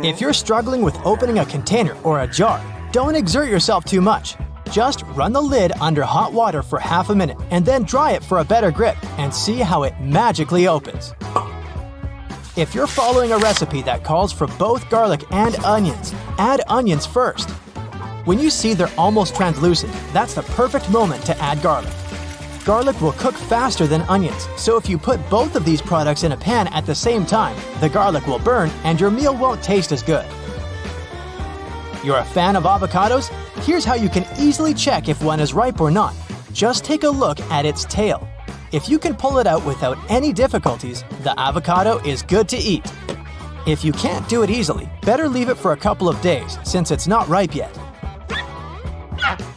If you're struggling with opening a container or a jar, don't exert yourself too much. Just run the lid under hot water for half a minute and then dry it for a better grip and see how it magically opens. If you're following a recipe that calls for both garlic and onions, add onions first. When you see they're almost translucent, that's the perfect moment to add garlic. Garlic will cook faster than onions, so if you put both of these products in a pan at the same time, the garlic will burn and your meal won't taste as good. You're a fan of avocados? Here's how you can easily check if one is ripe or not. Just take a look at its tail. If you can pull it out without any difficulties, the avocado is good to eat. If you can't do it easily, better leave it for a couple of days since it's not ripe yet.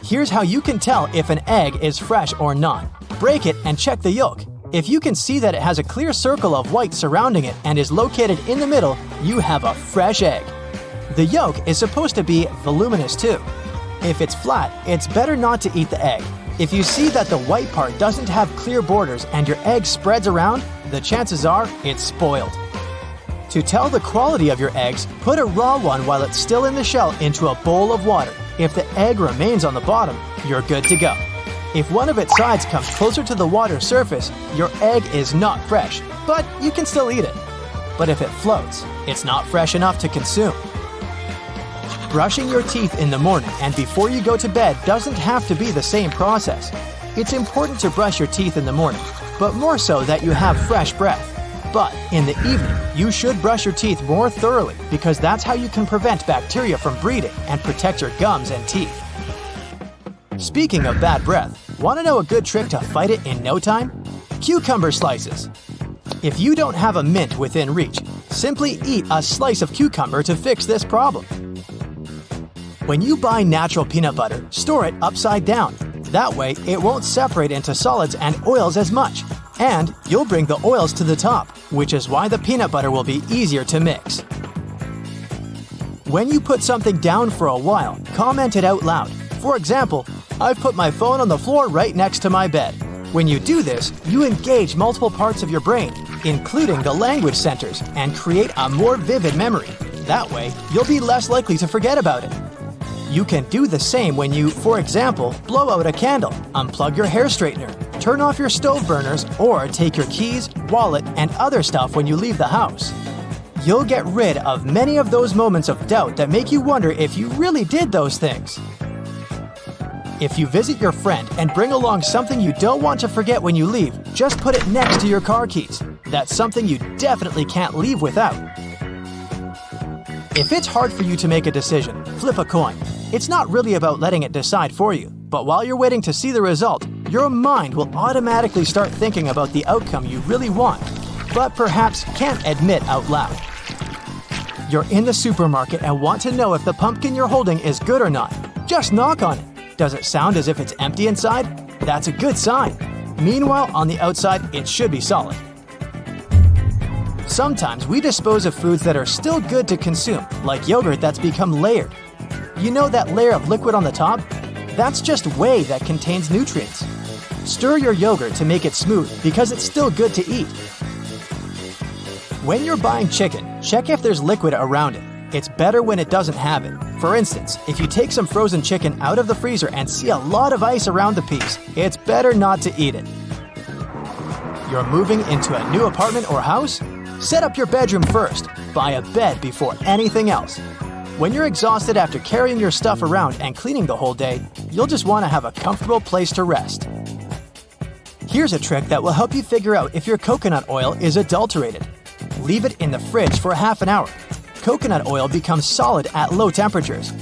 Here's how you can tell if an egg is fresh or not. Break it and check the yolk. If you can see that it has a clear circle of white surrounding it and is located in the middle, you have a fresh egg. The yolk is supposed to be voluminous too. If it's flat, it's better not to eat the egg. If you see that the white part doesn't have clear borders and your egg spreads around, the chances are it's spoiled. To tell the quality of your eggs, put a raw one while it's still in the shell into a bowl of water. If the egg remains on the bottom, you're good to go. If one of its sides comes closer to the water surface, your egg is not fresh, but you can still eat it. But if it floats, it's not fresh enough to consume. Brushing your teeth in the morning and before you go to bed doesn't have to be the same process. It's important to brush your teeth in the morning, but more so that you have fresh breath. But in the evening, you should brush your teeth more thoroughly because that's how you can prevent bacteria from breeding and protect your gums and teeth. Speaking of bad breath, want to know a good trick to fight it in no time? Cucumber slices. If you don't have a mint within reach, simply eat a slice of cucumber to fix this problem. When you buy natural peanut butter, store it upside down. That way, it won't separate into solids and oils as much. And you'll bring the oils to the top, which is why the peanut butter will be easier to mix. When you put something down for a while, comment it out loud. For example, I've put my phone on the floor right next to my bed. When you do this, you engage multiple parts of your brain, including the language centers, and create a more vivid memory. That way, you'll be less likely to forget about it. You can do the same when you, for example, blow out a candle, unplug your hair straightener, turn off your stove burners, or take your keys, wallet, and other stuff when you leave the house. You'll get rid of many of those moments of doubt that make you wonder if you really did those things. If you visit your friend and bring along something you don't want to forget when you leave, just put it next to your car keys. That's something you definitely can't leave without. If it's hard for you to make a decision, flip a coin. It's not really about letting it decide for you, but while you're waiting to see the result, your mind will automatically start thinking about the outcome you really want, but perhaps can't admit out loud. You're in the supermarket and want to know if the pumpkin you're holding is good or not. Just knock on it. Does it sound as if it's empty inside? That's a good sign. Meanwhile, on the outside, it should be solid. Sometimes we dispose of foods that are still good to consume, like yogurt that's become layered. You know that layer of liquid on the top? That's just whey that contains nutrients. Stir your yogurt to make it smooth because it's still good to eat. When you're buying chicken, check if there's liquid around it. It's better when it doesn't have it. For instance, if you take some frozen chicken out of the freezer and see a lot of ice around the piece, it's better not to eat it. You're moving into a new apartment or house? Set up your bedroom first. Buy a bed before anything else. When you're exhausted after carrying your stuff around and cleaning the whole day, you'll just want to have a comfortable place to rest. Here's a trick that will help you figure out if your coconut oil is adulterated. Leave it in the fridge for half an hour. Coconut oil becomes solid at low temperatures.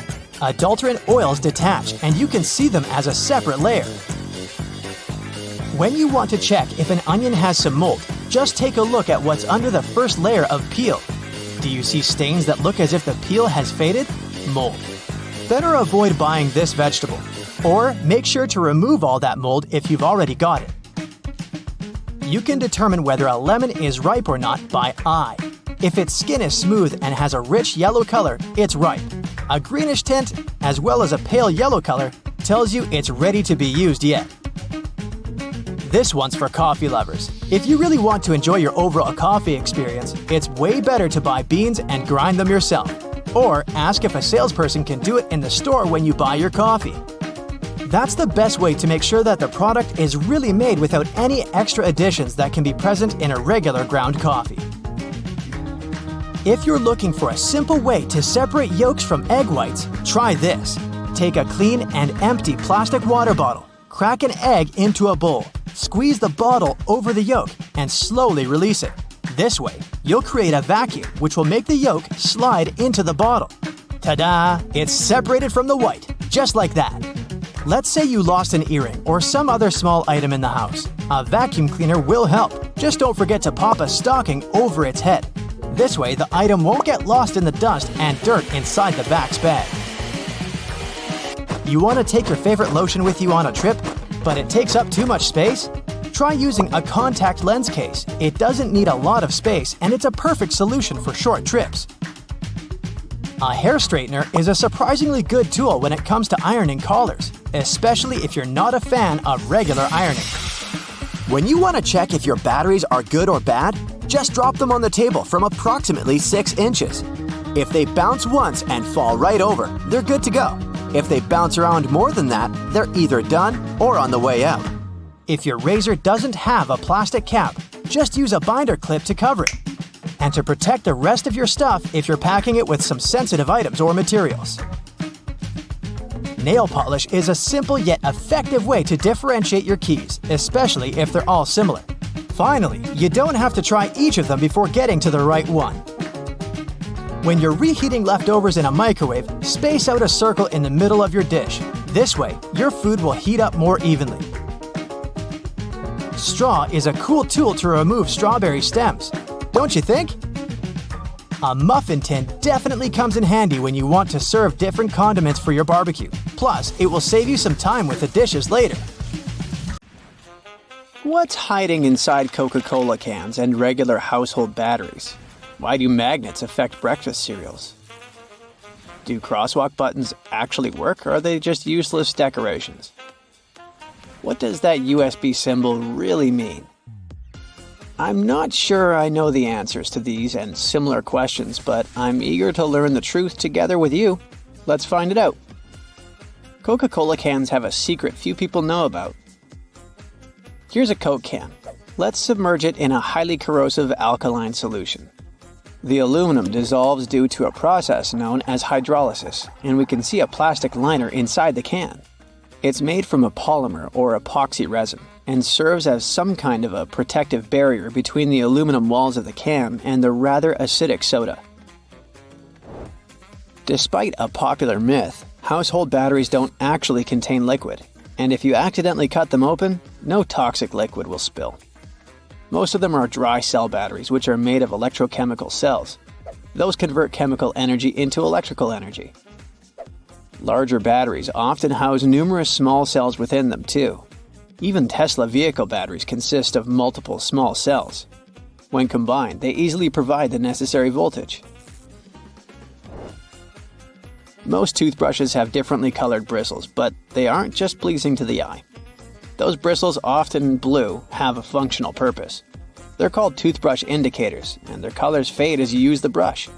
Adulterant oils detach, and you can see them as a separate layer. When you want to check if an onion has some mold, just take a look at what's under the first layer of peel. Do you see stains that look as if the peel has faded? Mold. Better avoid buying this vegetable. Or make sure to remove all that mold if you've already got it. You can determine whether a lemon is ripe or not by eye. If its skin is smooth and has a rich yellow color, it's ripe. A greenish tint, as well as a pale yellow color, tells you it's ready to be used yet. This one's for coffee lovers. If you really want to enjoy your overall coffee experience, it's way better to buy beans and grind them yourself. Or ask if a salesperson can do it in the store when you buy your coffee. That's the best way to make sure that the product is really made without any extra additions that can be present in a regular ground coffee. If you're looking for a simple way to separate yolks from egg whites, try this. Take a clean and empty plastic water bottle, crack an egg into a bowl, squeeze the bottle over the yolk, and slowly release it. This way, you'll create a vacuum which will make the yolk slide into the bottle. Ta-da! It's separated from the white, just like that. Let's say you lost an earring or some other small item in the house. A vacuum cleaner will help. Just don't forget to pop a stocking over its head. This way, the item won't get lost in the dust and dirt inside the vax bag. You want to take your favorite lotion with you on a trip, but it takes up too much space? Try using a contact lens case. It doesn't need a lot of space and it's a perfect solution for short trips. A hair straightener is a surprisingly good tool when it comes to ironing collars, especially if you're not a fan of regular ironing. When you want to check if your batteries are good or bad, just drop them on the table from approximately 6 inches. If they bounce once and fall right over, they're good to go. If they bounce around more than that, they're either done or on the way out. If your razor doesn't have a plastic cap, just use a binder clip to cover it. And to protect the rest of your stuff if you're packing it with some sensitive items or materials. Nail polish is a simple yet effective way to differentiate your keys, especially if they're all similar. Finally, you don't have to try each of them before getting to the right one. When you're reheating leftovers in a microwave, space out a circle in the middle of your dish. This way, your food will heat up more evenly. Straw is a cool tool to remove strawberry stems, don't you think? A muffin tin definitely comes in handy when you want to serve different condiments for your barbecue. Plus, it will save you some time with the dishes later. What's hiding inside Coca-Cola cans and regular household batteries? Why do magnets affect breakfast cereals? Do crosswalk buttons actually work, or are they just useless decorations? What does that USB symbol really mean? I'm not sure I know the answers to these and similar questions, but I'm eager to learn the truth together with you. Let's find it out. Coca-Cola cans have a secret few people know about. Here's a Coke can. Let's submerge it in a highly corrosive alkaline solution. The aluminum dissolves due to a process known as hydrolysis, and we can see a plastic liner inside the can. It's made from a polymer or epoxy resin and serves as some kind of a protective barrier between the aluminum walls of the can and the rather acidic soda. Despite a popular myth, household batteries don't actually contain liquid, and if you accidentally cut them open, no toxic liquid will spill. Most of them are dry cell batteries, which are made of electrochemical cells. Those convert chemical energy into electrical energy. Larger batteries often house numerous small cells within them too. Even Tesla vehicle batteries consist of multiple small cells. When combined, they easily provide the necessary voltage. Most toothbrushes have differently colored bristles, but they aren't just pleasing to the eye. Those bristles, often blue, have a functional purpose. They're called toothbrush indicators, and their colors fade as you use the brush.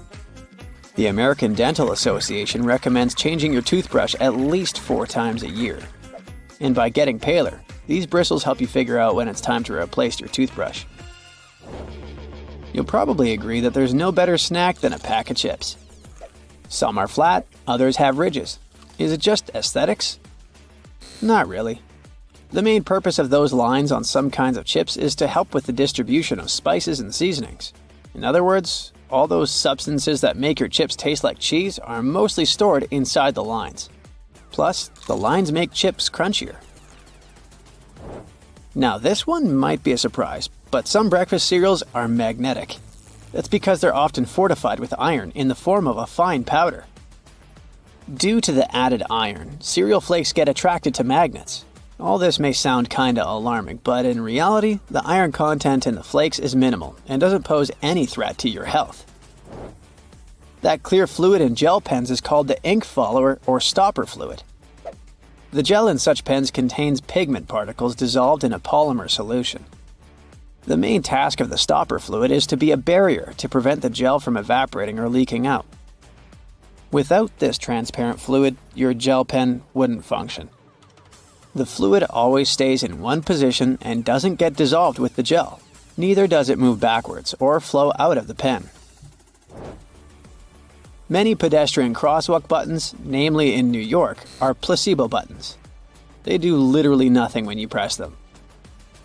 The American Dental Association recommends changing your toothbrush at least 4 times a year. And by getting paler, these bristles help you figure out when it's time to replace your toothbrush. You'll probably agree that there's no better snack than a pack of chips. Some are flat, others have ridges. Is it just aesthetics? Not really. The main purpose of those lines on some kinds of chips is to help with the distribution of spices and seasonings. In other words, all those substances that make your chips taste like cheese are mostly stored inside the lines. Plus, the lines make chips crunchier. Now this one might be a surprise, but some breakfast cereals are magnetic. That's because they're often fortified with iron in the form of a fine powder. Due to the added iron, cereal flakes get attracted to magnets. All this may sound kinda alarming, but in reality, the iron content in the flakes is minimal and doesn't pose any threat to your health. That clear fluid in gel pens is called the ink follower or stopper fluid. The gel in such pens contains pigment particles dissolved in a polymer solution. The main task of the stopper fluid is to be a barrier to prevent the gel from evaporating or leaking out. Without this transparent fluid, your gel pen wouldn't function. The fluid always stays in one position and doesn't get dissolved with the gel. Neither does it move backwards or flow out of the pen. Many pedestrian crosswalk buttons, namely in New York, are placebo buttons. They do literally nothing when you press them.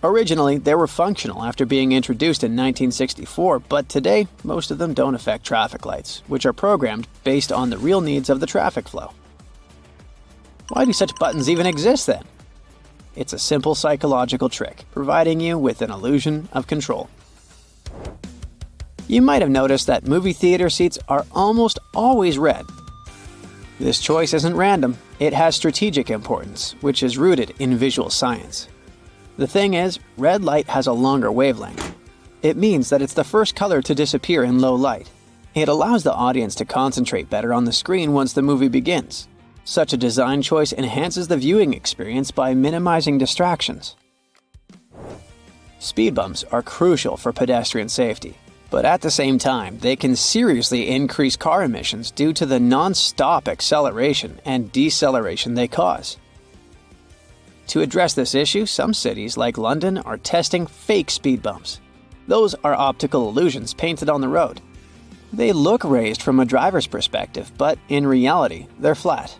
Originally, they were functional after being introduced in 1964, but today, most of them don't affect traffic lights, which are programmed based on the real needs of the traffic flow. Why do such buttons even exist then? It's a simple psychological trick, providing you with an illusion of control. You might have noticed that movie theater seats are almost always red. This choice isn't random, it has strategic importance, which is rooted in visual science. The thing is, red light has a longer wavelength. It means that it's the first color to disappear in low light. It allows the audience to concentrate better on the screen once the movie begins. Such a design choice enhances the viewing experience by minimizing distractions. Speed bumps are crucial for pedestrian safety, but at the same time, they can seriously increase car emissions due to the non-stop acceleration and deceleration they cause. To address this issue, some cities like London are testing fake speed bumps. Those are optical illusions painted on the road. They look raised from a driver's perspective, but in reality, they're flat.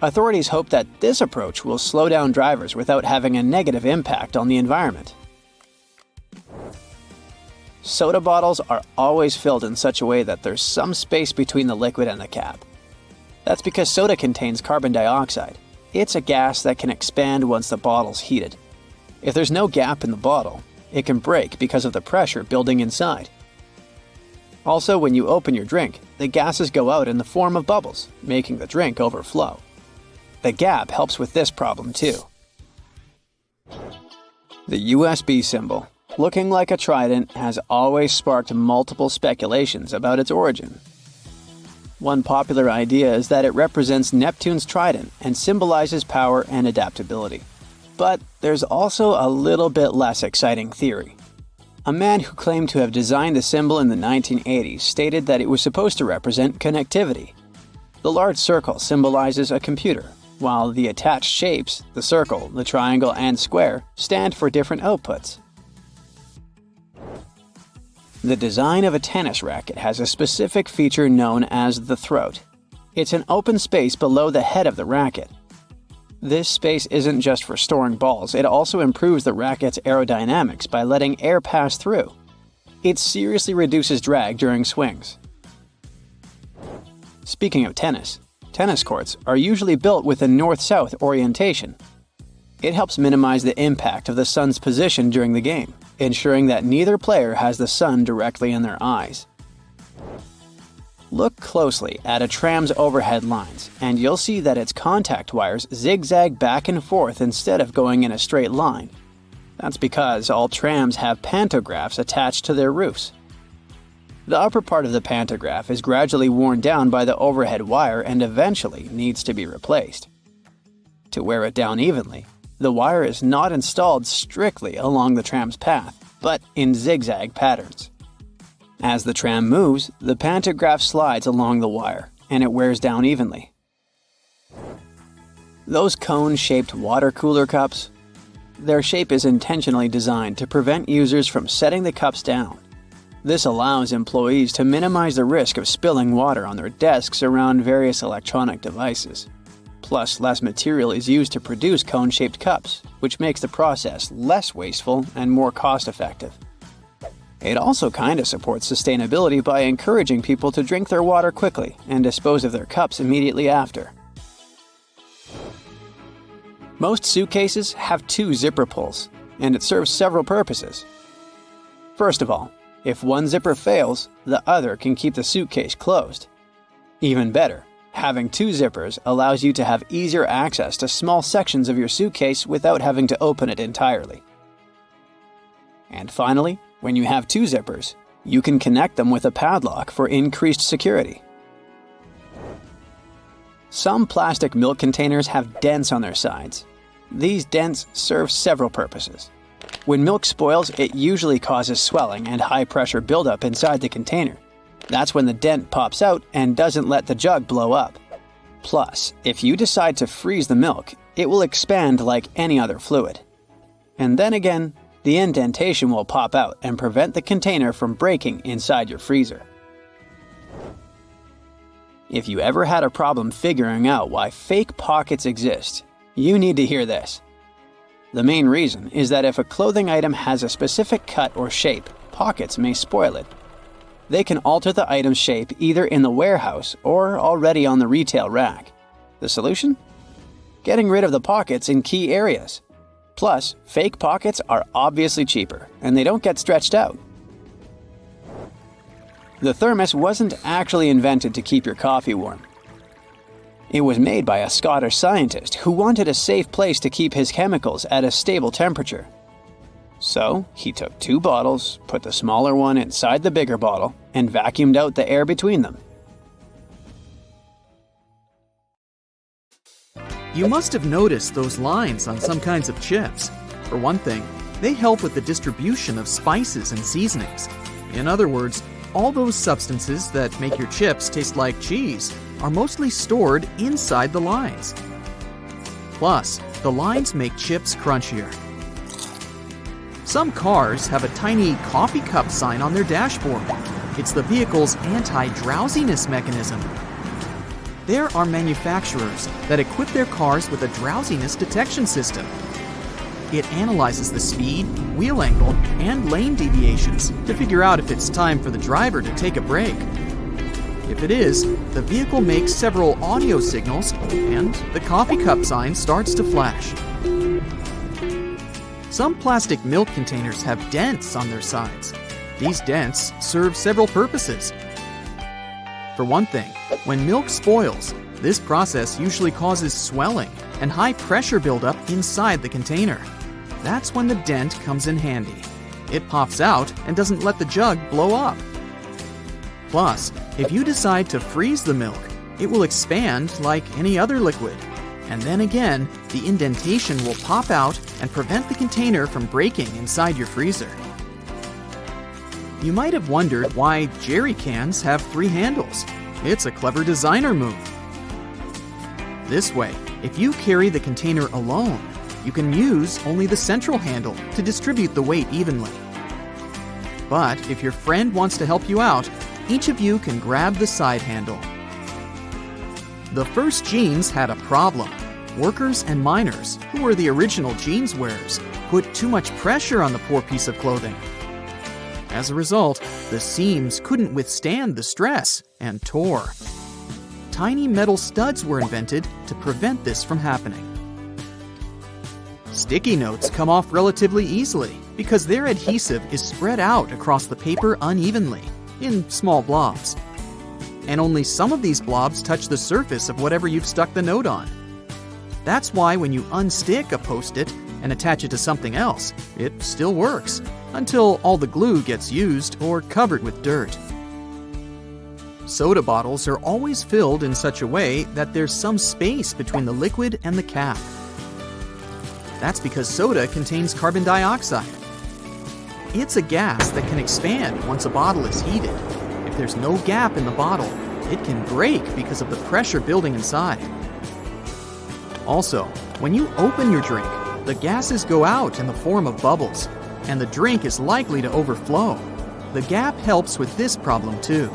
Authorities hope that this approach will slow down drivers without having a negative impact on the environment. Soda bottles are always filled in such a way that there's some space between the liquid and the cap. That's because soda contains carbon dioxide. It's a gas that can expand once the bottle's heated. If there's no gap in the bottle, it can break because of the pressure building inside. Also, when you open your drink, the gases go out in the form of bubbles, making the drink overflow. The gap helps with this problem too. The USB symbol, looking like a trident, has always sparked multiple speculations about its origin. One popular idea is that it represents Neptune's trident and symbolizes power and adaptability. But there's also a little bit less exciting theory. A man who claimed to have designed the symbol in the 1980s stated that it was supposed to represent connectivity. The large circle symbolizes a computer, while the attached shapes, the circle, the triangle, and square, stand for different outputs. The design of a tennis racket has a specific feature known as the throat. It's an open space below the head of the racket. This space isn't just for storing balls, it also improves the racket's aerodynamics by letting air pass through. It seriously reduces drag during swings. Speaking of tennis courts are usually built with a north-south orientation. It helps minimize the impact of the sun's position during the game, ensuring that neither player has the sun directly in their eyes. Look closely at a tram's overhead lines, and you'll see that its contact wires zigzag back and forth instead of going in a straight line. That's because all trams have pantographs attached to their roofs. The upper part of the pantograph is gradually worn down by the overhead wire and eventually needs to be replaced. To wear it down evenly, the wire is not installed strictly along the tram's path, but in zigzag patterns. As the tram moves, the pantograph slides along the wire, and it wears down evenly. Those cone-shaped water cooler cups? Their shape is intentionally designed to prevent users from setting the cups down. This allows employees to minimize the risk of spilling water on their desks around various electronic devices. Plus, less material is used to produce cone-shaped cups, which makes the process less wasteful and more cost-effective. It also kinda supports sustainability by encouraging people to drink their water quickly and dispose of their cups immediately after. Most suitcases have two zipper pulls, and it serves several purposes. First of all, if one zipper fails, the other can keep the suitcase closed. Even better, having two zippers allows you to have easier access to small sections of your suitcase without having to open it entirely. And finally, when you have two zippers, you can connect them with a padlock for increased security. Some plastic milk containers have dents on their sides. These dents serve several purposes. When milk spoils, it usually causes swelling and high-pressure buildup inside the container. That's when the dent pops out and doesn't let the jug blow up. Plus, if you decide to freeze the milk, it will expand like any other fluid. And then again, the indentation will pop out and prevent the container from breaking inside your freezer. If you ever had a problem figuring out why fake pockets exist, you need to hear this. The main reason is that if a clothing item has a specific cut or shape, pockets may spoil it. They can alter the item's shape either in the warehouse or already on the retail rack. The solution? Getting rid of the pockets in key areas. Plus, fake pockets are obviously cheaper, and they don't get stretched out. The thermos wasn't actually invented to keep your coffee warm. It was made by a Scottish scientist who wanted a safe place to keep his chemicals at a stable temperature. So, he took 2 bottles, put the smaller one inside the bigger bottle, and vacuumed out the air between them. You must have noticed those lines on some kinds of chips. For one thing, they help with the distribution of spices and seasonings. In other words, all those substances that make your chips taste like cheese are mostly stored inside the lines. Plus, the lines make chips crunchier. Some cars have a tiny coffee cup sign on their dashboard. It's the vehicle's anti-drowsiness mechanism. There are manufacturers that equip their cars with a drowsiness detection system. It analyzes the speed, wheel angle, and lane deviations to figure out if it's time for the driver to take a break. If it is, the vehicle makes several audio signals and the coffee cup sign starts to flash. Some plastic milk containers have dents on their sides. These dents serve several purposes. For one thing, when milk spoils, this process usually causes swelling and high pressure buildup inside the container. That's when the dent comes in handy. It pops out and doesn't let the jug blow up. Plus, if you decide to freeze the milk, it will expand like any other liquid. And then again, the indentation will pop out and prevent the container from breaking inside your freezer. You might have wondered why jerry cans have 3 handles. It's a clever designer move. This way, if you carry the container alone, you can use only the central handle to distribute the weight evenly. But if your friend wants to help you out, each of you can grab the side handle. The first jeans had a problem. Workers and miners, who were the original jeans wearers, put too much pressure on the poor piece of clothing. As a result, the seams couldn't withstand the stress and tore. Tiny metal studs were invented to prevent this from happening. Sticky notes come off relatively easily because their adhesive is spread out across the paper unevenly, in small blobs. And only some of these blobs touch the surface of whatever you've stuck the note on. That's why when you unstick a Post-it and attach it to something else, it still works, until all the glue gets used or covered with dirt. Soda bottles are always filled in such a way that there's some space between the liquid and the cap. That's because soda contains carbon dioxide. It's a gas that can expand once a bottle is heated. If there's no gap in the bottle, it can break because of the pressure building inside. Also, when you open your drink, the gases go out in the form of bubbles, and the drink is likely to overflow. The gap helps with this problem too.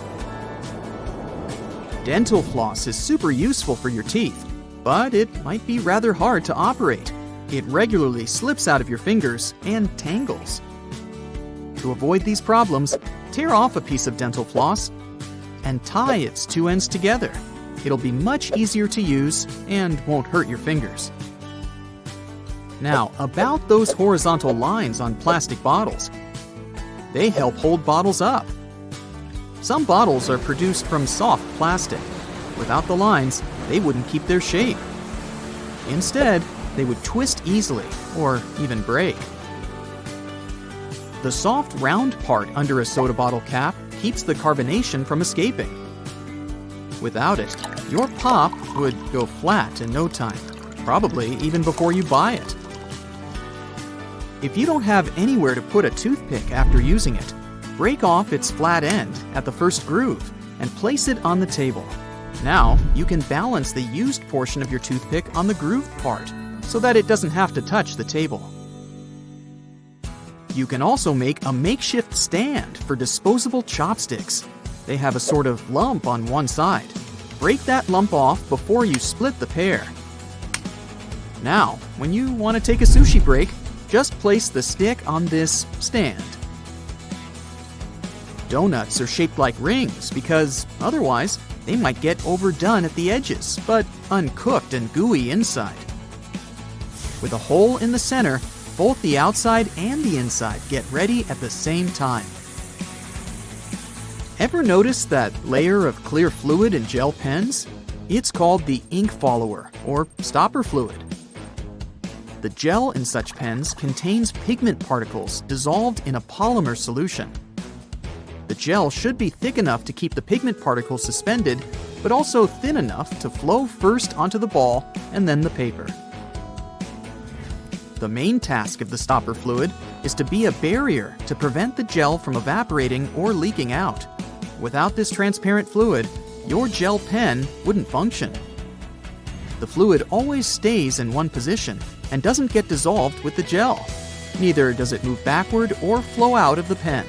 Dental floss is super useful for your teeth, but it might be rather hard to operate. It regularly slips out of your fingers and tangles. To avoid these problems, tear off a piece of dental floss and tie its 2 ends together. It'll be much easier to use and won't hurt your fingers. Now, about those horizontal lines on plastic bottles. They help hold bottles up. Some bottles are produced from soft plastic. Without the lines, they wouldn't keep their shape. Instead, they would twist easily or even break. The soft round part under a soda bottle cap keeps the carbonation from escaping. Without it, your pop would go flat in no time, probably even before you buy it. If you don't have anywhere to put a toothpick after using it, Break off its flat end at the first groove and place it on the table. Now, you can balance the used portion of your toothpick on the grooved part so that it doesn't have to touch the table. You can also make a makeshift stand for disposable chopsticks. They have a sort of lump on one side. Break that lump off before you split the pair. Now, when you want to take a sushi break, just place the stick on this stand. Donuts are shaped like rings because otherwise they might get overdone at the edges, but uncooked and gooey inside. With a hole in the center, both the outside and the inside get ready at the same time. Ever notice that layer of clear fluid in gel pens? It's called the ink follower, or stopper fluid. The gel in such pens contains pigment particles dissolved in a polymer solution. The gel should be thick enough to keep the pigment particles suspended, but also thin enough to flow first onto the ball and then the paper. The main task of the stopper fluid is to be a barrier to prevent the gel from evaporating or leaking out. Without this transparent fluid, your gel pen wouldn't function. The fluid always stays in one position and doesn't get dissolved with the gel. Neither does it move backward or flow out of the pen.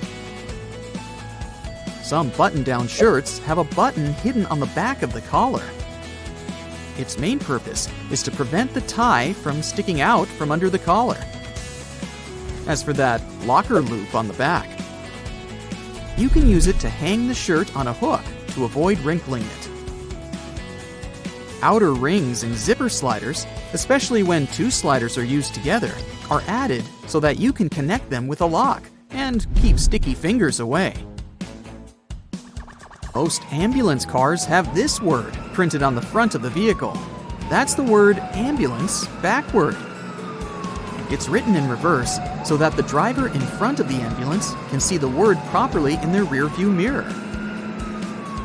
Some button-down shirts have a button hidden on the back of the collar. Its main purpose is to prevent the tie from sticking out from under the collar. As for that locker loop on the back, you can use it to hang the shirt on a hook to avoid wrinkling it. Outer rings and zipper sliders, especially when two sliders are used together, are added so that you can connect them with a lock and keep sticky fingers away. Most ambulance cars have this word printed on the front of the vehicle. That's the word ambulance backward. It's written in reverse so that the driver in front of the ambulance can see the word properly in their rearview mirror.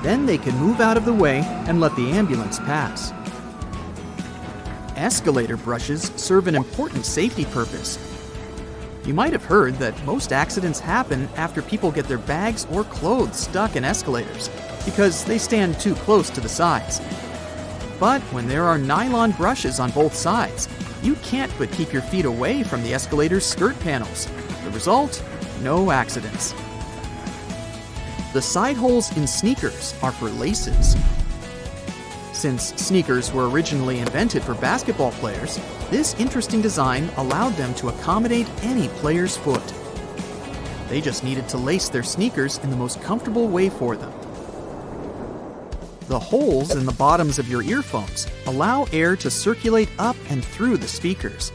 Then they can move out of the way and let the ambulance pass. Escalator brushes serve an important safety purpose. You might have heard that most accidents happen after people get their bags or clothes stuck in escalators because they stand too close to the sides. But when there are nylon brushes on both sides, you can't but keep your feet away from the escalator's skirt panels. The result? No accidents. The side holes in sneakers are for laces. Since sneakers were originally invented for basketball players, this interesting design allowed them to accommodate any player's foot. They just needed to lace their sneakers in the most comfortable way for them. The holes in the bottoms of your earphones allow air to circulate up and through the speakers.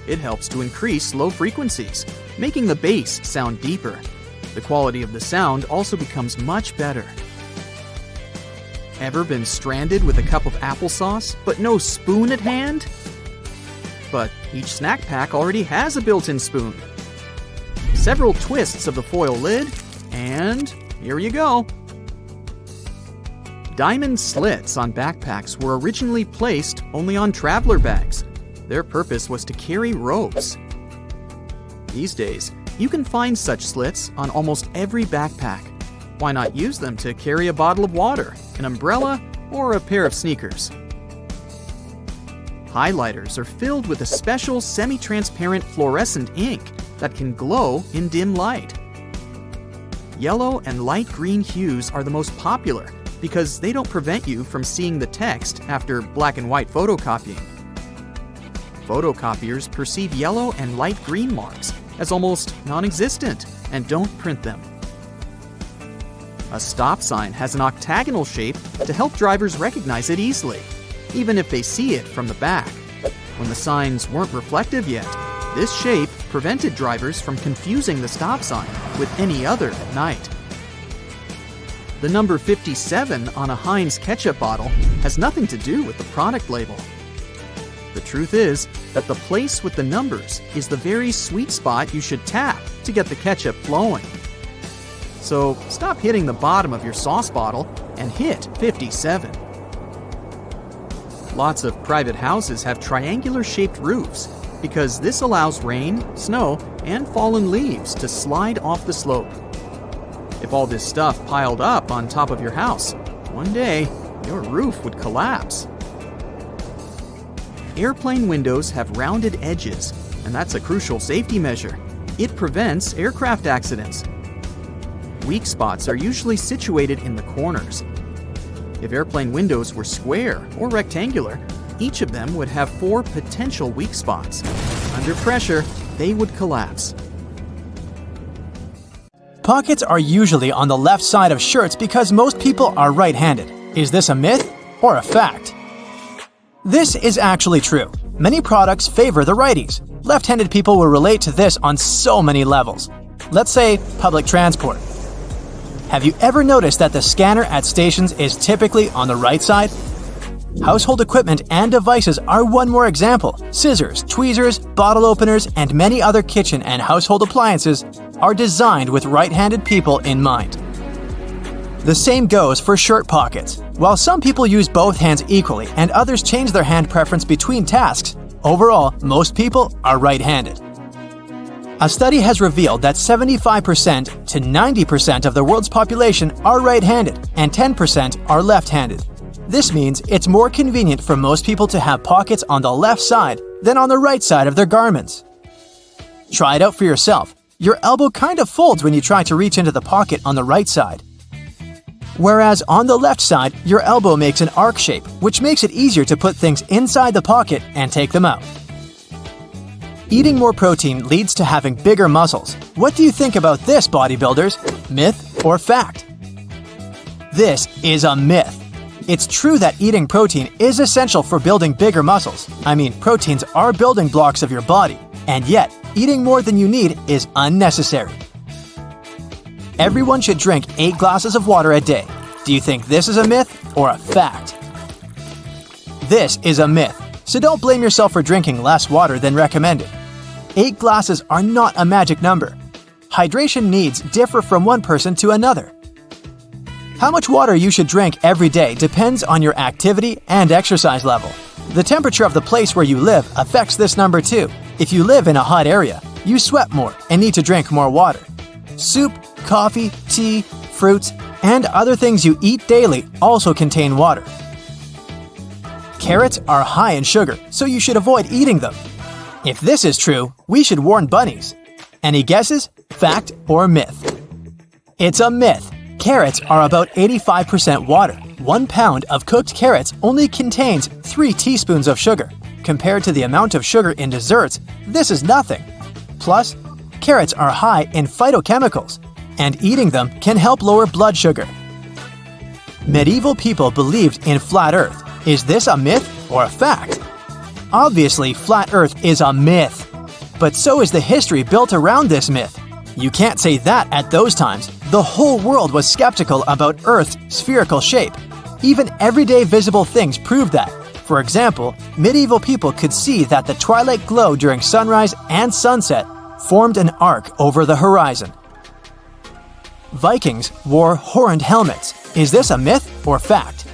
It helps to increase low frequencies, making the bass sound deeper. The quality of the sound also becomes much better. Ever been stranded with a cup of applesauce, but no spoon at hand? But each snack pack already has a built-in spoon. Several twists of the foil lid, and here you go. Diamond slits on backpacks were originally placed only on traveler bags. Their purpose was to carry ropes. These days, you can find such slits on almost every backpack. Why not use them to carry a bottle of water, an umbrella, or a pair of sneakers? Highlighters are filled with a special semi-transparent fluorescent ink that can glow in dim light. Yellow and light green hues are the most popular because they don't prevent you from seeing the text after black and white photocopying. Photocopiers perceive yellow and light green marks as almost non-existent and don't print them. A stop sign has an octagonal shape to help drivers recognize it easily, even if they see it from the back. When the signs weren't reflective yet, this shape prevented drivers from confusing the stop sign with any other at night. The number 57 on a Heinz ketchup bottle has nothing to do with the product label. The truth is that the place with the numbers is the very sweet spot you should tap to get the ketchup flowing. So stop hitting the bottom of your sauce bottle and hit 57. Lots of private houses have triangular-shaped roofs because this allows rain, snow, and fallen leaves to slide off the slope. If all this stuff piled up on top of your house, one day your roof would collapse. Airplane windows have rounded edges, and that's a crucial safety measure. It prevents aircraft accidents. Weak spots are usually situated in the corners. If airplane windows were square or rectangular, each of them would have 4 potential weak spots. Under pressure, they would collapse. Pockets are usually on the left side of shirts because most people are right-handed. Is this a myth or a fact? This is actually true. Many products favor the righties. Left-handed people will relate to this on so many levels. Let's say public transport. Have you ever noticed that the scanner at stations is typically on the right side? Household equipment and devices are one more example. Scissors, tweezers, bottle openers, and many other kitchen and household appliances are designed with right-handed people in mind. The same goes for shirt pockets. While some people use both hands equally and others change their hand preference between tasks, overall, most people are right-handed. A study has revealed that 75% to 90% of the world's population are right-handed and 10% are left-handed. This means it's more convenient for most people to have pockets on the left side than on the right side of their garments. Try it out for yourself. Your elbow kind of folds when you try to reach into the pocket on the right side. Whereas on the left side, your elbow makes an arc shape, which makes it easier to put things inside the pocket and take them out. Eating more protein leads to having bigger muscles. What do you think about this, bodybuilders? Myth or fact? This is a myth. It's true that eating protein is essential for building bigger muscles. I mean, proteins are building blocks of your body, and yet, eating more than you need is unnecessary. Everyone should drink 8 glasses of water a day. Do you think this is a myth or a fact? This is a myth, so don't blame yourself for drinking less water than recommended. 8 glasses are not a magic number. Hydration needs differ from one person to another. How much water you should drink every day depends on your activity and exercise level. The temperature of the place where you live affects this number too. If you live in a hot area, you sweat more and need to drink more water. Soup, coffee, tea, fruits, and other things you eat daily also contain water. Carrots are high in sugar, so you should avoid eating them. If this is true, we should warn bunnies. Any guesses? Fact or myth? It's a myth. Carrots are about 85% water. 1 pound of cooked carrots only contains 3 teaspoons of sugar. Compared to the amount of sugar in desserts, this is nothing. Plus, carrots are high in phytochemicals, and eating them can help lower blood sugar. Medieval people believed in flat Earth. Is this a myth or a fact? Obviously, flat Earth is a myth. But so is the history built around this myth. You can't say that at those times. The whole world was skeptical about Earth's spherical shape. Even everyday visible things proved that. For example, medieval people could see that the twilight glow during sunrise and sunset formed an arc over the horizon. Vikings wore horned helmets. Is this a myth or fact?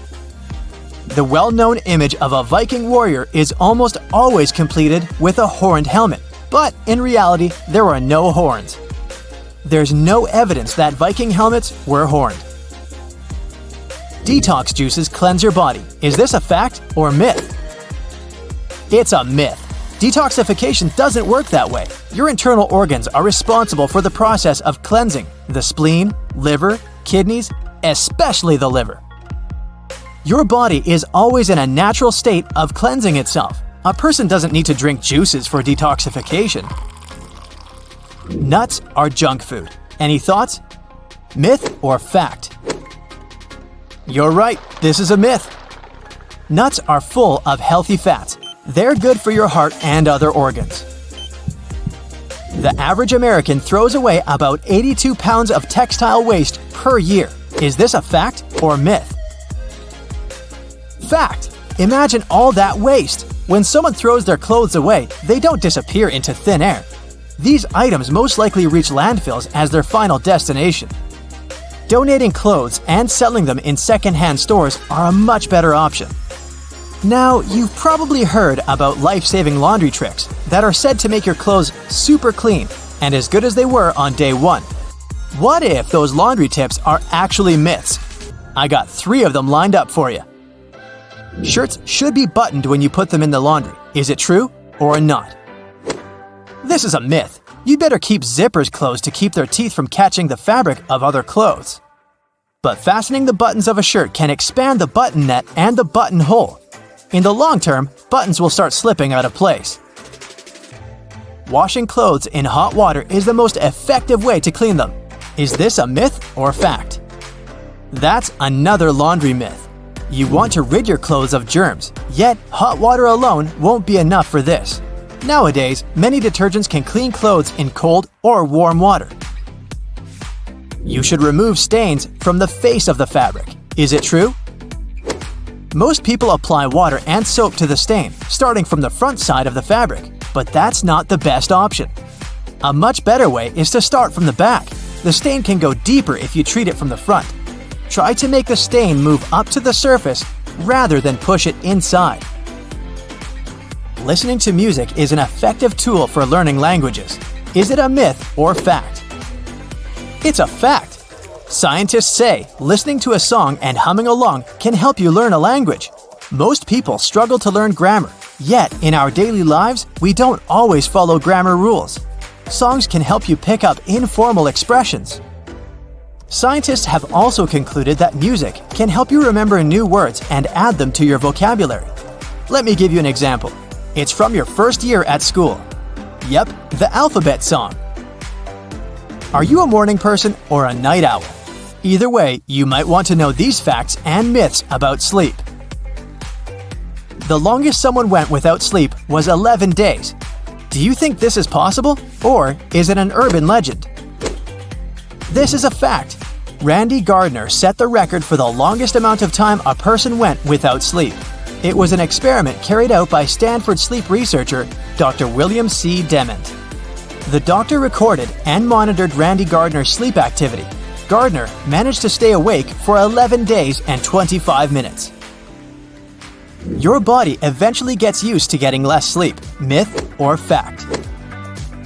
The well-known image of a Viking warrior is almost always completed with a horned helmet, but in reality, there were no horns. There's no evidence that Viking helmets were horned. Detox juices cleanse your body. Is this a fact or myth? It's a myth. Detoxification doesn't work that way. Your internal organs are responsible for the process of cleansing: the spleen, liver, kidneys, especially the liver. Your body is always in a natural state of cleansing itself. A person doesn't need to drink juices for detoxification. Nuts are junk food. Any thoughts? Myth or fact? You're right, this is a myth. Nuts are full of healthy fats. They're good for your heart and other organs. The average American throws away about 82 pounds of textile waste per year. Is this a fact or myth? Fact! Imagine all that waste. When someone throws their clothes away, they don't disappear into thin air. These items most likely reach landfills as their final destination. Donating clothes and selling them in second-hand stores are a much better option. Now, you've probably heard about life-saving laundry tricks that are said to make your clothes super clean and as good as they were on day 1. What if those laundry tips are actually myths? I got 3 of them lined up for you. Shirts should be buttoned when you put them in the laundry. Is it true or not? This is a myth. You'd better keep zippers closed to keep their teeth from catching the fabric of other clothes. But fastening the buttons of a shirt can expand the button net and the buttonhole. In the long term, buttons will start slipping out of place. Washing clothes in hot water is the most effective way to clean them. Is this a myth or fact? That's another laundry myth. You want to rid your clothes of germs, yet hot water alone won't be enough for this. Nowadays, many detergents can clean clothes in cold or warm water. You should remove stains from the face of the fabric. Is it true? Most people apply water and soap to the stain, starting from the front side of the fabric, but that's not the best option. A much better way is to start from the back. The stain can go deeper if you treat it from the front. Try to make the stain move up to the surface rather than push it inside. Listening to music is an effective tool for learning languages. Is it a myth or fact? It's a fact. Scientists say listening to a song and humming along can help you learn a language. Most people struggle to learn grammar, yet in our daily lives, we don't always follow grammar rules. Songs can help you pick up informal expressions. Scientists have also concluded that music can help you remember new words and add them to your vocabulary. Let me give you an example. It's from your first year at school. Yep, the alphabet song. Are you a morning person or a night owl? Either way, you might want to know these facts and myths about sleep. The longest someone went without sleep was 11 days. Do you think this is possible, or is it an urban legend? This is a fact. Randy Gardner set the record for the longest amount of time a person went without sleep. It was an experiment carried out by Stanford sleep researcher Dr. William C. Dement. The doctor recorded and monitored Randy Gardner's sleep activity. Gardner managed to stay awake for 11 days and 25 minutes. Your body eventually gets used to getting less sleep. Myth or fact?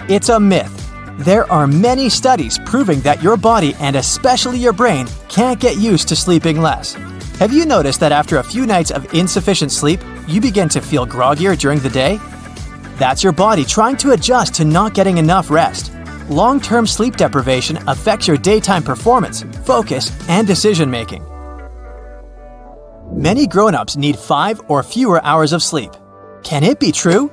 It's a myth. There are many studies proving that your body and especially your brain can't get used to sleeping less. Have you noticed that after a few nights of insufficient sleep, you begin to feel groggier during the day? That's your body trying to adjust to not getting enough rest. Long-term sleep deprivation affects your daytime performance, focus, and decision-making. Many grown-ups need 5 or fewer hours of sleep. Can it be true?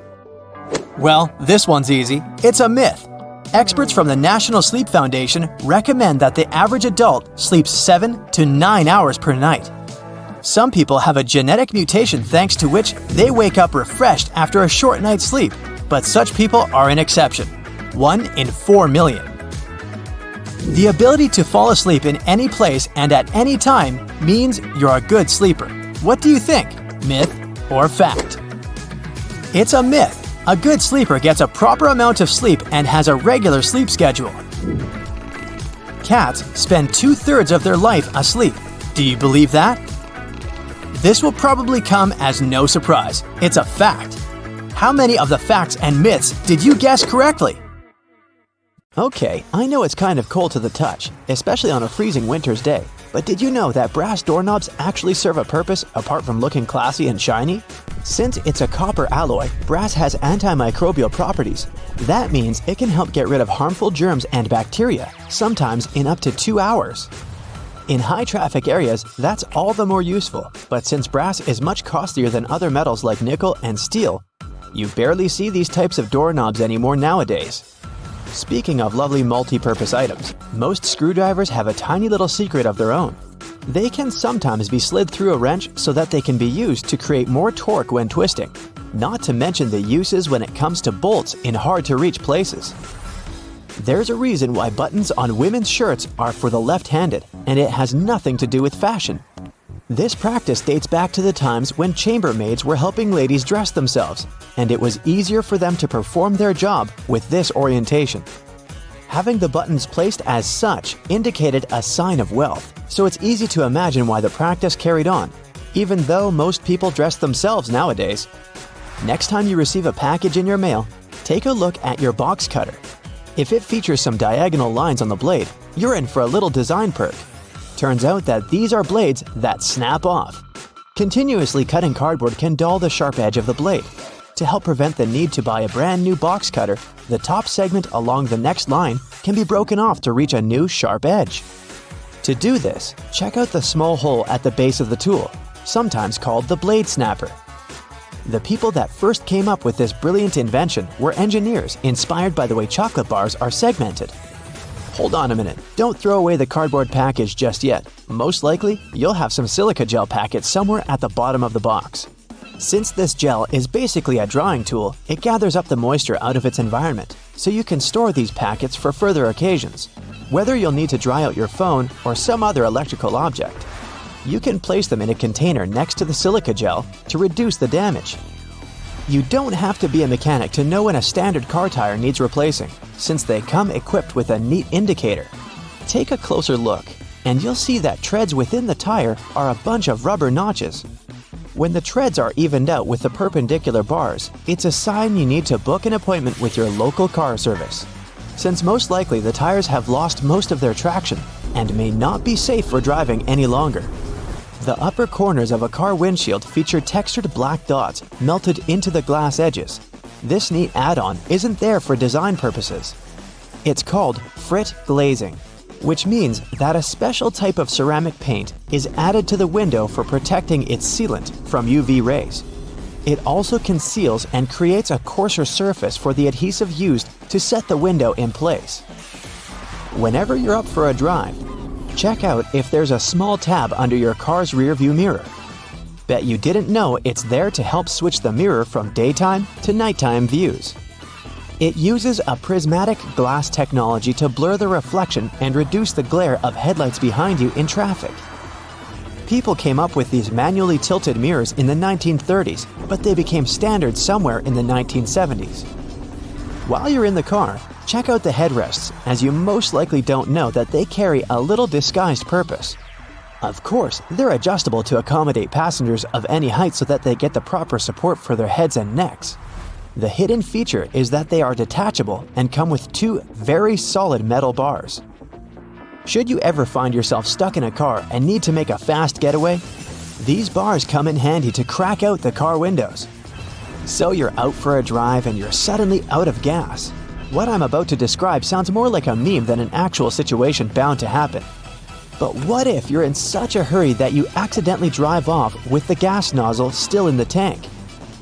Well, this one's easy. It's a myth. Experts from the National Sleep Foundation recommend that the average adult sleeps 7 to 9 hours per night. Some people have a genetic mutation thanks to which they wake up refreshed after a short night's sleep, but such people are an exception. 1 in 4 million. The ability to fall asleep in any place and at any time means you're a good sleeper. What do you think? Myth or fact? It's a myth. A good sleeper gets a proper amount of sleep and has a regular sleep schedule. Cats spend 2/3 of their life asleep. Do you believe that? This will probably come as no surprise. It's a fact. How many of the facts and myths did you guess correctly? Okay, I know it's kind of cold to the touch, especially on a freezing winter's day, but did you know that brass doorknobs actually serve a purpose apart from looking classy and shiny? Since it's a copper alloy, brass has antimicrobial properties. That means it can help get rid of harmful germs and bacteria, sometimes in up to 2 hours. In high-traffic areas, that's all the more useful, but since brass is much costlier than other metals like nickel and steel, you barely see these types of doorknobs anymore nowadays. Speaking of lovely multi-purpose items, most screwdrivers have a tiny little secret of their own. They can sometimes be slid through a wrench so that they can be used to create more torque when twisting, not to mention the uses when it comes to bolts in hard-to-reach places. There's a reason why buttons on women's shirts are for the left-handed, and it has nothing to do with fashion. This practice dates back to the times when chambermaids were helping ladies dress themselves, and it was easier for them to perform their job with this orientation. Having the buttons placed as such indicated a sign of wealth, so it's easy to imagine why the practice carried on, even though most people dress themselves nowadays. Next time you receive a package in your mail, take a look at your box cutter. If it features some diagonal lines on the blade, you're in for a little design perk. Turns out that these are blades that snap off. Continuously cutting cardboard can dull the sharp edge of the blade. To help prevent the need to buy a brand new box cutter, the top segment along the next line can be broken off to reach a new sharp edge. To do this, check out the small hole at the base of the tool, sometimes called the blade snapper. The people that first came up with this brilliant invention were engineers inspired by the way chocolate bars are segmented. Hold on a minute, don't throw away the cardboard package just yet. Most likely, you'll have some silica gel packets somewhere at the bottom of the box. Since this gel is basically a drying tool, it gathers up the moisture out of its environment, so you can store these packets for further occasions. Whether you'll need to dry out your phone or some other electrical object, you can place them in a container next to the silica gel to reduce the damage. You don't have to be a mechanic to know when a standard car tire needs replacing, since they come equipped with a neat indicator. Take a closer look, and you'll see that treads within the tire are a bunch of rubber notches. When the treads are evened out with the perpendicular bars, it's a sign you need to book an appointment with your local car service, since most likely the tires have lost most of their traction and may not be safe for driving any longer. The upper corners of a car windshield feature textured black dots melted into the glass edges. This neat add-on isn't there for design purposes. It's called frit glazing, which means that a special type of ceramic paint is added to the window for protecting its sealant from UV rays. It also conceals and creates a coarser surface for the adhesive used to set the window in place. Whenever you're up for a drive, check out if there's a small tab under your car's rearview mirror. Bet you didn't know it's there to help switch the mirror from daytime to nighttime views. It uses a prismatic glass technology to blur the reflection and reduce the glare of headlights behind you in traffic. People came up with these manually tilted mirrors in the 1930s, but they became standard somewhere in the 1970s. While you're in the car, check out the headrests, as you most likely don't know that they carry a little disguised purpose. Of course, they're adjustable to accommodate passengers of any height so that they get the proper support for their heads and necks. The hidden feature is that they are detachable and come with two very solid metal bars. Should you ever find yourself stuck in a car and need to make a fast getaway, these bars come in handy to crack out the car windows. So you're out for a drive and you're suddenly out of gas. What I'm about to describe sounds more like a meme than an actual situation bound to happen. But what if you're in such a hurry that you accidentally drive off with the gas nozzle still in the tank?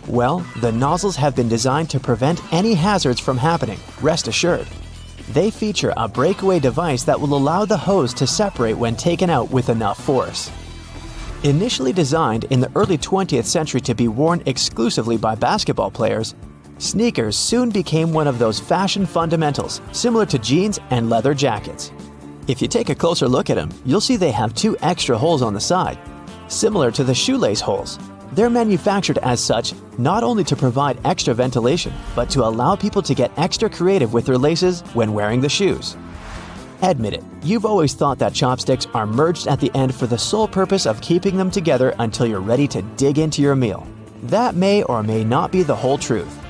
Well, the nozzles have been designed to prevent any hazards from happening, rest assured. They feature a breakaway device that will allow the hose to separate when taken out with enough force. Initially designed in the early 20th century to be worn exclusively by basketball players, sneakers soon became one of those fashion fundamentals, similar to jeans and leather jackets. If you take a closer look at them, you'll see they have two extra holes on the side, similar to the shoelace holes. They're manufactured as such not only to provide extra ventilation, but to allow people to get extra creative with their laces when wearing the shoes. Admit it, you've always thought that chopsticks are merged at the end for the sole purpose of keeping them together until you're ready to dig into your meal. That may or may not be the whole truth.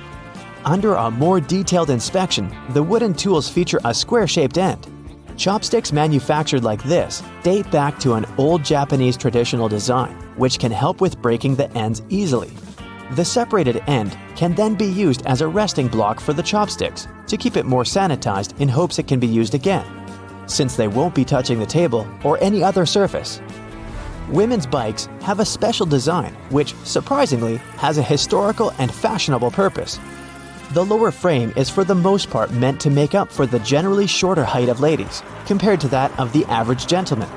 Under a more detailed inspection, the wooden tools feature a square-shaped end. Chopsticks manufactured like this date back to an old Japanese traditional design, which can help with breaking the ends easily. The separated end can then be used as a resting block for the chopsticks to keep it more sanitized in hopes it can be used again, since they won't be touching the table or any other surface. Women's bikes have a special design which, surprisingly, has a historical and fashionable purpose. The lower frame is for the most part meant to make up for the generally shorter height of ladies, compared to that of the average gentleman.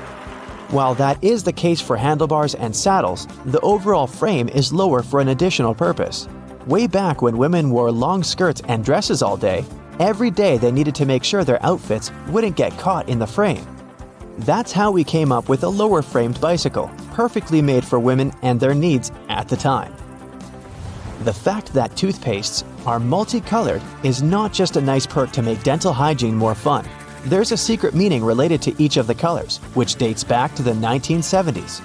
While that is the case for handlebars and saddles, the overall frame is lower for an additional purpose. Way back when women wore long skirts and dresses all day, every day they needed to make sure their outfits wouldn't get caught in the frame. That's how we came up with a lower framed bicycle, perfectly made for women and their needs at the time. The fact that toothpastes are multicolored is not just a nice perk to make dental hygiene more fun. There's a secret meaning related to each of the colors, which dates back to the 1970s.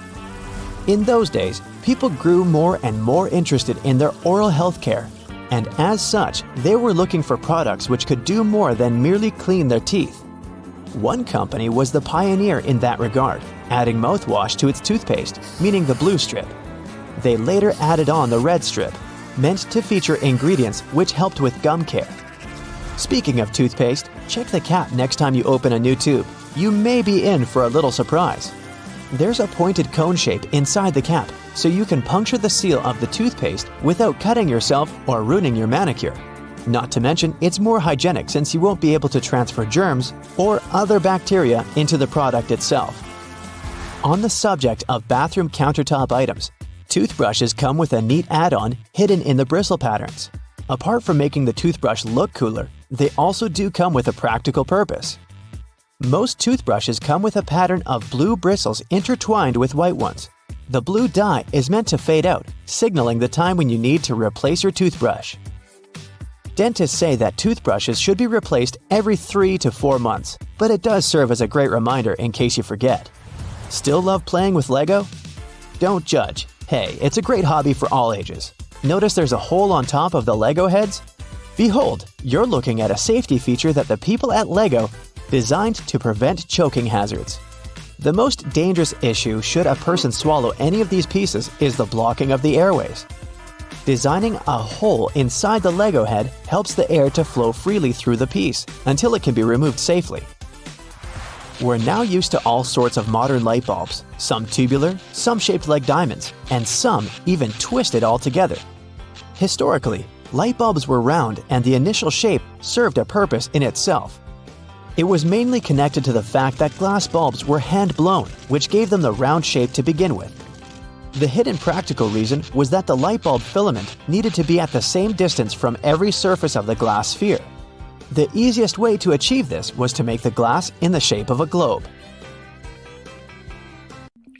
In those days, people grew more and more interested in their oral health care, and as such, they were looking for products which could do more than merely clean their teeth. One company was the pioneer in that regard, adding mouthwash to its toothpaste, meaning the blue strip. They later added on the red strip, meant to feature ingredients which helped with gum care. Speaking of toothpaste, check the cap next time you open a new tube. You may be in for a little surprise. There's a pointed cone shape inside the cap, so you can puncture the seal of the toothpaste without cutting yourself or ruining your manicure. Not to mention, it's more hygienic since you won't be able to transfer germs or other bacteria into the product itself. On the subject of bathroom countertop items, toothbrushes come with a neat add-on hidden in the bristle patterns. Apart from making the toothbrush look cooler, they also do come with a practical purpose. Most toothbrushes come with a pattern of blue bristles intertwined with white ones. The blue dye is meant to fade out, signaling the time when you need to replace your toothbrush. Dentists say that toothbrushes should be replaced every 3 to 4 months, but it does serve as a great reminder in case you forget. Still love playing with Lego? Don't judge. Hey, it's a great hobby for all ages. Notice there's a hole on top of the Lego heads? Behold, you're looking at a safety feature that the people at Lego designed to prevent choking hazards. The most dangerous issue should a person swallow any of these pieces is the blocking of the airways. Designing a hole inside the Lego head helps the air to flow freely through the piece until it can be removed safely. We're now used to all sorts of modern light bulbs, some tubular, some shaped like diamonds, and some even twisted altogether. Historically, light bulbs were round and the initial shape served a purpose in itself. It was mainly connected to the fact that glass bulbs were hand-blown, which gave them the round shape to begin with. The hidden practical reason was that the light bulb filament needed to be at the same distance from every surface of the glass sphere. The easiest way to achieve this was to make the glass in the shape of a globe.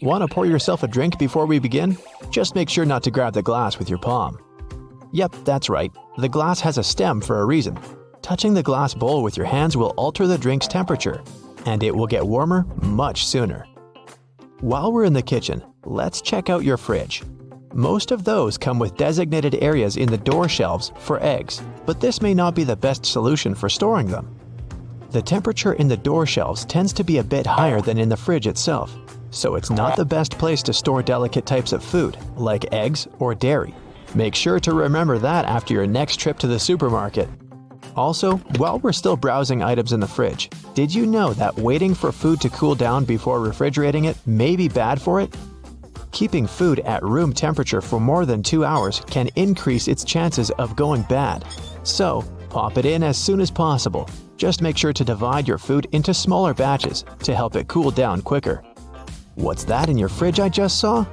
Want to pour yourself a drink before we begin? Just make sure not to grab the glass with your palm. Yep, that's right. The glass has a stem for a reason. Touching the glass bowl with your hands will alter the drink's temperature, and it will get warmer much sooner. While we're in the kitchen, let's check out your fridge. Most of those come with designated areas in the door shelves for eggs, but this may not be the best solution for storing them. The temperature in the door shelves tends to be a bit higher than in the fridge itself, so it's not the best place to store delicate types of food, like eggs or dairy. Make sure to remember that after your next trip to the supermarket. Also, while we're still browsing items in the fridge, did you know that waiting for food to cool down before refrigerating it may be bad for it? Keeping food at room temperature for more than 2 hours can increase its chances of going bad. So, pop it in as soon as possible. Just make sure to divide your food into smaller batches to help it cool down quicker. What's that in your fridge I just saw?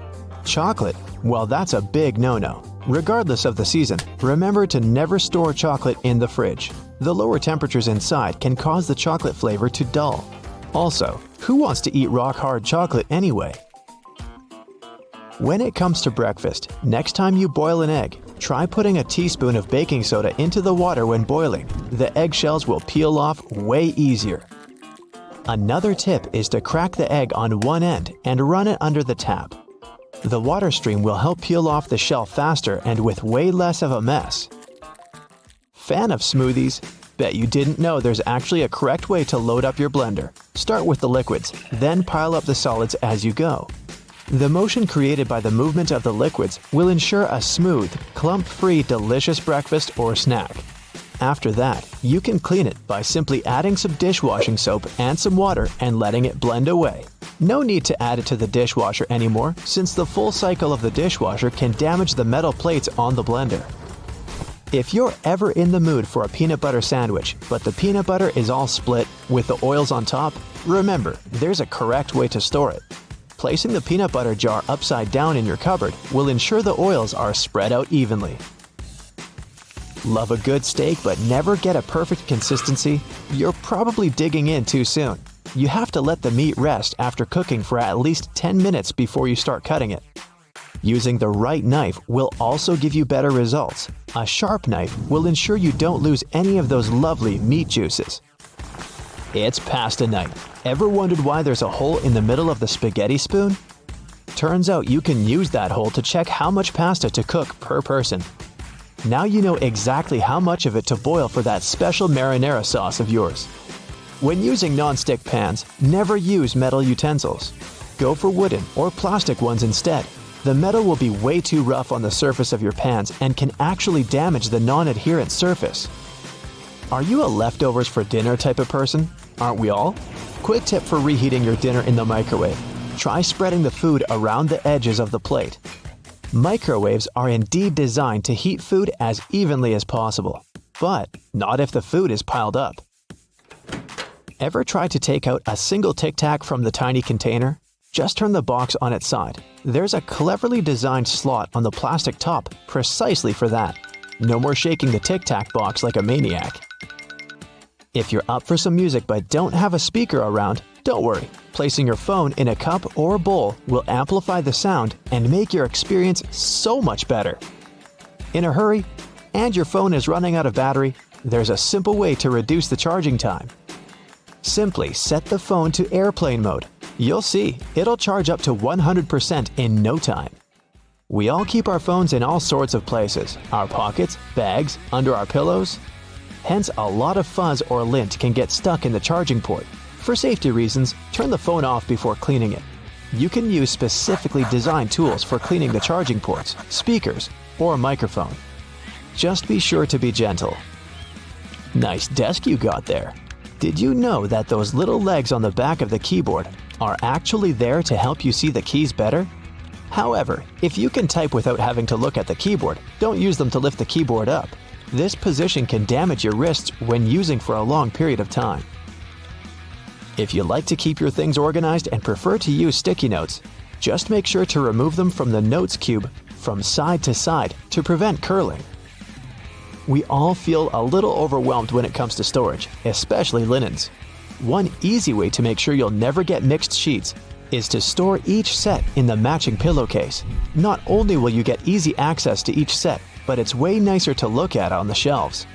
Chocolate? Well, that's a big no-no. Regardless of the season, remember to never store chocolate in the fridge. The lower temperatures inside can cause the chocolate flavor to dull. Also, who wants to eat rock-hard chocolate anyway? When it comes to breakfast, next time you boil an egg, try putting a teaspoon of baking soda into the water when boiling. The eggshells will peel off way easier. Another tip is to crack the egg on one end and run it under the tap. The water stream will help peel off the shell faster and with way less of a mess. Fan of smoothies? Bet you didn't know there's actually a correct way to load up your blender. Start with the liquids, then pile up the solids as you go. The motion created by the movement of the liquids will ensure a smooth, clump-free, delicious breakfast or snack. After that, you can clean it by simply adding some dishwashing soap and some water and letting it blend away. No need to add it to the dishwasher anymore, since the full cycle of the dishwasher can damage the metal plates on the blender. If you're ever in the mood for a peanut butter sandwich, but the peanut butter is all split with the oils on top, remember, there's a correct way to store it. Placing the peanut butter jar upside down in your cupboard will ensure the oils are spread out evenly. Love a good steak but never get a perfect consistency? You're probably digging in too soon. You have to let the meat rest after cooking for at least 10 minutes before you start cutting it. Using the right knife will also give you better results. A sharp knife will ensure you don't lose any of those lovely meat juices. It's pasta night. Ever wondered why there's a hole in the middle of the spaghetti spoon? Turns out you can use that hole to check how much pasta to cook per person. Now you know exactly how much of it to boil for that special marinara sauce of yours. When using non-stick pans, never use metal utensils. Go for wooden or plastic ones instead. The metal will be way too rough on the surface of your pans and can actually damage the non-adherent surface. Are you a leftovers for dinner type of person? Aren't we all? Quick tip for reheating your dinner in the microwave. Try spreading the food around the edges of the plate. Microwaves are indeed designed to heat food as evenly as possible, but not if the food is piled up. Ever try to take out a single Tic Tac from the tiny container? Just turn the box on its side. There's a cleverly designed slot on the plastic top precisely for that. No more shaking the Tic Tac box like a maniac. If you're up for some music but don't have a speaker around, don't worry. Placing your phone in a cup or bowl will amplify the sound and make your experience so much better. In a hurry, and your phone is running out of battery, there's a simple way to reduce the charging time. Simply set the phone to airplane mode. You'll see, it'll charge up to 100% in no time. We all keep our phones in all sorts of places, our pockets, bags, under our pillows. Hence, a lot of fuzz or lint can get stuck in the charging port. For safety reasons, turn the phone off before cleaning it. You can use specifically designed tools for cleaning the charging ports, speakers, or microphone. Just be sure to be gentle. Nice desk you got there. Did you know that those little legs on the back of the keyboard are actually there to help you see the keys better? However, if you can type without having to look at the keyboard, don't use them to lift the keyboard up. This position can damage your wrists when using for a long period of time. If you like to keep your things organized and prefer to use sticky notes, just make sure to remove them from the notes cube from side to side to prevent curling. We all feel a little overwhelmed when it comes to storage, especially linens. One easy way to make sure you'll never get mixed sheets is to store each set in the matching pillowcase. Not only will you get easy access to each set, but it's way nicer to look at on the shelves.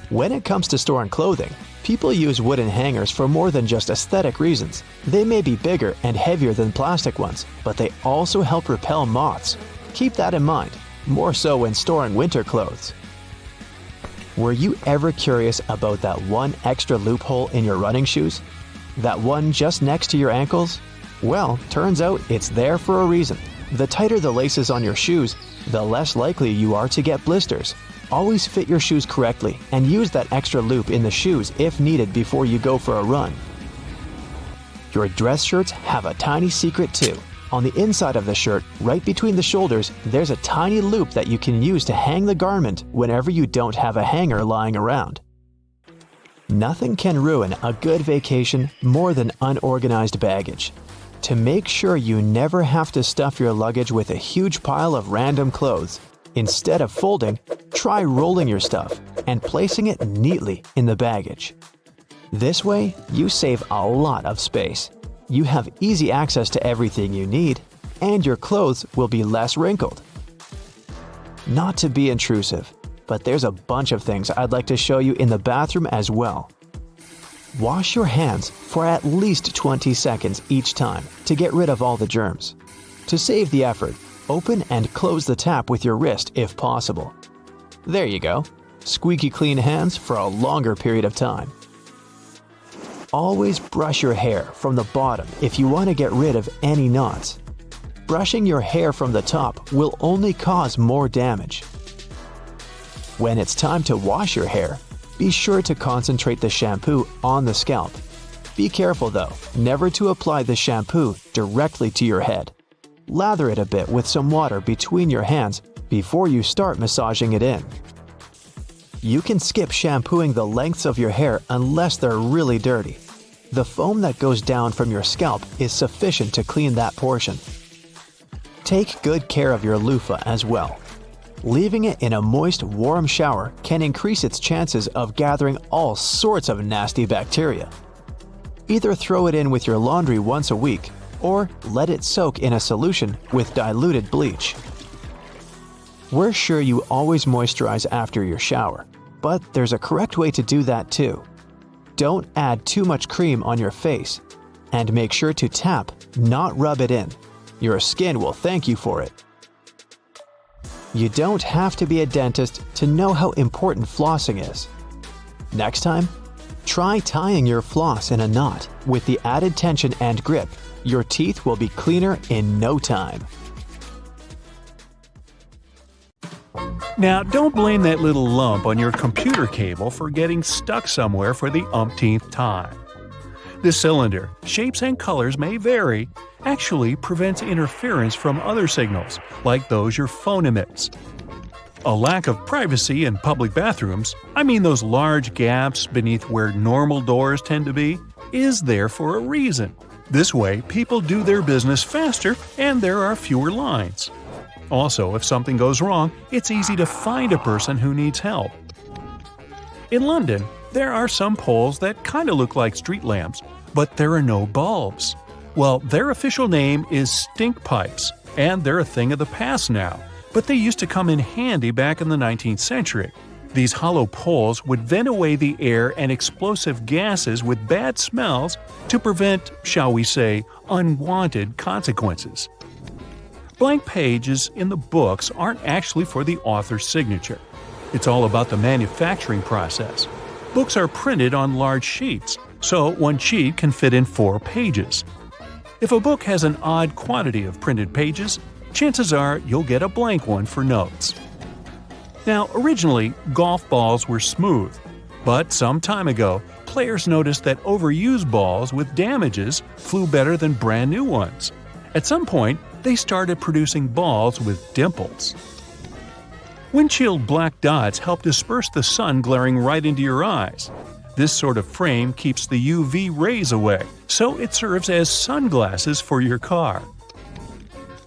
When it comes to storing clothing, people use wooden hangers for more than just aesthetic reasons. They may be bigger and heavier than plastic ones, but they also help repel moths. Keep that in mind, more so when storing winter clothes. Were you ever curious about that one extra loophole in your running shoes? That one just next to your ankles? Well, turns out it's there for a reason. The tighter the laces on your shoes, the less likely you are to get blisters. Always fit your shoes correctly and use that extra loop in the shoes if needed before you go for a run. Your dress shirts have a tiny secret too. On the inside of the shirt, right between the shoulders, there's a tiny loop that you can use to hang the garment whenever you don't have a hanger lying around. Nothing can ruin a good vacation more than unorganized baggage. To make sure you never have to stuff your luggage with a huge pile of random clothes, instead of folding, try rolling your stuff and placing it neatly in the baggage. This way, you save a lot of space. You have easy access to everything you need, and your clothes will be less wrinkled. Not to be intrusive, but there's a bunch of things I'd like to show you in the bathroom as well. Wash your hands for at least 20 seconds each time to get rid of all the germs. To save the effort, open and close the tap with your wrist if possible. There you go. Squeaky clean hands for a longer period of time. Always brush your hair from the bottom if you want to get rid of any knots. Brushing your hair from the top will only cause more damage. When it's time to wash your hair, be sure to concentrate the shampoo on the scalp. Be careful though, never to apply the shampoo directly to your head. Lather it a bit with some water between your hands before you start massaging it in. You can skip shampooing the lengths of your hair unless they're really dirty. The foam that goes down from your scalp is sufficient to clean that portion. Take good care of your loofah as well. Leaving it in a moist, warm shower can increase its chances of gathering all sorts of nasty bacteria. Either throw it in with your laundry once a week, or let it soak in a solution with diluted bleach. We're sure you always moisturize after your shower, but there's a correct way to do that too. Don't add too much cream on your face, and make sure to tap, not rub it in. Your skin will thank you for it. You don't have to be a dentist to know how important flossing is. Next time, try tying your floss in a knot. With the added tension and grip, your teeth will be cleaner in no time. Now, don't blame that little lump on your computer cable for getting stuck somewhere for the umpteenth time. The cylinder, shapes and colors may vary, actually prevents interference from other signals, like those your phone emits. A lack of privacy in public bathrooms, I mean those large gaps beneath where normal doors tend to be, is there for a reason. This way, people do their business faster and there are fewer lines. Also, if something goes wrong, it's easy to find a person who needs help. In London, there are some poles that kind of look like street lamps, but there are no bulbs. Well, their official name is stink pipes, and they're a thing of the past now, but they used to come in handy back in the 19th century. These hollow poles would vent away the air and explosive gases with bad smells to prevent, shall we say, unwanted consequences. Blank pages in the books aren't actually for the author's signature. It's all about the manufacturing process. Books are printed on large sheets, so one sheet can fit in 4 pages. If a book has an odd quantity of printed pages, chances are you'll get a blank one for notes. Now, originally, golf balls were smooth, but some time ago, players noticed that overused balls with damages flew better than brand new ones. At some point, they started producing balls with dimples. Windshield black dots help disperse the sun glaring right into your eyes. This sort of frame keeps the UV rays away, so it serves as sunglasses for your car.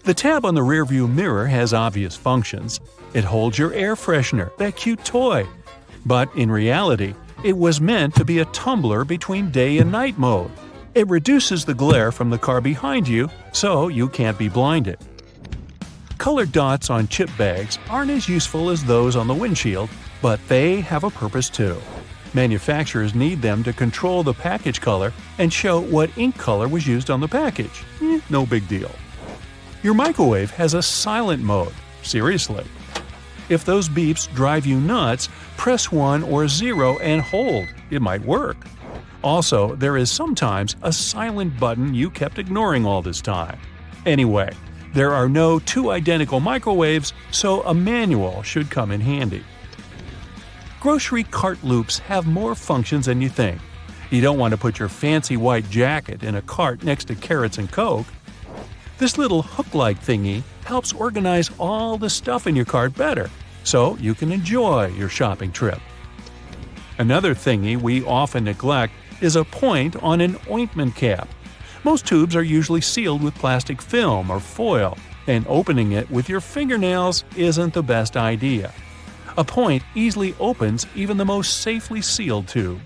The tab on the rearview mirror has obvious functions. It holds your air freshener, that cute toy. But in reality, it was meant to be a tumbler between day and night mode. It reduces the glare from the car behind you, so you can't be blinded. Colored dots on chip bags aren't as useful as those on the windshield, but they have a purpose too. Manufacturers need them to control the package color and show what ink color was used on the package. No big deal. Your microwave has a silent mode. Seriously. If those beeps drive you nuts, press 1 or 0 and hold. It might work. Also, there is sometimes a silent button you kept ignoring all this time. Anyway, there are no 2 identical microwaves, so a manual should come in handy. Grocery cart loops have more functions than you think. You don't want to put your fancy white jacket in a cart next to carrots and Coke. This little hook-like thingy helps organize all the stuff in your cart better, so you can enjoy your shopping trip. Another thingy we often neglect is a point on an ointment cap. Most tubes are usually sealed with plastic film or foil, and opening it with your fingernails isn't the best idea. A point easily opens even the most safely sealed tube.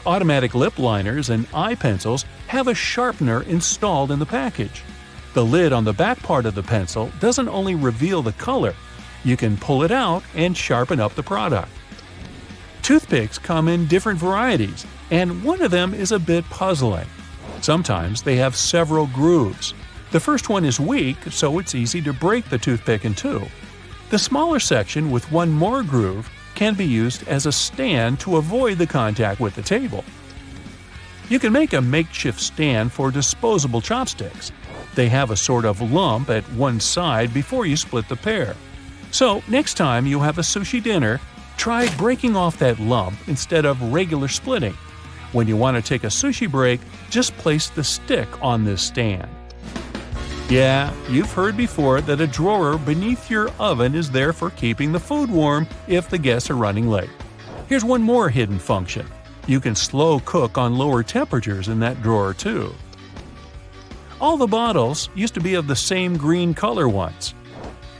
Automatic lip liners and eye pencils have a sharpener installed in the package. The lid on the back part of the pencil doesn't only reveal the color, you can pull it out and sharpen up the product. Toothpicks come in different varieties, and one of them is a bit puzzling. Sometimes they have several grooves. The first one is weak, so it's easy to break the toothpick in 2. The smaller section with one more groove can be used as a stand to avoid the contact with the table. You can make a makeshift stand for disposable chopsticks. They have a sort of lump at one side before you split the pair. So next time you have a sushi dinner, try breaking off that lump instead of regular splitting. When you want to take a sushi break, just place the stick on this stand. Yeah, you've heard before that a drawer beneath your oven is there for keeping the food warm if the guests are running late. Here's one more hidden function. You can slow cook on lower temperatures in that drawer too. All the bottles used to be of the same green color once.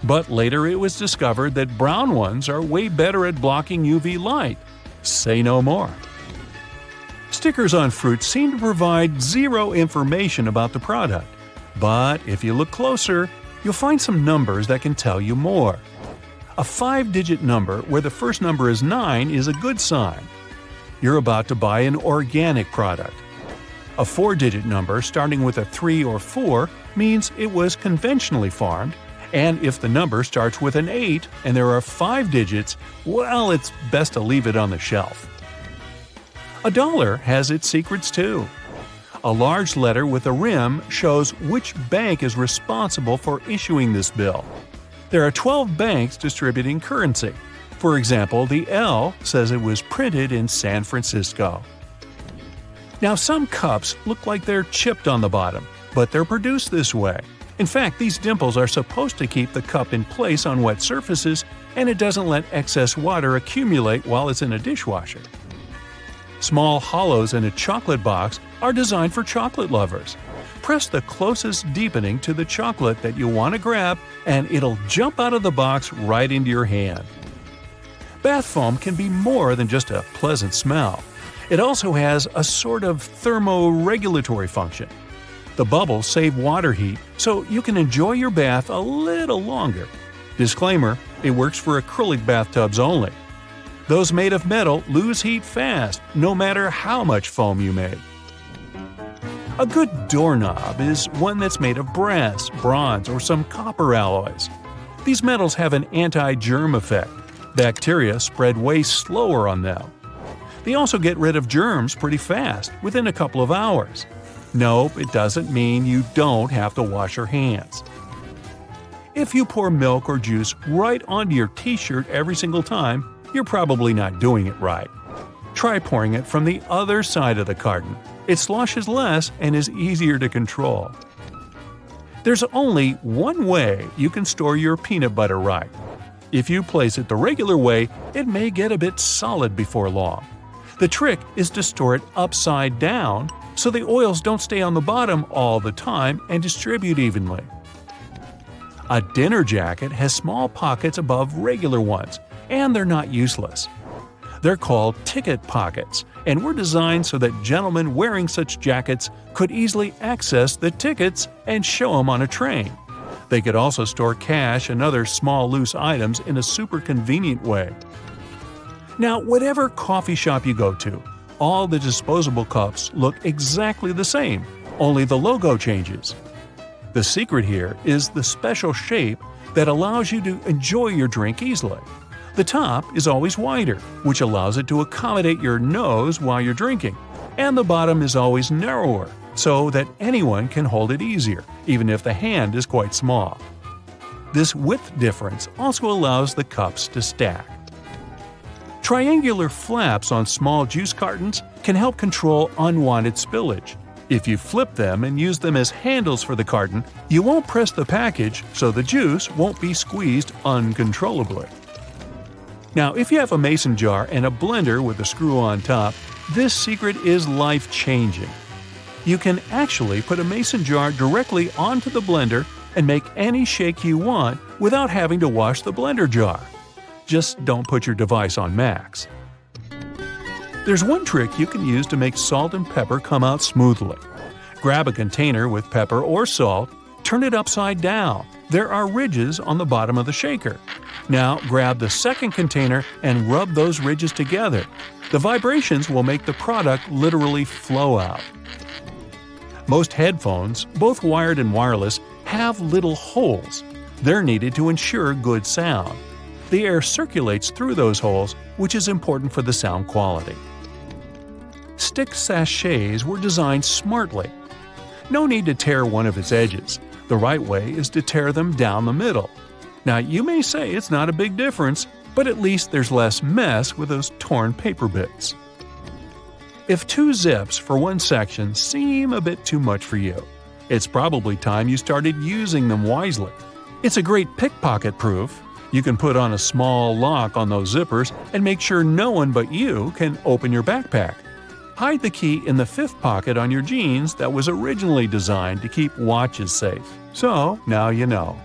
But later it was discovered that brown ones are way better at blocking UV light. Say no more. Stickers on fruit seem to provide 0 information about the product. But if you look closer, you'll find some numbers that can tell you more. A 5-digit number where the first number is 9 is a good sign. You're about to buy an organic product. A 4-digit number starting with a 3 or 4 means it was conventionally farmed, And if the number starts with an 8 and there are 5 digits, well, it's best to leave it on the shelf. A dollar has its secrets too. A large letter with a rim shows which bank is responsible for issuing this bill. There are 12 banks distributing currency. For example, the L says it was printed in San Francisco. Now, some cups look like they're chipped on the bottom, but they're produced this way. In fact, these dimples are supposed to keep the cup in place on wet surfaces, and it doesn't let excess water accumulate while it's in a dishwasher. Small hollows in a chocolate box are designed for chocolate lovers. Press the closest deepening to the chocolate that you want to grab, and it'll jump out of the box right into your hand. Bath foam can be more than just a pleasant smell. It also has a sort of thermoregulatory function. The bubbles save water heat, so you can enjoy your bath a little longer. Disclaimer: it works for acrylic bathtubs only. Those made of metal lose heat fast, no matter how much foam you make. A good doorknob is one that's made of brass, bronze, or some copper alloys. These metals have an anti-germ effect. Bacteria spread way slower on them. They also get rid of germs pretty fast, within a couple of hours. Nope, it doesn't mean you don't have to wash your hands. If you pour milk or juice right onto your t-shirt every single time, you're probably not doing it right. Try pouring it from the other side of the carton. It sloshes less and is easier to control. There's only one way you can store your peanut butter right. If you place it the regular way, it may get a bit solid before long. The trick is to store it upside down so the oils don't stay on the bottom all the time and distribute evenly. A dinner jacket has small pockets above regular ones, and they're not useless. They're called ticket pockets, and were designed so that gentlemen wearing such jackets could easily access the tickets and show them on a train. They could also store cash and other small loose items in a super convenient way. Now, whatever coffee shop you go to, all the disposable cups look exactly the same, only the logo changes. The secret here is the special shape that allows you to enjoy your drink easily. The top is always wider, which allows it to accommodate your nose while you're drinking, and the bottom is always narrower, so that anyone can hold it easier, even if the hand is quite small. This width difference also allows the cups to stack. Triangular flaps on small juice cartons can help control unwanted spillage. If you flip them and use them as handles for the carton, you won't press the package, so the juice won't be squeezed uncontrollably. Now, if you have a mason jar and a blender with a screw on top, this secret is life-changing. You can actually put a mason jar directly onto the blender and make any shake you want without having to wash the blender jar. Just don't put your device on max. There's one trick you can use to make salt and pepper come out smoothly. Grab a container with pepper or salt, turn it upside down. There are ridges on the bottom of the shaker. Now grab the second container and rub those ridges together. The vibrations will make the product literally flow out. Most headphones, both wired and wireless, have little holes. They're needed to ensure good sound. The air circulates through those holes, which is important for the sound quality. Stick sachets were designed smartly. No need to tear one of its edges. The right way is to tear them down the middle. Now, you may say it's not a big difference, but at least there's less mess with those torn paper bits. If 2 zips for one section seem a bit too much for you, it's probably time you started using them wisely. It's a great pickpocket proof. You can put on a small lock on those zippers and make sure no one but you can open your backpack. Hide the key in the 5th pocket on your jeans that was originally designed to keep watches safe. So, now you know.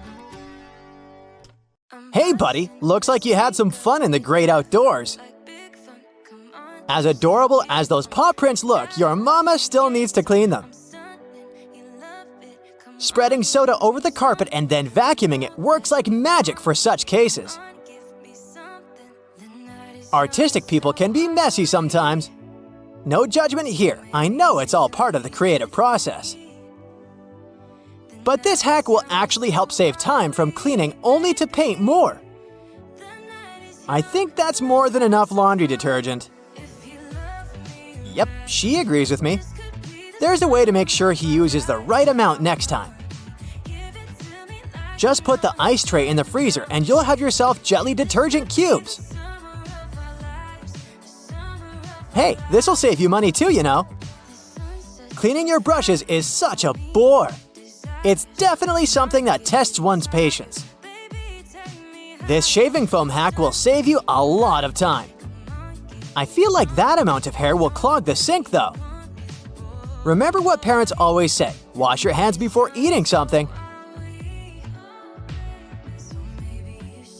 Hey buddy, looks like you had some fun in the great outdoors. As adorable as those paw prints look, your mama still needs to clean them. Spreading soda over the carpet and then vacuuming it works like magic for such cases. Artistic people can be messy sometimes. No judgment here, I know it's all part of the creative process. But this hack will actually help save time from cleaning only to paint more. I think that's more than enough laundry detergent. Yep, she agrees with me. There's a way to make sure he uses the right amount next time. Just put the ice tray in the freezer and you'll have yourself jelly detergent cubes. Hey, this'll save you money too, you know. Cleaning your brushes is such a bore. It's definitely something that tests one's patience. This shaving foam hack will save you a lot of time. I feel like that amount of hair will clog the sink though. Remember what parents always say, wash your hands before eating something.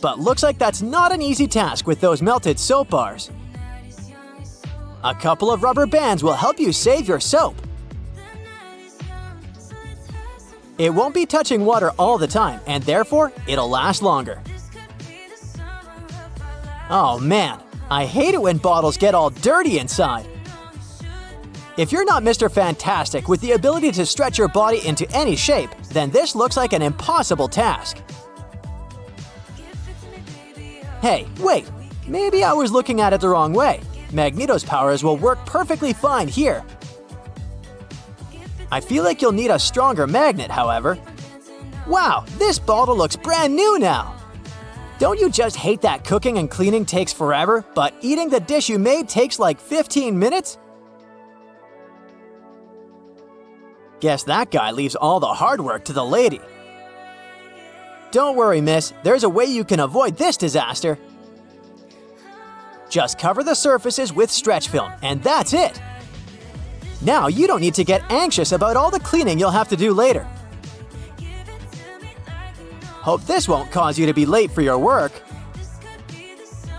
But looks like that's not an easy task with those melted soap bars. A couple of rubber bands will help you save your soap. It won't be touching water all the time, and therefore, it'll last longer. Oh man, I hate it when bottles get all dirty inside. If you're not Mr. Fantastic with the ability to stretch your body into any shape, then this looks like an impossible task. Hey, wait, maybe I was looking at it the wrong way. Magneto's powers will work perfectly fine here. I feel like you'll need a stronger magnet, however. Wow, this bottle looks brand new now! Don't you just hate that cooking and cleaning takes forever, but eating the dish you made takes like 15 minutes? Guess that guy leaves all the hard work to the lady. Don't worry, miss, there's a way you can avoid this disaster. Just cover the surfaces with stretch film, and that's it! Now you don't need to get anxious about all the cleaning you'll have to do later. Hope this won't cause you to be late for your work.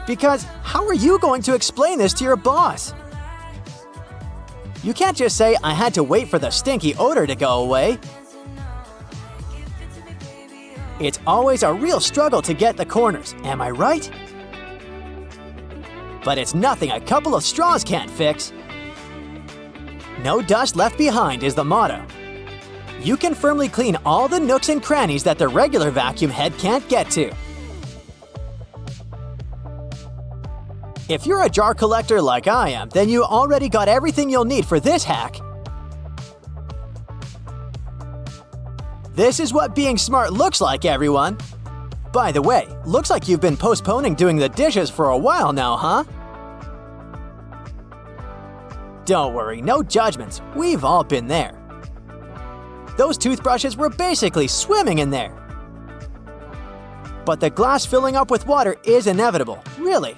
Because how are you going to explain this to your boss? You can't just say, I had to wait for the stinky odor to go away. It's always a real struggle to get the corners, am I right? But it's nothing a couple of straws can't fix. No dust left behind is the motto. You can firmly clean all the nooks and crannies that the regular vacuum head can't get to. If you're a jar collector like I am, then you already got everything you'll need for this hack. This is what being smart looks like, everyone. By the way, looks like you've been postponing doing the dishes for a while now, huh? Don't worry, no judgments. We've all been there. Those toothbrushes were basically swimming in there. But the glass filling up with water is inevitable, really.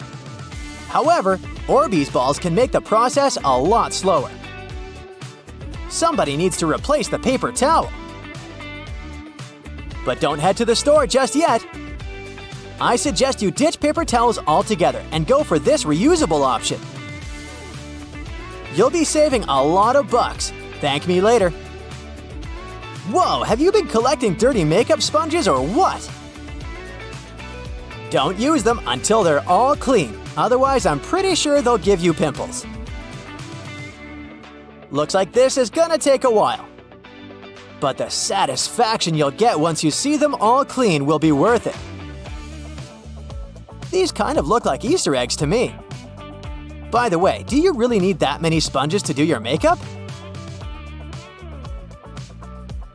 However, Orbeez balls can make the process a lot slower. Somebody needs to replace the paper towel. But don't head to the store just yet. I suggest you ditch paper towels altogether and go for this reusable option. You'll be saving a lot of bucks. Thank me later. Whoa, have you been collecting dirty makeup sponges or what? Don't use them until they're all clean, otherwise I'm pretty sure they'll give you pimples. Looks like this is gonna take a while. But the satisfaction you'll get once you see them all clean will be worth it. These kind of look like Easter eggs to me. By the way, do you really need that many sponges to do your makeup?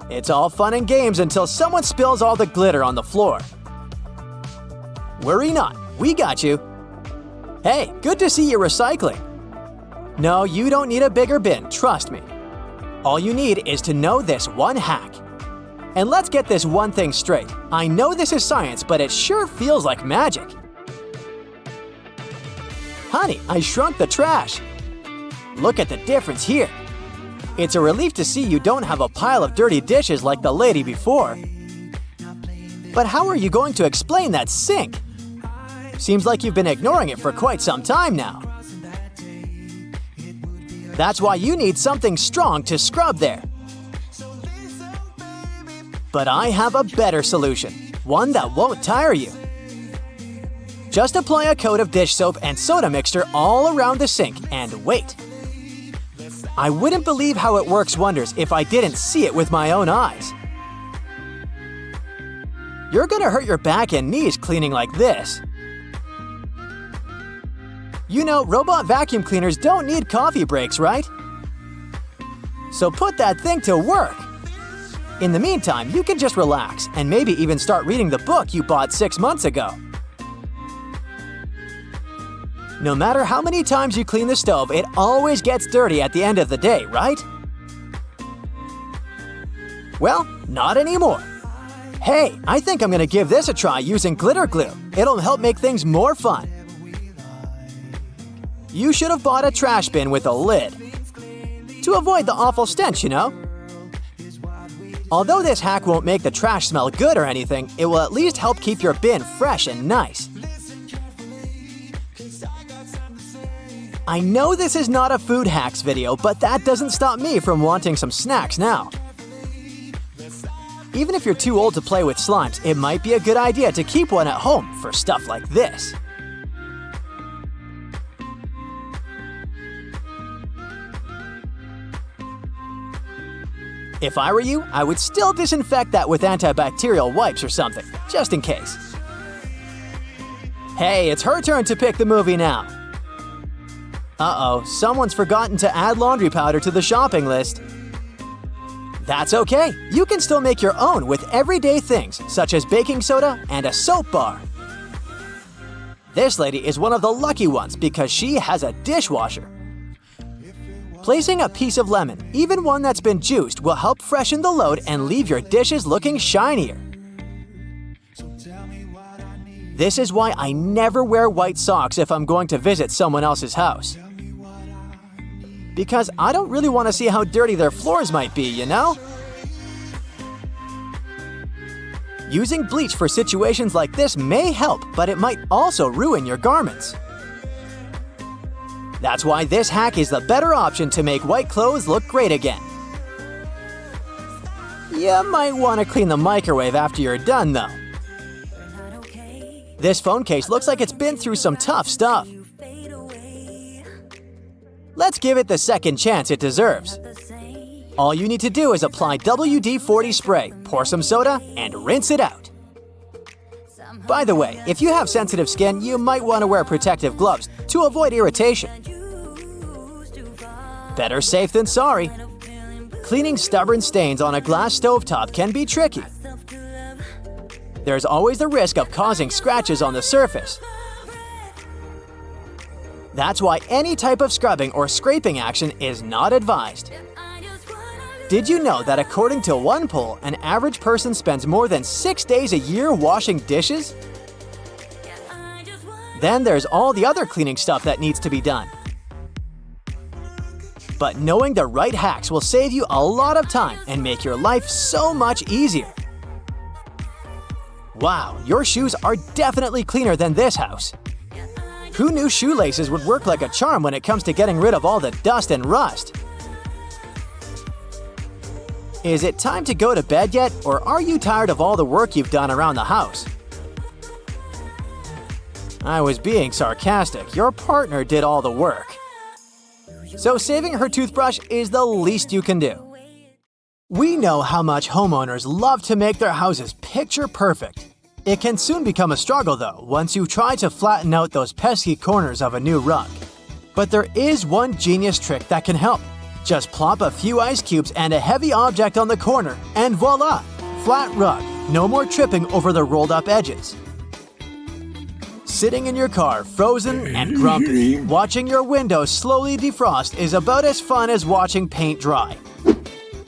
It's all fun and games until someone spills all the glitter on the floor. Worry not, we got you. Hey, good to see you recycling. No, you don't need a bigger bin, trust me. All you need is to know this one hack. And let's get this one thing straight. I know this is science, but it sure feels like magic. Honey, I shrunk the trash. Look at the difference here. It's a relief to see you don't have a pile of dirty dishes like the lady before. But how are you going to explain that sink? Seems like you've been ignoring it for quite some time now. That's why you need something strong to scrub there. But I have a better solution, one that won't tire you. Just apply a coat of dish soap and soda mixture all around the sink and wait. I wouldn't believe how it works wonders if I didn't see it with my own eyes. You're gonna hurt your back and knees cleaning like this. You know, robot vacuum cleaners don't need coffee breaks, right? So put that thing to work! In the meantime, you can just relax and maybe even start reading the book you bought 6 months ago. No matter how many times you clean the stove, it always gets dirty at the end of the day, right? Well, not anymore. Hey, I think I'm gonna give this a try using glitter glue. It'll help make things more fun. You should have bought a trash bin with a lid. To avoid the awful stench, you know? Although this hack won't make the trash smell good or anything, it will at least help keep your bin fresh and nice. I know this is not a food hacks video, but that doesn't stop me from wanting some snacks now. Even if you're too old to play with slimes, it might be a good idea to keep one at home for stuff like this. If I were you, I would still disinfect that with antibacterial wipes or something, just in case. Hey, it's her turn to pick the movie now. Uh-oh, someone's forgotten to add laundry powder to the shopping list. That's okay, you can still make your own with everyday things such as baking soda and a soap bar. This lady is one of the lucky ones because she has a dishwasher. Placing a piece of lemon, even one that's been juiced, will help freshen the load and leave your dishes looking shinier. This is why I never wear white socks if I'm going to visit someone else's house. Because I don't really want to see how dirty their floors might be, you know? Using bleach for situations like this may help, but it might also ruin your garments. That's why this hack is the better option to make white clothes look great again. You might want to clean the microwave after you're done, though. This phone case looks like it's been through some tough stuff. Let's give it the second chance it deserves. All you need to do is apply WD-40 spray, pour some soda, and rinse it out. By the way, if you have sensitive skin, you might want to wear protective gloves to avoid irritation. Better safe than sorry. Cleaning stubborn stains on a glass stovetop can be tricky. There's always the risk of causing scratches on the surface. That's why any type of scrubbing or scraping action is not advised. Did you know that according to one poll, an average person spends more than 6 days a year washing dishes? Then there's all the other cleaning stuff that needs to be done. But knowing the right hacks will save you a lot of time and make your life so much easier. Wow, your shoes are definitely cleaner than this house. Who knew shoelaces would work like a charm when it comes to getting rid of all the dust and rust? Is it time to go to bed yet, or are you tired of all the work you've done around the house? I was being sarcastic. Your partner did all the work. So saving her toothbrush is the least you can do. We know how much homeowners love to make their houses picture perfect. It can soon become a struggle though, once you try to flatten out those pesky corners of a new rug. But there is one genius trick that can help. Just plop a few ice cubes and a heavy object on the corner, and voila! Flat rug, no more tripping over the rolled up edges. Sitting in your car, frozen and grumpy, watching your windows slowly defrost is about as fun as watching paint dry.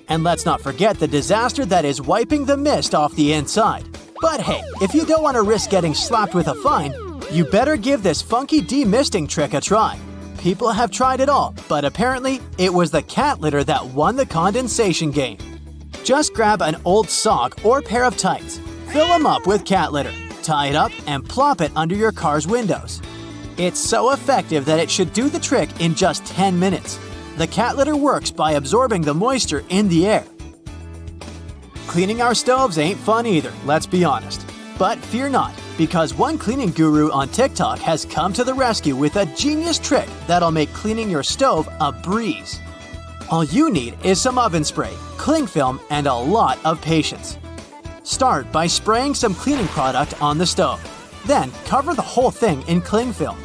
And let's not forget the disaster that is wiping the mist off the inside. But hey, if you don't want to risk getting slapped with a fine, you better give this funky demisting trick a try. People have tried it all, but apparently it was the cat litter that won the condensation game. Just grab an old sock or pair of tights, fill them up with cat litter, tie it up, and plop it under your car's windows. It's so effective that it should do the trick in just 10 minutes. The cat litter works by absorbing the moisture in the air. Cleaning our stoves ain't fun either, let's be honest. But fear not, because one cleaning guru on TikTok has come to the rescue with a genius trick that'll make cleaning your stove a breeze. All you need is some oven spray, cling film, and a lot of patience. Start by spraying some cleaning product on the stove. Then cover the whole thing in cling film.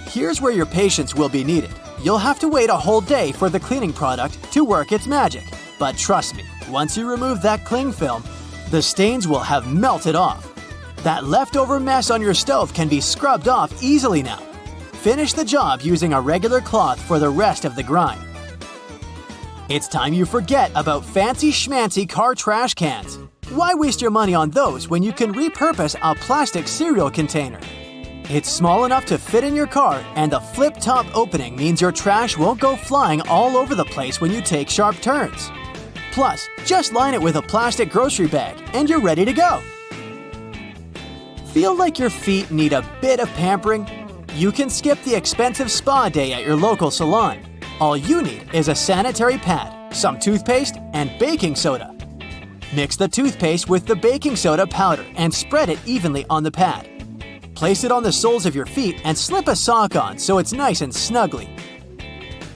Here's where your patience will be needed. You'll have to wait a whole day for the cleaning product to work its magic. But trust me, once you remove that cling film, the stains will have melted off. That leftover mess on your stove can be scrubbed off easily now. Finish the job using a regular cloth for the rest of the grind. It's time you forget about fancy schmancy car trash cans. Why waste your money on those when you can repurpose a plastic cereal container? It's small enough to fit in your car, and the flip-top opening means your trash won't go flying all over the place when you take sharp turns. Plus, just line it with a plastic grocery bag, and you're ready to go. Feel like your feet need a bit of pampering? You can skip the expensive spa day at your local salon. All you need is a sanitary pad, some toothpaste, and baking soda. Mix the toothpaste with the baking soda powder and spread it evenly on the pad. Place it on the soles of your feet and slip a sock on so it's nice and snuggly.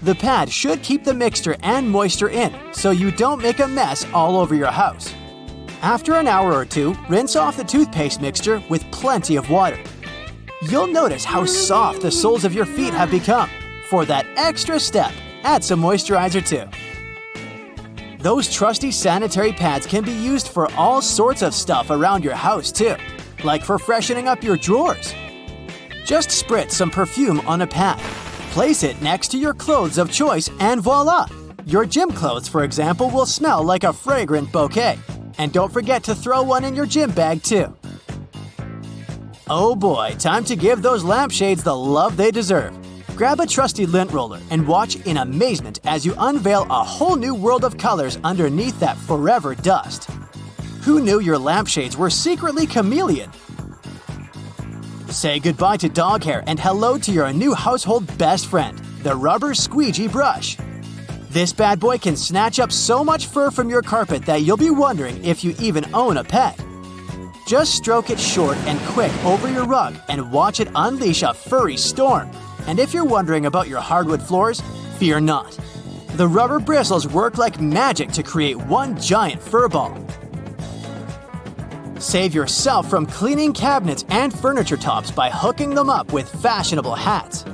The pad should keep the mixture and moisture in so you don't make a mess all over your house. After an hour or two, rinse off the toothpaste mixture with plenty of water. You'll notice how soft the soles of your feet have become. For that extra step, add some moisturizer too. Those trusty sanitary pads can be used for all sorts of stuff around your house too, like for freshening up your drawers. Just spritz some perfume on a pad. Place it next to your clothes of choice and voila! Your gym clothes, for example, will smell like a fragrant bouquet. And don't forget to throw one in your gym bag too. Oh boy, time to give those lampshades the love they deserve. Grab a trusty lint roller and watch in amazement as you unveil a whole new world of colors underneath that forever dust. Who knew your lampshades were secretly chameleon? Say goodbye to dog hair and hello to your new household best friend, the rubber squeegee brush. This bad boy can snatch up so much fur from your carpet that you'll be wondering if you even own a pet. Just stroke it short and quick over your rug and watch it unleash a furry storm. And if you're wondering about your hardwood floors, fear not. The rubber bristles work like magic to create one giant fur ball. Save yourself from cleaning cabinets and furniture tops by hooking them up with fashionable hats.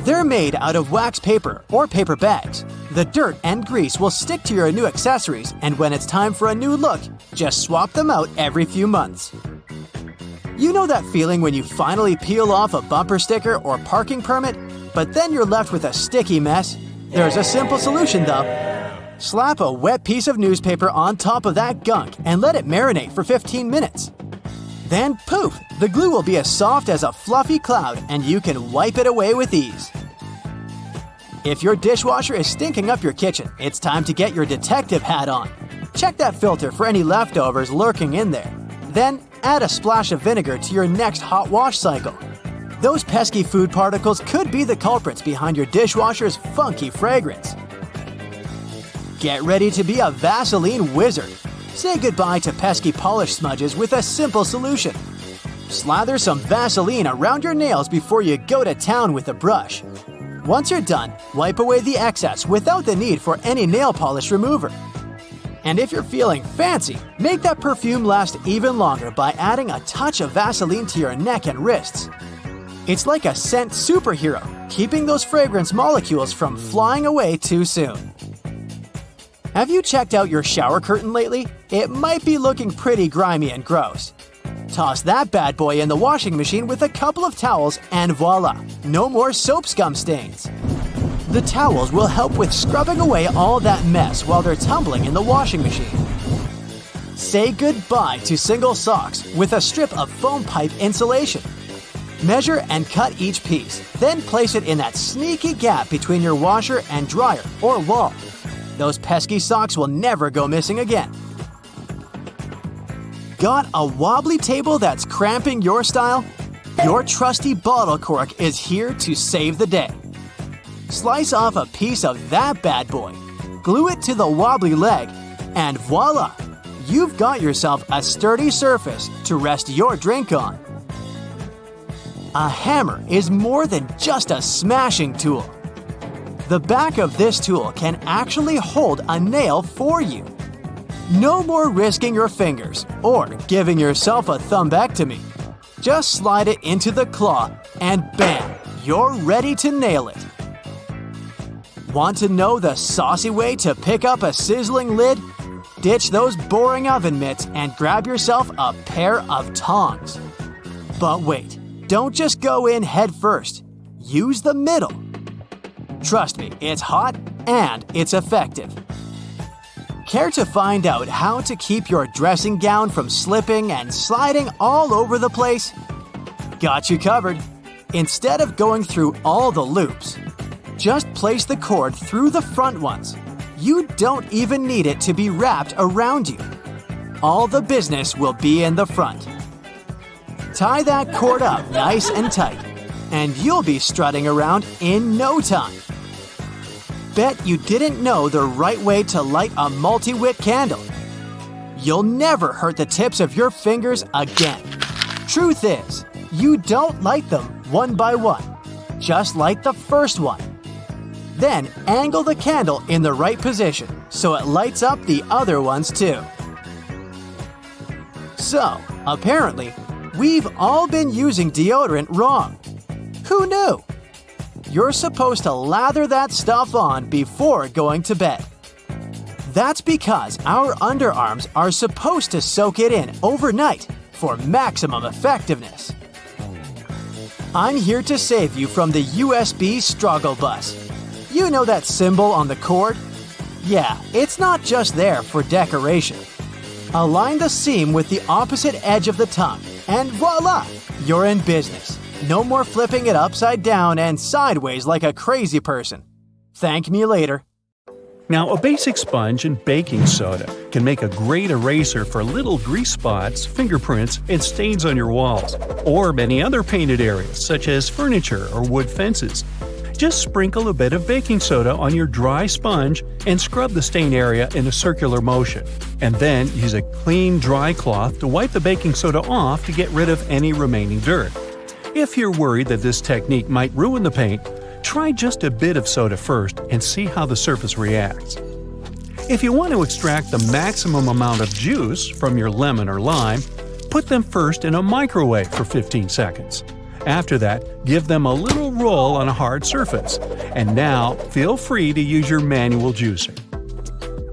They're made out of wax paper or paper bags. The dirt and grease will stick to your new accessories, and when it's time for a new look, just swap them out every few months. You know that feeling when you finally peel off a bumper sticker or parking permit, but then you're left with a sticky mess? There's a simple solution though. Slap a wet piece of newspaper on top of that gunk and let it marinate for 15 minutes. Then poof, the glue will be as soft as a fluffy cloud and you can wipe it away with ease. If your dishwasher is stinking up your kitchen, it's time to get your detective hat on. Check that filter for any leftovers lurking in there. Then add a splash of vinegar to your next hot wash cycle. Those pesky food particles could be the culprits behind your dishwasher's funky fragrance. Get ready to be a Vaseline wizard. Say goodbye to pesky polish smudges with a simple solution. Slather some Vaseline around your nails before you go to town with a brush. Once you're done, wipe away the excess without the need for any nail polish remover. And if you're feeling fancy, make that perfume last even longer by adding a touch of Vaseline to your neck and wrists. It's like a scent superhero, keeping those fragrance molecules from flying away too soon. Have you checked out your shower curtain lately? It might be looking pretty grimy and gross. Toss that bad boy in the washing machine with a couple of towels and voila, no more soap scum stains. The towels will help with scrubbing away all that mess while they're tumbling in the washing machine. Say goodbye to single socks with a strip of foam pipe insulation. Measure and cut each piece, then place it in that sneaky gap between your washer and dryer or wall. Those pesky socks will never go missing again. Got a wobbly table that's cramping your style? Your trusty bottle cork is here to save the day. Slice off a piece of that bad boy, glue it to the wobbly leg, and voila! You've got yourself a sturdy surface to rest your drink on. A hammer is more than just a smashing tool. The back of this tool can actually hold a nail for you. No more risking your fingers or giving yourself a thumbectomy. Just slide it into the claw and bam, you're ready to nail it. Want to know the saucy way to pick up a sizzling lid? Ditch those boring oven mitts and grab yourself a pair of tongs. But wait, don't just go in head first. Use the middle. Trust me, it's hot and it's effective. Care to find out how to keep your dressing gown from slipping and sliding all over the place? Got you covered. Instead of going through all the loops, just place the cord through the front ones. You don't even need it to be wrapped around you. All the business will be in the front. Tie that cord up nice and tight, and you'll be strutting around in no time. Bet you didn't know the right way to light a multi-wick candle. You'll never hurt the tips of your fingers again. Truth is, you don't light them one by one. Just light the first one. Then angle the candle in the right position so it lights up the other ones too. So, apparently, we've all been using deodorant wrong. Who knew? You're supposed to lather that stuff on before going to bed. That's because our underarms are supposed to soak it in overnight for maximum effectiveness. I'm here to save you from the USB struggle bus. You know that symbol on the cord? Yeah, it's not just there for decoration. Align the seam with the opposite edge of the tongue, and voila! You're in business. No more flipping it upside down and sideways like a crazy person. Thank me later. Now, a basic sponge and baking soda can make a great eraser for little grease spots, fingerprints, and stains on your walls, or many other painted areas such as furniture or wood fences. Just sprinkle a bit of baking soda on your dry sponge and scrub the stain area in a circular motion. And then use a clean, dry cloth to wipe the baking soda off to get rid of any remaining dirt. If you're worried that this technique might ruin the paint, try just a bit of soda first and see how the surface reacts. If you want to extract the maximum amount of juice from your lemon or lime, put them first in a microwave for 15 seconds. After that, give them a little roll on a hard surface. And now, feel free to use your manual juicer.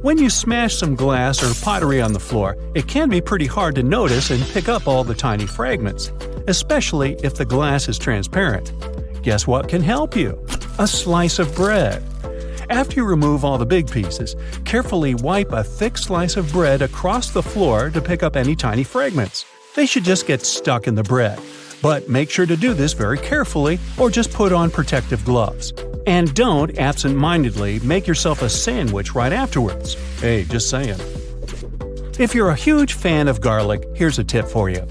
When you smash some glass or pottery on the floor, it can be pretty hard to notice and pick up all the tiny fragments, especially if the glass is transparent. Guess what can help you? A slice of bread. After you remove all the big pieces, carefully wipe a thick slice of bread across the floor to pick up any tiny fragments. They should just get stuck in the bread. But make sure to do this very carefully or just put on protective gloves. And don't absent-mindedly make yourself a sandwich right afterwards. Hey, just saying. If you're a huge fan of garlic, here's a tip for you.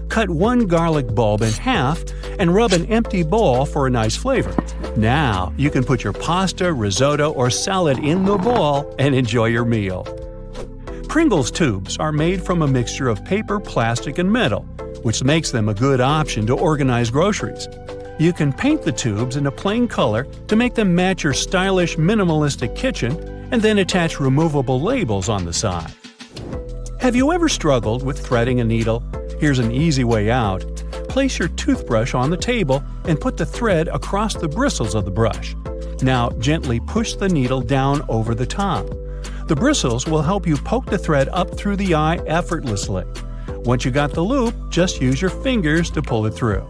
Cut one garlic bulb in half and rub an empty bowl for a nice flavor. Now, you can put your pasta, risotto, or salad in the bowl and enjoy your meal. Pringles tubes are made from a mixture of paper, plastic, and metal, which makes them a good option to organize groceries. You can paint the tubes in a plain color to make them match your stylish, minimalistic kitchen, and then attach removable labels on the side. Have you ever struggled with threading a needle? Here's an easy way out. Place your toothbrush on the table and put the thread across the bristles of the brush. Now gently push the needle down over the top. The bristles will help you poke the thread up through the eye effortlessly. Once you got the loop, just use your fingers to pull it through.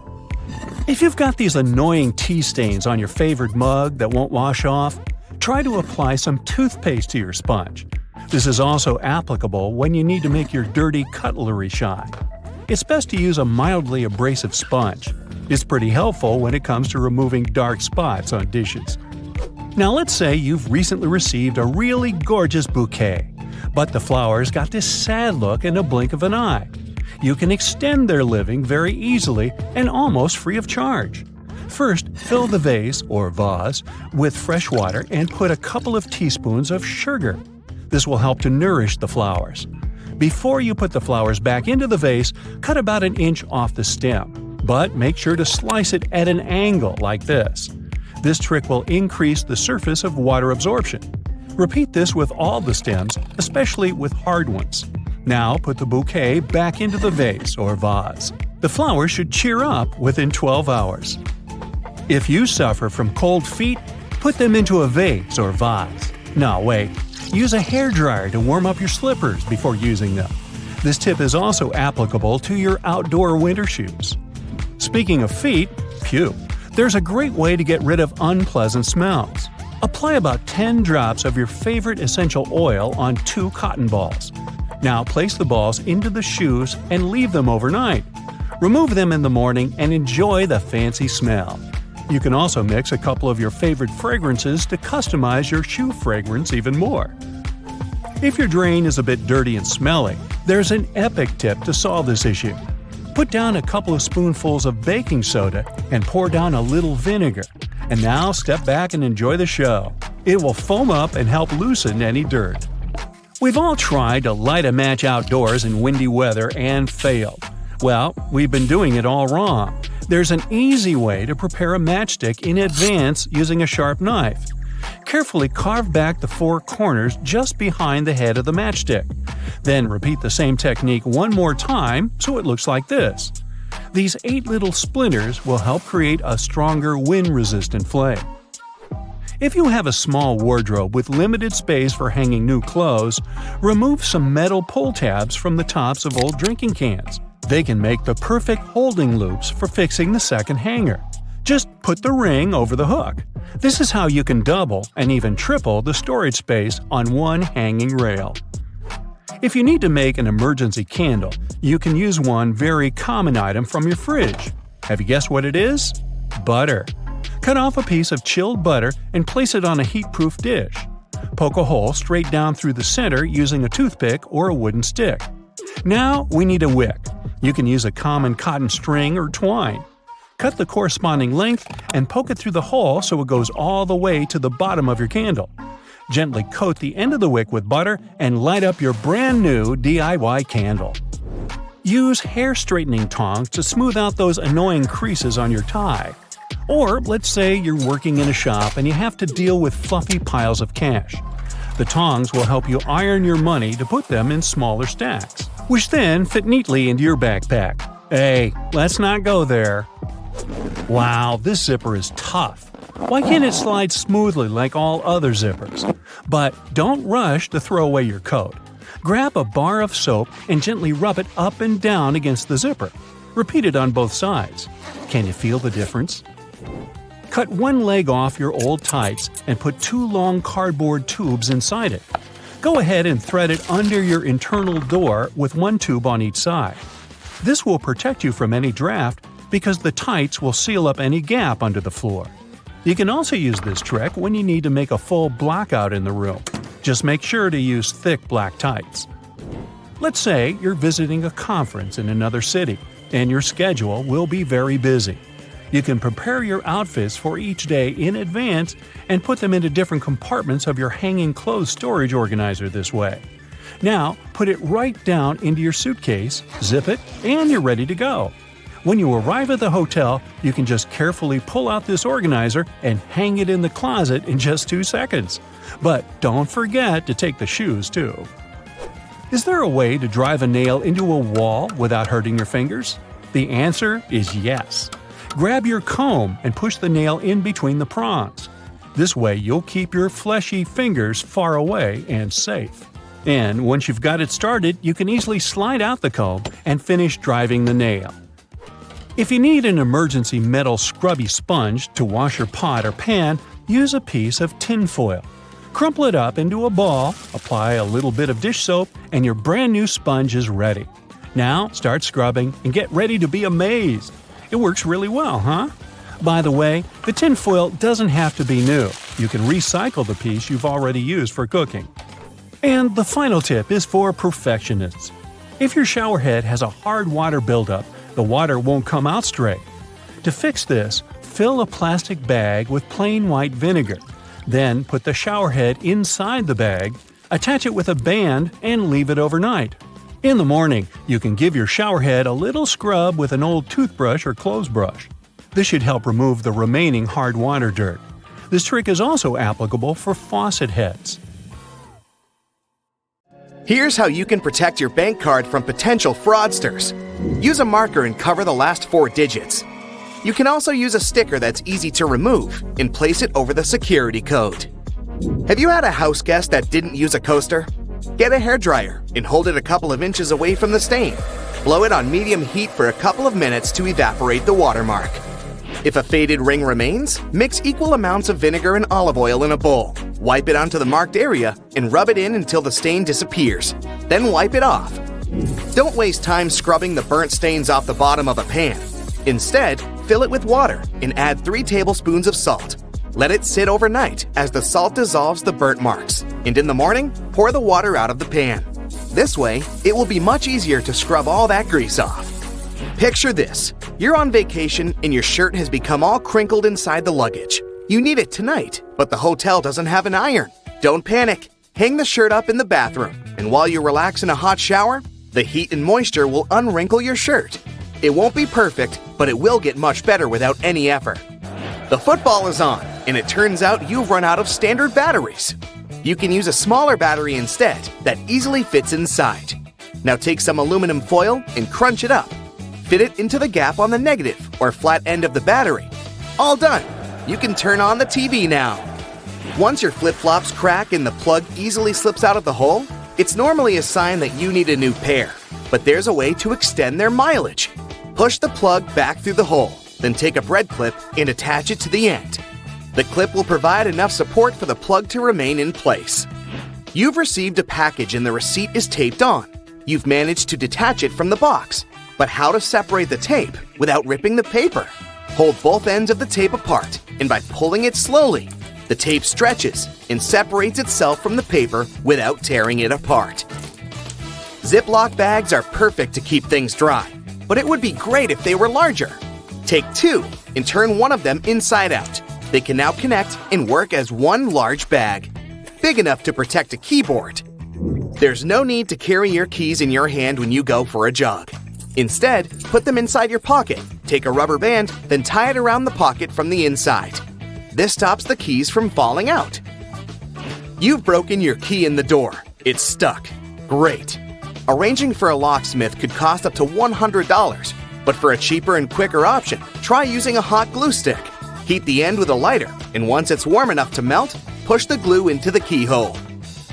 If you've got these annoying tea stains on your favorite mug that won't wash off, try to apply some toothpaste to your sponge. This is also applicable when you need to make your dirty cutlery shine. It's best to use a mildly abrasive sponge. It's pretty helpful when it comes to removing dark spots on dishes. Now let's say you've recently received a really gorgeous bouquet, but the flowers got this sad look in a blink of an eye. You can extend their living very easily and almost free of charge. First, fill the vase or vase with fresh water and put a couple of teaspoons of sugar. This will help to nourish the flowers. Before you put the flowers back into the vase, cut about an inch off the stem, but make sure to slice it at an angle like this. This trick will increase the surface of water absorption. Repeat this with all the stems, especially with hard ones. Now put the bouquet back into the vase or vase. The flowers should cheer up within 12 hours. If you suffer from cold feet, put them into a vase or vase. No, wait. Use a hairdryer to warm up your slippers before using them. This tip is also applicable to your outdoor winter shoes. Speaking of feet, there's a great way to get rid of unpleasant smells. Apply about 10 drops of your favorite essential oil on 2 cotton balls. Now place the balls into the shoes and leave them overnight. Remove them in the morning and enjoy the fancy smell. You can also mix a couple of your favorite fragrances to customize your shoe fragrance even more. If your drain is a bit dirty and smelly, there's an epic tip to solve this issue. Put down a couple of spoonfuls of baking soda and pour down a little vinegar. And now step back and enjoy the show. It will foam up and help loosen any dirt. We've all tried to light a match outdoors in windy weather and failed. Well, we've been doing it all wrong. There's an easy way to prepare a matchstick in advance using a sharp knife. Carefully carve back the 4 corners just behind the head of the matchstick. Then repeat the same technique one more time so it looks like this. These 8 little splinters will help create a stronger wind-resistant flame. If you have a small wardrobe with limited space for hanging new clothes, remove some metal pull tabs from the tops of old drinking cans. They can make the perfect holding loops for fixing the second hanger. Just put the ring over the hook. This is how you can double and even triple the storage space on one hanging rail. If you need to make an emergency candle, you can use one very common item from your fridge. Have you guessed what it is? Butter. Cut off a piece of chilled butter and place it on a heat-proof dish. Poke a hole straight down through the center using a toothpick or a wooden stick. Now we need a wick. You can use a common cotton string or twine. Cut the corresponding length and poke it through the hole so it goes all the way to the bottom of your candle. Gently coat the end of the wick with butter and light up your brand new DIY candle. Use hair straightening tongs to smooth out those annoying creases on your tie. Or let's say you're working in a shop and you have to deal with fluffy piles of cash. The tongs will help you iron your money to put them in smaller stacks, which then fit neatly into your backpack. Hey, let's not go there. Wow, this zipper is tough. Why can't it slide smoothly like all other zippers? But don't rush to throw away your coat. Grab a bar of soap and gently rub it up and down against the zipper. Repeat it on both sides. Can you feel the difference? Cut one leg off your old tights and put 2 long cardboard tubes inside it. Go ahead and thread it under your internal door with 1 tube on each side. This will protect you from any draft because the tights will seal up any gap under the floor. You can also use this trick when you need to make a full blackout in the room. Just make sure to use thick black tights. Let's say you're visiting a conference in another city, and your schedule will be very busy. You can prepare your outfits for each day in advance and put them into different compartments of your hanging clothes storage organizer this way. Now, put it right down into your suitcase, zip it, and you're ready to go. When you arrive at the hotel, you can just carefully pull out this organizer and hang it in the closet in just 2 seconds. But don't forget to take the shoes too. Is there a way to drive a nail into a wall without hurting your fingers? The answer is yes. Grab your comb and push the nail in between the prongs. This way you'll keep your fleshy fingers far away and safe. And once you've got it started, you can easily slide out the comb and finish driving the nail. If you need an emergency metal scrubby sponge to wash your pot or pan, use a piece of tin foil. Crumple it up into a ball, apply a little bit of dish soap, and your brand new sponge is ready. Now start scrubbing and get ready to be amazed. It works really well, huh? By the way, the tin foil doesn't have to be new. You can recycle the piece you've already used for cooking. And the final tip is for perfectionists. If your shower head has a hard water buildup, the water won't come out straight. To fix this, fill a plastic bag with plain white vinegar. Then put the shower head inside the bag, attach it with a band, and leave it overnight. In the morning, you can give your shower head a little scrub with an old toothbrush or clothes brush. This should help remove the remaining hard water dirt. This trick is also applicable for faucet heads. Here's how you can protect your bank card from potential fraudsters. Use a marker and cover the last 4 digits. You can also use a sticker that's easy to remove and place it over the security code. Have you had a house guest that didn't use a coaster? Get a hairdryer and hold it a couple of inches away from the stain. Blow it on medium heat for a couple of minutes to evaporate the watermark. If a faded ring remains, mix equal amounts of vinegar and olive oil in a bowl. Wipe it onto the marked area and rub it in until the stain disappears. Then wipe it off. Don't waste time scrubbing the burnt stains off the bottom of a pan. Instead, fill it with water and add 3 tablespoons of salt. Let it sit overnight as the salt dissolves the burnt marks, and in the morning, pour the water out of the pan. This way, it will be much easier to scrub all that grease off. Picture this. You're on vacation and your shirt has become all crinkled inside the luggage. You need it tonight, but the hotel doesn't have an iron. Don't panic. Hang the shirt up in the bathroom, and while you relax in a hot shower, the heat and moisture will unwrinkle your shirt. It won't be perfect, but it will get much better without any effort. The football is on, and it turns out you've run out of standard batteries. You can use a smaller battery instead that easily fits inside. Now take some aluminum foil and crunch it up. Fit it into the gap on the negative or flat end of the battery. All done! You can turn on the TV now. Once your flip-flops crack and the plug easily slips out of the hole, it's normally a sign that you need a new pair. But there's a way to extend their mileage. Push the plug back through the hole, then take a bread clip and attach it to the end. The clip will provide enough support for the plug to remain in place. You've received a package and the receipt is taped on. You've managed to detach it from the box. But how to separate the tape without ripping the paper? Hold both ends of the tape apart, and by pulling it slowly, the tape stretches and separates itself from the paper without tearing it apart. Ziploc bags are perfect to keep things dry, but it would be great if they were larger. Take 2 and turn one of them inside out. They can now connect and work as one large bag, big enough to protect a keyboard. There's no need to carry your keys in your hand when you go for a jog. Instead, put them inside your pocket, take a rubber band, then tie it around the pocket from the inside. This stops the keys from falling out. You've broken your key in the door. It's stuck. Great. Arranging for a locksmith could cost up to $100, but for a cheaper and quicker option, try using a hot glue stick. Heat the end with a lighter, and once it's warm enough to melt, push the glue into the keyhole.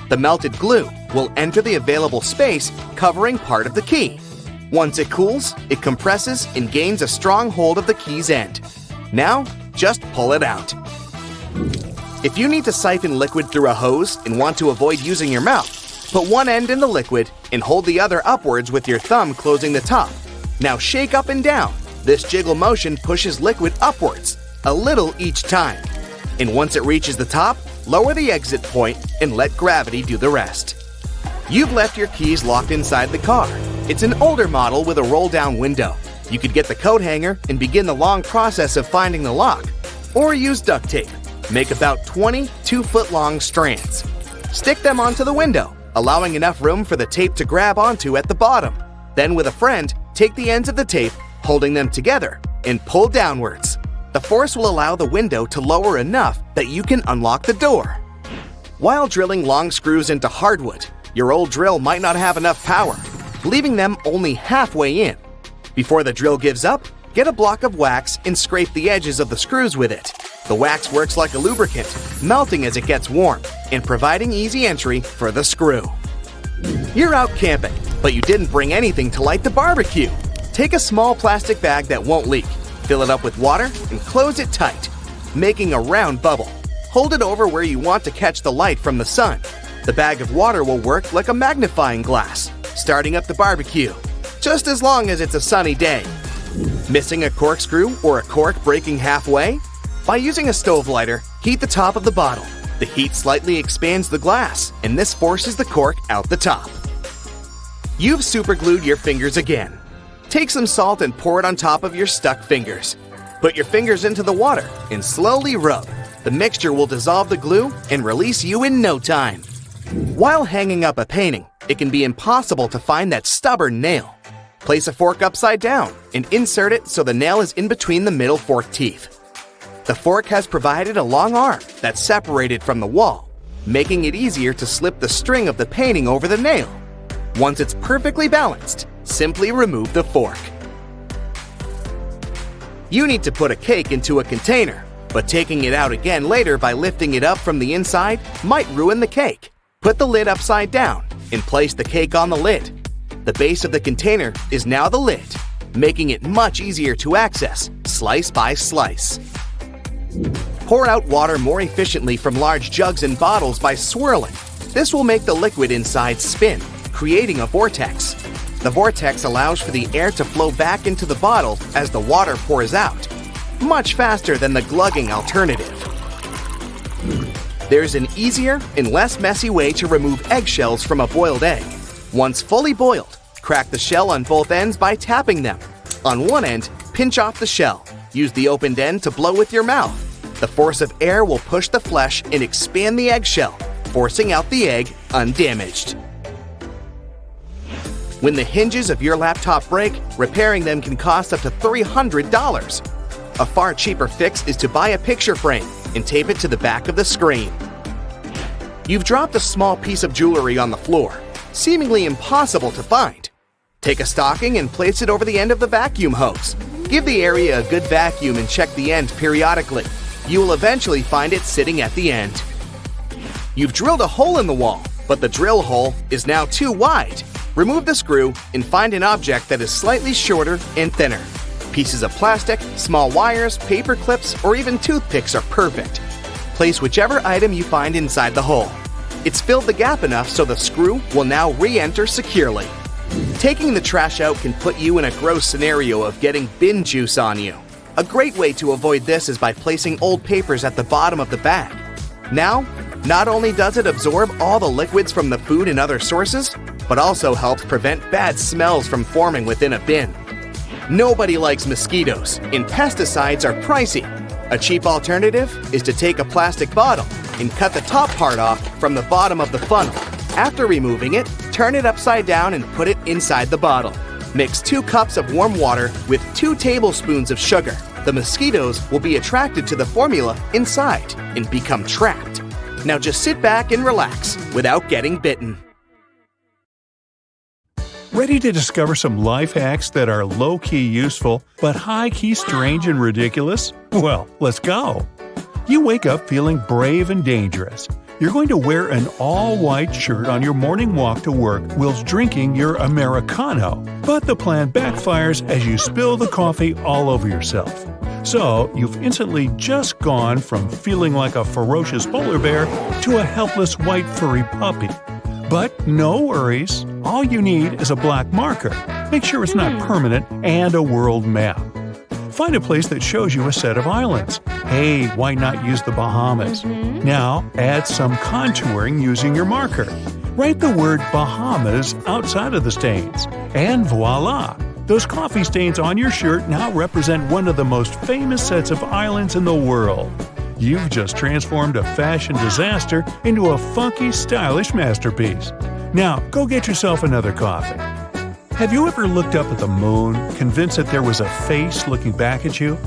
The melted glue will enter the available space, covering part of the key. Once it cools, it compresses and gains a strong hold of the key's end. Now, just pull it out. If you need to siphon liquid through a hose and want to avoid using your mouth, put one end in the liquid and hold the other upwards with your thumb closing the top. Now shake up and down. This jiggle motion pushes liquid upwards, a little each time. And once it reaches the top, lower the exit point and let gravity do the rest. You've left your keys locked inside the car. It's an older model with a roll-down window. You could get the coat hanger and begin the long process of finding the lock. Or use duct tape. Make about 20 2-foot-long strands. Stick them onto the window, allowing enough room for the tape to grab onto at the bottom. Then with a friend, take the ends of the tape, holding them together, and pull downwards. The force will allow the window to lower enough that you can unlock the door. While drilling long screws into hardwood, your old drill might not have enough power, leaving them only halfway in. Before the drill gives up, get a block of wax and scrape the edges of the screws with it. The wax works like a lubricant, melting as it gets warm and providing easy entry for the screw. You're out camping, but you didn't bring anything to light the barbecue. Take a small plastic bag that won't leak, fill it up with water, and close it tight, making a round bubble. Hold it over where you want to catch the light from the sun. The bag of water will work like a magnifying glass, starting up the barbecue, just as long as it's a sunny day. Missing a corkscrew or a cork breaking halfway? By using a stove lighter, heat the top of the bottle. The heat slightly expands the glass, and this forces the cork out the top. You've superglued your fingers again. Take some salt and pour it on top of your stuck fingers. Put your fingers into the water and slowly rub. The mixture will dissolve the glue and release you in no time. While hanging up a painting, it can be impossible to find that stubborn nail. Place a fork upside down and insert it so the nail is in between the middle fork teeth. The fork has provided a long arm that's separated from the wall, making it easier to slip the string of the painting over the nail Once it's perfectly balanced, simply remove the fork. You need to put a cake into a container, but taking it out again later by lifting it up from the inside might ruin the cake. Put the lid upside down and place the cake on the lid. The base of the container is now the lid, making it much easier to access, slice by slice. Pour out water more efficiently from large jugs and bottles by swirling. This will make the liquid inside spin, creating a vortex. The vortex allows for the air to flow back into the bottle as the water pours out, much faster than the glugging alternative. There's an easier and less messy way to remove eggshells from a boiled egg. Once fully boiled, crack the shell on both ends by tapping them. On one end, pinch off the shell. Use the opened end to blow with your mouth. The force of air will push the flesh and expand the eggshell, forcing out the egg undamaged. When the hinges of your laptop break, repairing them can cost up to $300. A far cheaper fix is to buy a picture frame and tape it to the back of the screen. You've dropped a small piece of jewelry on the floor, seemingly impossible to find. Take a stocking and place it over the end of the vacuum hose. Give the area a good vacuum and check the end periodically. You will eventually find it sitting at the end. You've drilled a hole in the wall, but the drill hole is now too wide. Remove the screw and find an object that is slightly shorter and thinner. Pieces of plastic, small wires, paper clips, or even toothpicks are perfect. Place whichever item you find inside the hole. It's filled the gap enough so the screw will now re-enter securely. Taking the trash out can put you in a gross scenario of getting bin juice on you. A great way to avoid this is by placing old papers at the bottom of the bag. Now, not only does it absorb all the liquids from the food and other sources, but also helps prevent bad smells from forming within a bin. Nobody likes mosquitoes, and pesticides are pricey. A cheap alternative is to take a plastic bottle and cut the top part off from the bottom of the funnel. After removing it, turn it upside down and put it inside the bottle. Mix 2 cups of warm water with 2 tablespoons of sugar. The mosquitoes will be attracted to the formula inside and become trapped. Now just sit back and relax without getting bitten. Ready to discover some life hacks that are low-key useful, but high-key strange and ridiculous? Well, let's go! You wake up feeling brave and dangerous. You're going to wear an all-white shirt on your morning walk to work whilst drinking your Americano, but the plan backfires as you spill the coffee all over yourself. So, you've instantly just gone from feeling like a ferocious polar bear to a helpless white furry puppy. But no worries, all you need is a black marker. Make sure it's not permanent and a world map. Find a place that shows you a set of islands. Hey, why not use the Bahamas? Now, add some contouring using your marker. Write the word Bahamas outside of the stains. And voila! Those coffee stains on your shirt now represent one of the most famous sets of islands in the world. You've just transformed a fashion disaster into a funky, stylish masterpiece. Now, go get yourself another coffee. Have you ever looked up at the moon, convinced that there was a face looking back at you?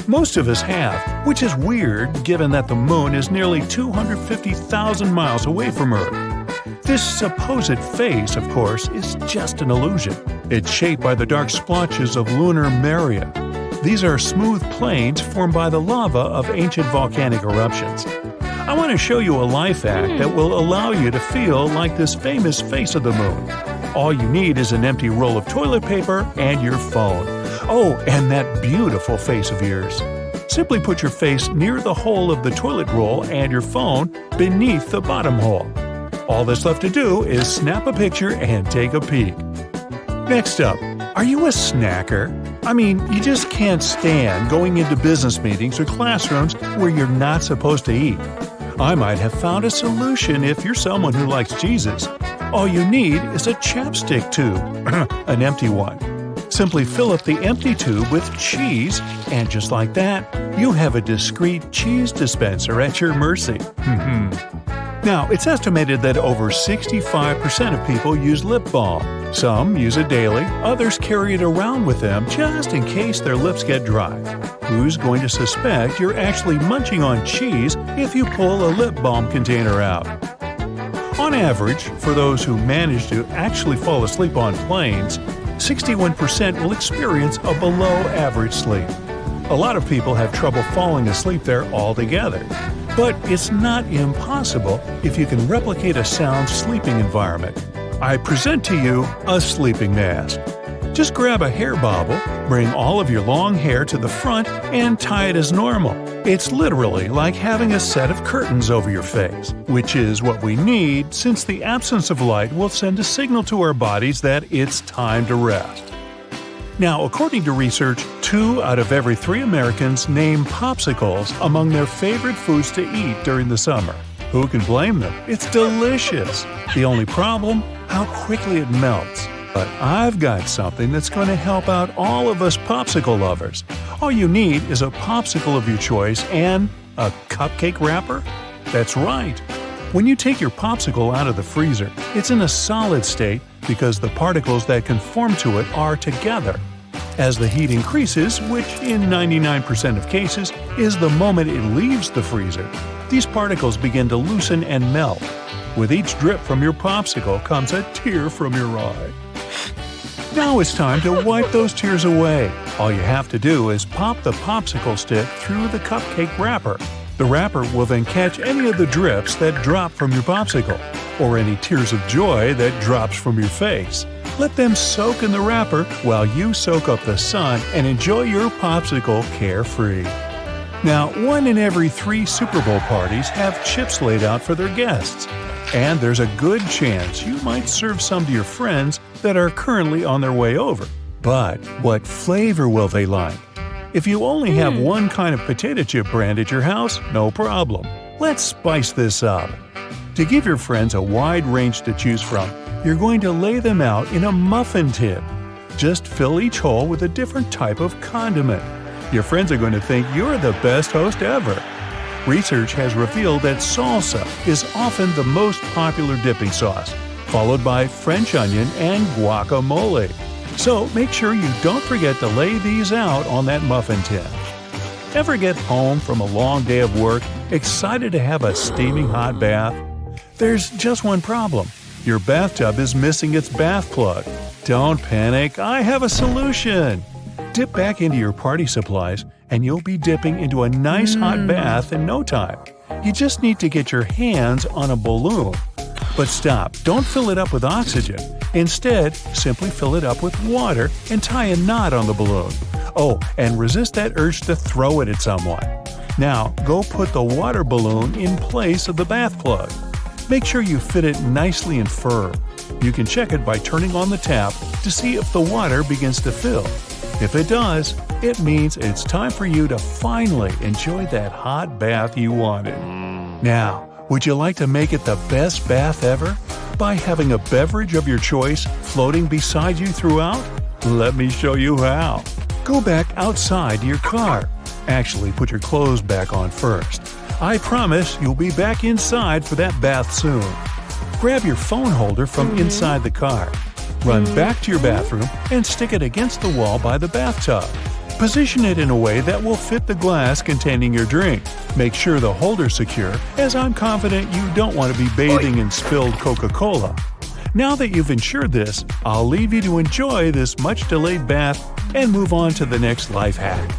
Most of us have, which is weird given that the moon is nearly 250,000 miles away from Earth. This supposed face, of course, is just an illusion. It's shaped by the dark splotches of lunar maria. These are smooth plains formed by the lava of ancient volcanic eruptions. I want to show you a life hack that will allow you to feel like this famous face of the moon. All you need is an empty roll of toilet paper and your phone. Oh, and that beautiful face of yours. Simply put your face near the hole of the toilet roll and your phone beneath the bottom hole. All that's left to do is snap a picture and take a peek. Next up, are you a snacker? I mean, you just can't stand going into business meetings or classrooms where you're not supposed to eat. I might have found a solution if you're someone who likes Jesus. All you need is a chapstick tube, an empty one. Simply fill up the empty tube with cheese, and just like that, you have a discreet cheese dispenser at your mercy. Now, it's estimated that over 65% of people use lip balm. Some use it daily, others carry it around with them just in case their lips get dry. Who's going to suspect you're actually munching on cheese if you pull a lip balm container out? On average, for those who manage to actually fall asleep on planes, 61% will experience a below-average sleep. A lot of people have trouble falling asleep there altogether. But it's not impossible if you can replicate a sound sleeping environment. I present to you a sleeping mask. Just grab a hair bobble, bring all of your long hair to the front, and tie it as normal. It's literally like having a set of curtains over your face, which is what we need since the absence of light will send a signal to our bodies that it's time to rest. Now, according to research, 2 out of every 3 Americans name popsicles among their favorite foods to eat during the summer. Who can blame them? It's delicious. The only problem? How quickly it melts. But I've got something that's going to help out all of us popsicle lovers. All you need is a popsicle of your choice and a cupcake wrapper. That's right. When you take your popsicle out of the freezer, it's in a solid state because the particles that conform to it are together. As the heat increases, which in 99% of cases is the moment it leaves the freezer, these particles begin to loosen and melt. With each drip from your popsicle comes a tear from your eye. Now it's time to wipe those tears away. All you have to do is pop the popsicle stick through the cupcake wrapper. The wrapper will then catch any of the drips that drop from your popsicle, or any tears of joy that drops from your face. Let them soak in the wrapper while you soak up the sun and enjoy your popsicle carefree. Now, 1 in every 3 Super Bowl parties have chips laid out for their guests. And there's a good chance you might serve some to your friends that are currently on their way over. But what flavor will they like? If you only have one kind of potato chip brand at your house, no problem. Let's spice this up. To give your friends a wide range to choose from, you're going to lay them out in a muffin tin. Just fill each hole with a different type of condiment. Your friends are going to think you're the best host ever. Research has revealed that salsa is often the most popular dipping sauce, followed by French onion and guacamole. So make sure you don't forget to lay these out on that muffin tin. Ever get home from a long day of work, excited to have a steaming hot bath? There's just one problem. Your bathtub is missing its bath plug. Don't panic, I have a solution. Dip back into your party supplies and you'll be dipping into a nice hot bath in no time. You just need to get your hands on a balloon. But stop, don't fill it up with oxygen. Instead, simply fill it up with water and tie a knot on the balloon. Oh, and resist that urge to throw it at someone. Now, go put the water balloon in place of the bath plug. Make sure you fit it nicely and firm. You can check it by turning on the tap to see if the water begins to fill. If it does, it means it's time for you to finally enjoy that hot bath you wanted. Now, would you like to make it the best bath ever? By having a beverage of your choice floating beside you throughout? Let me show you how. Go back outside to your car. Actually, put your clothes back on first. I promise you'll be back inside for that bath soon. Grab your phone holder from inside the car. Run back to your bathroom and stick it against the wall by the bathtub. Position it in a way that will fit the glass containing your drink. Make sure the holder's secure, as I'm confident you don't want to be bathing in spilled Coca-Cola. Now that you've ensured this, I'll leave you to enjoy this much-delayed bath and move on to the next life hack.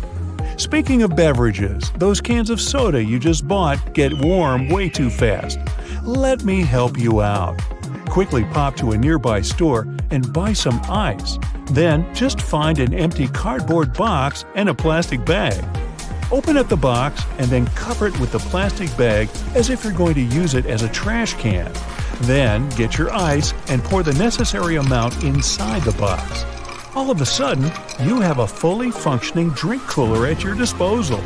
Speaking of beverages, those cans of soda you just bought get warm way too fast. Let me help you out. Quickly pop to a nearby store and buy some ice. Then just find an empty cardboard box and a plastic bag. Open up the box and then cover it with the plastic bag as if you're going to use it as a trash can. Then get your ice and pour the necessary amount inside the box. All of a sudden, you have a fully functioning drink cooler at your disposal.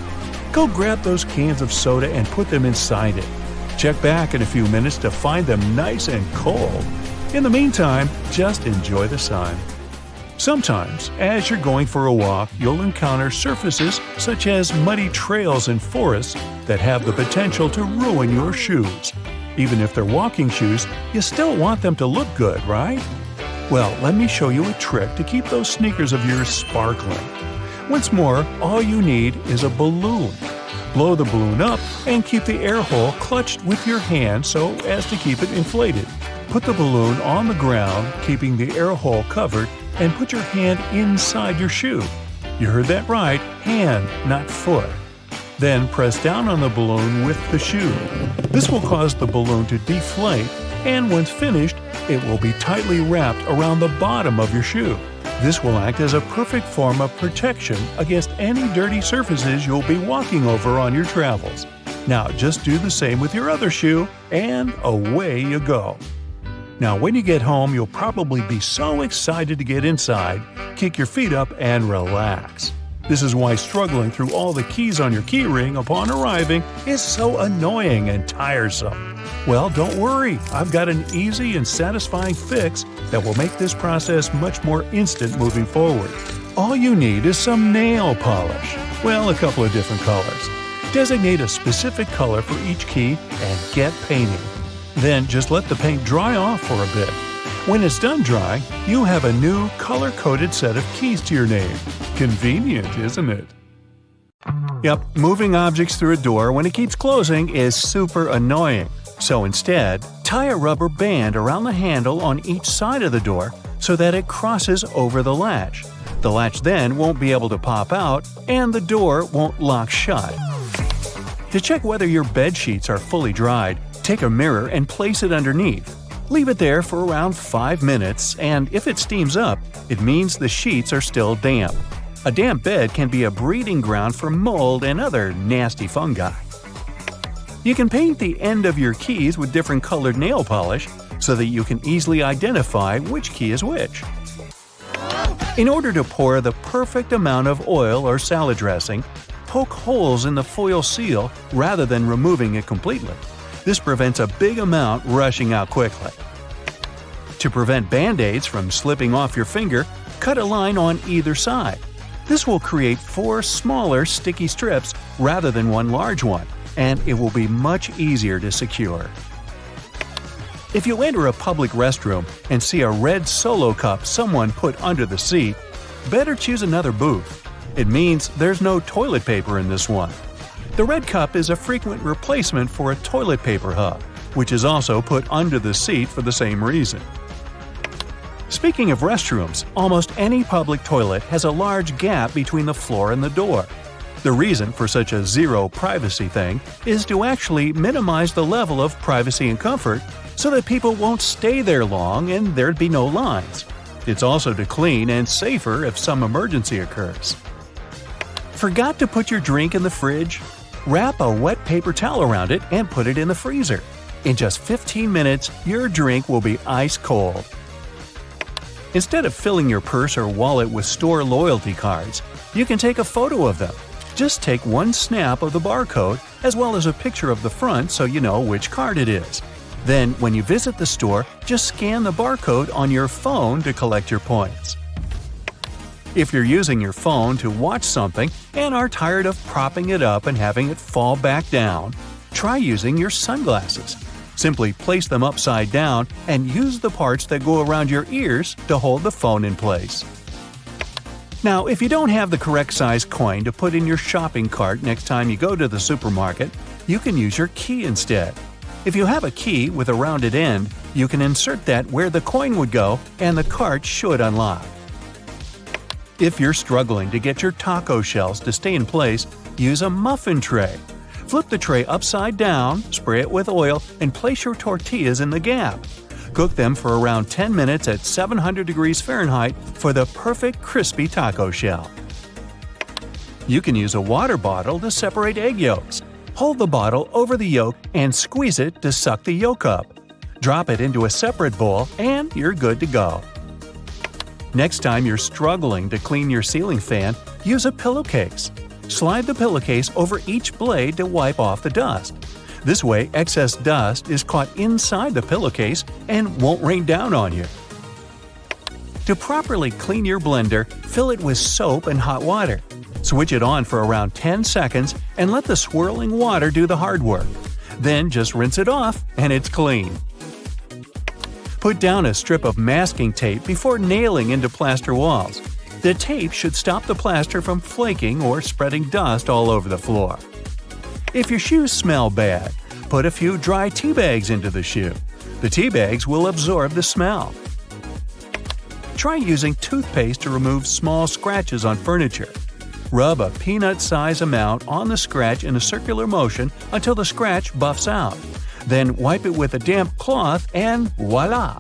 Go grab those cans of soda and put them inside it. Check back in a few minutes to find them nice and cold. In the meantime, just enjoy the sun. Sometimes, as you're going for a walk, you'll encounter surfaces such as muddy trails and forests that have the potential to ruin your shoes. Even if they're walking shoes, you still want them to look good, right? Well, let me show you a trick to keep those sneakers of yours sparkling. Once more, all you need is a balloon. Blow the balloon up and keep the air hole clutched with your hand so as to keep it inflated. Put the balloon on the ground, keeping the air hole covered, and put your hand inside your shoe. You heard that right, hand, not foot. Then press down on the balloon with the shoe. This will cause the balloon to deflate, and once finished, it will be tightly wrapped around the bottom of your shoe. This will act as a perfect form of protection against any dirty surfaces you'll be walking over on your travels. Now just do the same with your other shoe, and away you go. Now when you get home, you'll probably be so excited to get inside, kick your feet up, and relax. This is why struggling through all the keys on your keyring upon arriving is so annoying and tiresome. Well, don't worry, I've got an easy and satisfying fix that will make this process much more instant moving forward. All you need is some nail polish. Well, a couple of different colors. Designate a specific color for each key and get painting. Then just let the paint dry off for a bit. When it's done drying, you have a new color-coded set of keys to your name. Convenient, isn't it? Yep, moving objects through a door when it keeps closing is super annoying. So instead, tie a rubber band around the handle on each side of the door so that it crosses over the latch. The latch then won't be able to pop out, and the door won't lock shut. To check whether your bed sheets are fully dried, take a mirror and place it underneath. Leave it there for around 5 minutes, and if it steams up, it means the sheets are still damp. A damp bed can be a breeding ground for mold and other nasty fungi. You can paint the end of your keys with different colored nail polish so that you can easily identify which key is which. In order to pour the perfect amount of oil or salad dressing, poke holes in the foil seal rather than removing it completely. This prevents a big amount rushing out quickly. To prevent Band-Aids from slipping off your finger, cut a line on either side. This will create 4 smaller sticky strips rather than one large one, and it will be much easier to secure. If you enter a public restroom and see a red Solo cup someone put under the seat, better choose another booth. It means there's no toilet paper in this one. The red cup is a frequent replacement for a toilet paper hub, which is also put under the seat for the same reason. Speaking of restrooms, almost any public toilet has a large gap between the floor and the door. The reason for such a zero privacy thing is to actually minimize the level of privacy and comfort so that people won't stay there long and there'd be no lines. It's also to clean and safer if some emergency occurs. Forgot to put your drink in the fridge? Wrap a wet paper towel around it and put it in the freezer. In just 15 minutes, your drink will be ice cold. Instead of filling your purse or wallet with store loyalty cards, you can take a photo of them. Just take one snap of the barcode as well as a picture of the front so you know which card it is. Then, when you visit the store, just scan the barcode on your phone to collect your points. If you're using your phone to watch something and are tired of propping it up and having it fall back down, try using your sunglasses. Simply place them upside down and use the parts that go around your ears to hold the phone in place. Now, if you don't have the correct size coin to put in your shopping cart next time you go to the supermarket, you can use your key instead. If you have a key with a rounded end, you can insert that where the coin would go and the cart should unlock. If you're struggling to get your taco shells to stay in place, use a muffin tray. Flip the tray upside down, spray it with oil, and place your tortillas in the gap. Cook them for around 10 minutes at 700 degrees Fahrenheit for the perfect crispy taco shell. You can use a water bottle to separate egg yolks. Hold the bottle over the yolk and squeeze it to suck the yolk up. Drop it into a separate bowl and you're good to go. Next time you're struggling to clean your ceiling fan, use a pillowcase. Slide the pillowcase over each blade to wipe off the dust. This way, excess dust is caught inside the pillowcase and won't rain down on you. To properly clean your blender, fill it with soap and hot water. Switch it on for around 10 seconds and let the swirling water do the hard work. Then just rinse it off and it's clean. Put down a strip of masking tape before nailing into plaster walls. The tape should stop the plaster from flaking or spreading dust all over the floor. If your shoes smell bad, put a few dry tea bags into the shoe. The tea bags will absorb the smell. Try using toothpaste to remove small scratches on furniture. Rub a peanut-size amount on the scratch in a circular motion until the scratch buffs out. Then wipe it with a damp cloth and voila!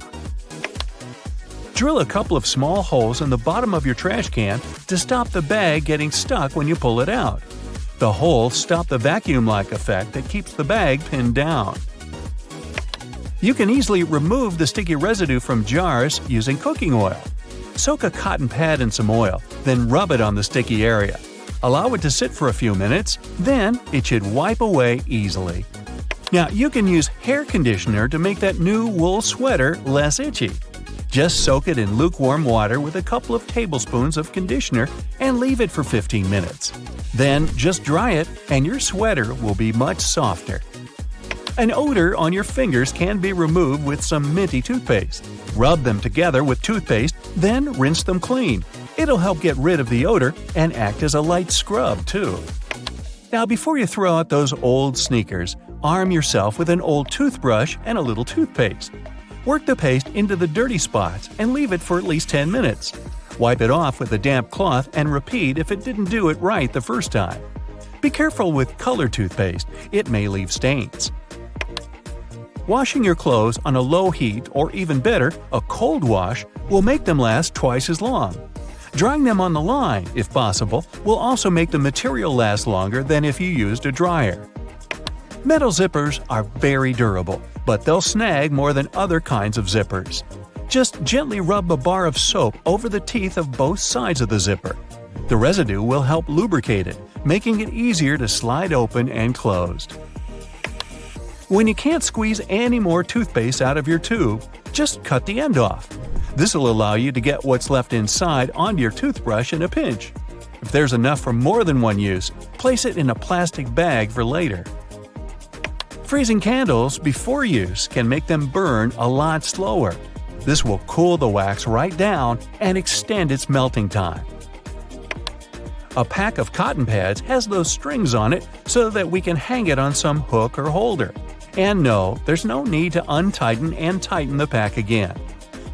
Drill a couple of small holes in the bottom of your trash can to stop the bag getting stuck when you pull it out. The holes stop the vacuum-like effect that keeps the bag pinned down. You can easily remove the sticky residue from jars using cooking oil. Soak a cotton pad in some oil, then rub it on the sticky area. Allow it to sit for a few minutes, then it should wipe away easily. Now, you can use hair conditioner to make that new wool sweater less itchy. Just soak it in lukewarm water with a couple of tablespoons of conditioner and leave it for 15 minutes. Then just dry it and your sweater will be much softer. An odor on your fingers can be removed with some minty toothpaste. Rub them together with toothpaste, then rinse them clean. It'll help get rid of the odor and act as a light scrub, too. Now, before you throw out those old sneakers, arm yourself with an old toothbrush and a little toothpaste. Work the paste into the dirty spots and leave it for at least 10 minutes. Wipe it off with a damp cloth and repeat if it didn't do it right the first time. Be careful with colored toothpaste, it may leave stains. Washing your clothes on a low heat or even better, a cold wash, will make them last twice as long. Drying them on the line, if possible, will also make the material last longer than if you used a dryer. Metal zippers are very durable, but they'll snag more than other kinds of zippers. Just gently rub a bar of soap over the teeth of both sides of the zipper. The residue will help lubricate it, making it easier to slide open and closed. When you can't squeeze any more toothpaste out of your tube, just cut the end off. This will allow you to get what's left inside onto your toothbrush in a pinch. If there's enough for more than one use, place it in a plastic bag for later. Freezing candles before use can make them burn a lot slower. This will cool the wax right down and extend its melting time. A pack of cotton pads has those strings on it so that we can hang it on some hook or holder. And no, there's no need to untighten and tighten the pack again.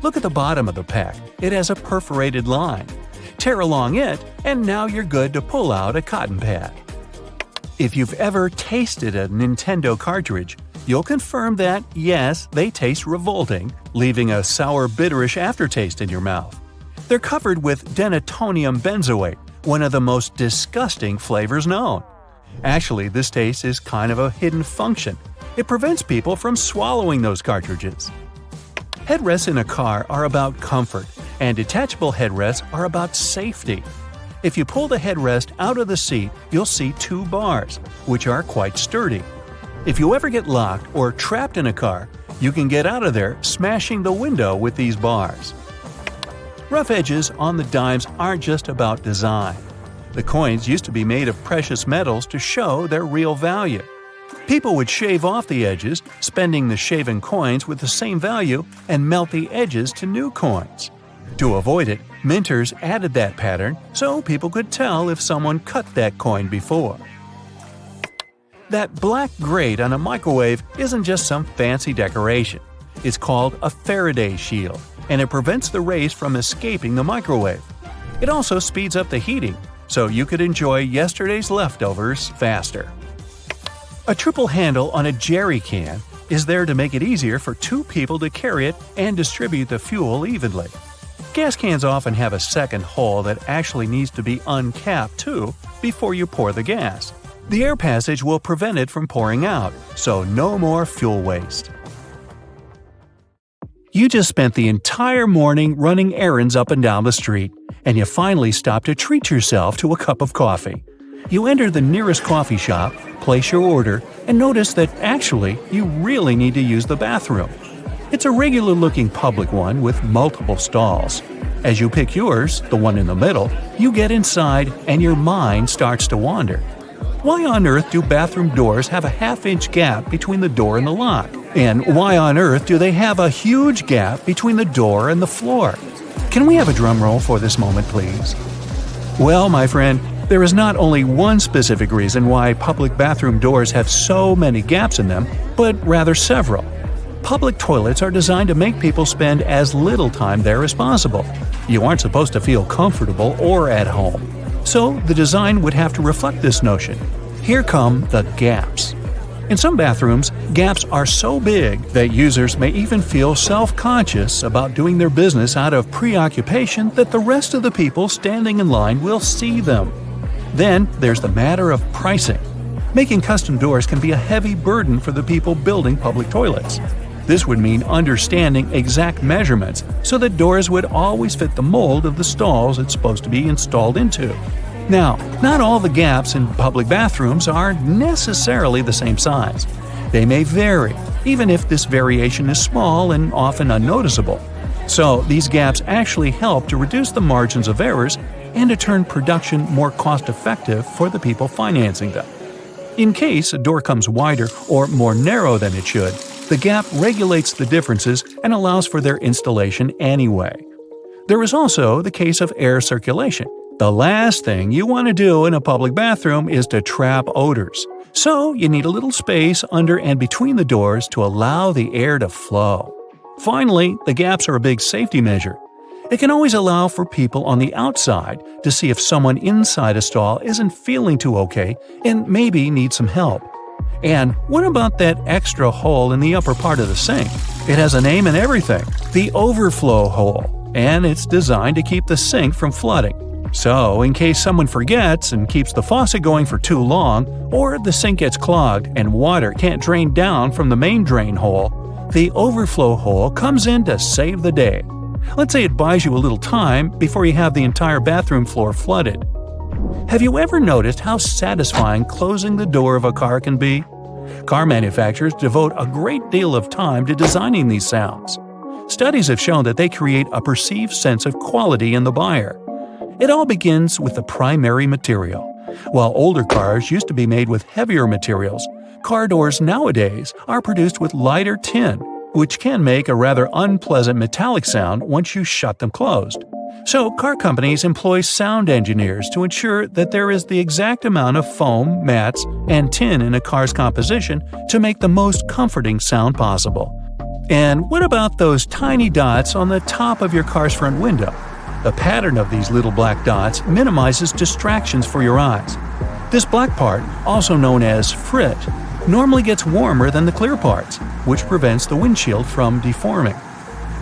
Look at the bottom of the pack, it has a perforated line. Tear along it, and now you're good to pull out a cotton pad. If you've ever tasted a Nintendo cartridge, you'll confirm that, yes, they taste revolting, leaving a sour, bitterish aftertaste in your mouth. They're covered with denatonium benzoate, one of the most disgusting flavors known. Actually, this taste is kind of a hidden function. It prevents people from swallowing those cartridges. Headrests in a car are about comfort, and detachable headrests are about safety. If you pull the headrest out of the seat, you'll see two bars, which are quite sturdy. If you ever get locked or trapped in a car, you can get out of there smashing the window with these bars. Rough edges on the dimes aren't just about design. The coins used to be made of precious metals to show their real value. People would shave off the edges, spending the shaven coins with the same value, and melt the edges to new coins. To avoid it, minters added that pattern so people could tell if someone cut that coin before. That black grate on a microwave isn't just some fancy decoration. It's called a Faraday shield, and it prevents the rays from escaping the microwave. It also speeds up the heating, so you could enjoy yesterday's leftovers faster. A triple handle on a jerry can is there to make it easier for two people to carry it and distribute the fuel evenly. Gas cans often have a second hole that actually needs to be uncapped too before you pour the gas. The air passage will prevent it from pouring out, so no more fuel waste. You just spent the entire morning running errands up and down the street, and you finally stop to treat yourself to a cup of coffee. You enter the nearest coffee shop, place your order, and notice that actually you really need to use the bathroom. It's a regular-looking public one with multiple stalls. As you pick yours, the one in the middle, you get inside and your mind starts to wander. Why on earth do bathroom doors have a half-inch gap between the door and the lock? And why on earth do they have a huge gap between the door and the floor? Can we have a drum roll for this moment, please? Well, my friend, There is not only one specific reason why public bathroom doors have so many gaps in them, but rather several. Public toilets are designed to make people spend as little time there as possible. You aren't supposed to feel comfortable or at home. So the design would have to reflect this notion. Here come the gaps. In some bathrooms, gaps are so big that users may even feel self-conscious about doing their business out of preoccupation that the rest of the people standing in line will see them. Then there's the matter of pricing. Making custom doors can be a heavy burden for the people building public toilets. This would mean understanding exact measurements so that doors would always fit the mold of the stalls it's supposed to be installed into. Now, not all the gaps in public bathrooms are necessarily the same size. They may vary, even if this variation is small and often unnoticeable. So, these gaps actually help to reduce the margins of errors and to turn production more cost-effective for the people financing them. In case a door comes wider or more narrow than it should, the gap regulates the differences and allows for their installation anyway. There is also the case of air circulation. The last thing you want to do in a public bathroom is to trap odors. So you need a little space under and between the doors to allow the air to flow. Finally, the gaps are a big safety measure. It can always allow for people on the outside to see if someone inside a stall isn't feeling too okay and maybe needs some help. And what about that extra hole in the upper part of the sink? It has a name and everything, the overflow hole, and it's designed to keep the sink from flooding. So, in case someone forgets and keeps the faucet going for too long, or the sink gets clogged and water can't drain down from the main drain hole, the overflow hole comes in to save the day. Let's say it buys you a little time before you have the entire bathroom floor flooded. Have you ever noticed how satisfying closing the door of a car can be? Car manufacturers devote a great deal of time to designing these sounds. Studies have shown that they create a perceived sense of quality in the buyer. It all begins with the primary material. While older cars used to be made with heavier materials, car doors nowadays are produced with lighter tin, which can make a rather unpleasant metallic sound once you shut them closed. So car companies employ sound engineers to ensure that there is the exact amount of foam, mats, and tin in a car's composition to make the most comforting sound possible. And what about those tiny dots on the top of your car's front window? The pattern of these little black dots minimizes distractions for your eyes. This black part, also known as frit, normally gets warmer than the clear parts, which prevents the windshield from deforming.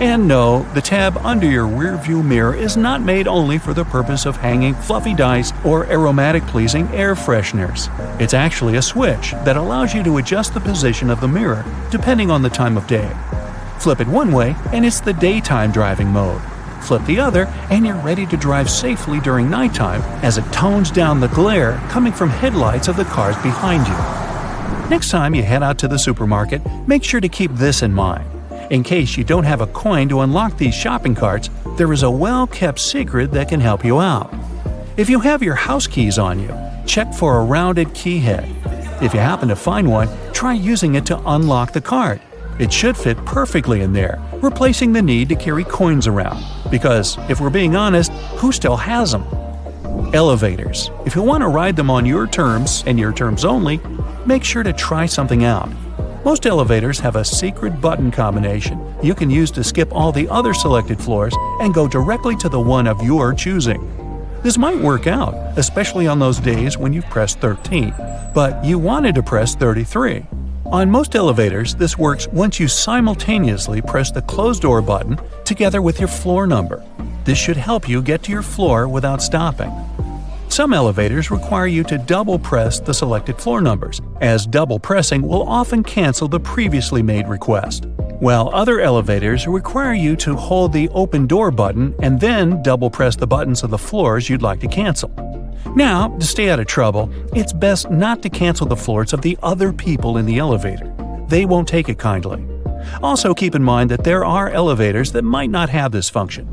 And no, the tab under your rearview mirror is not made only for the purpose of hanging fluffy dice or aromatic-pleasing air fresheners. It's actually a switch that allows you to adjust the position of the mirror depending on the time of day. Flip it one way and it's the daytime driving mode. Flip the other and you're ready to drive safely during nighttime as it tones down the glare coming from headlights of the cars behind you. Next time you head out to the supermarket, make sure to keep this in mind. In case you don't have a coin to unlock these shopping carts, there is a well-kept secret that can help you out. If you have your house keys on you, check for a rounded key head. If you happen to find one, try using it to unlock the cart. It should fit perfectly in there, replacing the need to carry coins around. Because, if we're being honest, who still has them? Elevators. If you want to ride them on your terms, and your terms only, make sure to try something out. Most elevators have a secret button combination you can use to skip all the other selected floors and go directly to the one of your choosing. This might work out, especially on those days when you've pressed 13, but you wanted to press 33. On most elevators, this works once you simultaneously press the close door button together with your floor number. This should help you get to your floor without stopping. Some elevators require you to double press the selected floor numbers, as double pressing will often cancel the previously made request. While other elevators require you to hold the open door button and then double press the buttons of the floors you'd like to cancel. Now, to stay out of trouble, it's best not to cancel the floors of the other people in the elevator. They won't take it kindly. Also keep in mind that there are elevators that might not have this function.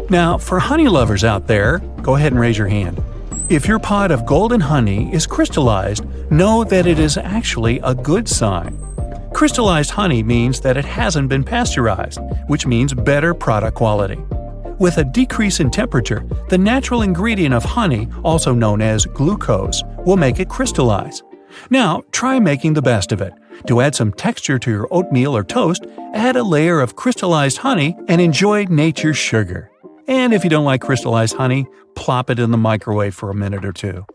Now, for honey lovers out there, go ahead and raise your hand. If your pot of golden honey is crystallized, know that it is actually a good sign. Crystallized honey means that it hasn't been pasteurized, which means better product quality. With a decrease in temperature, the natural ingredient of honey, also known as glucose, will make it crystallize. Now, try making the best of it. To add some texture to your oatmeal or toast, add a layer of crystallized honey and enjoy nature's sugar. And if you don't like crystallized honey, plop it in the microwave for a minute or two.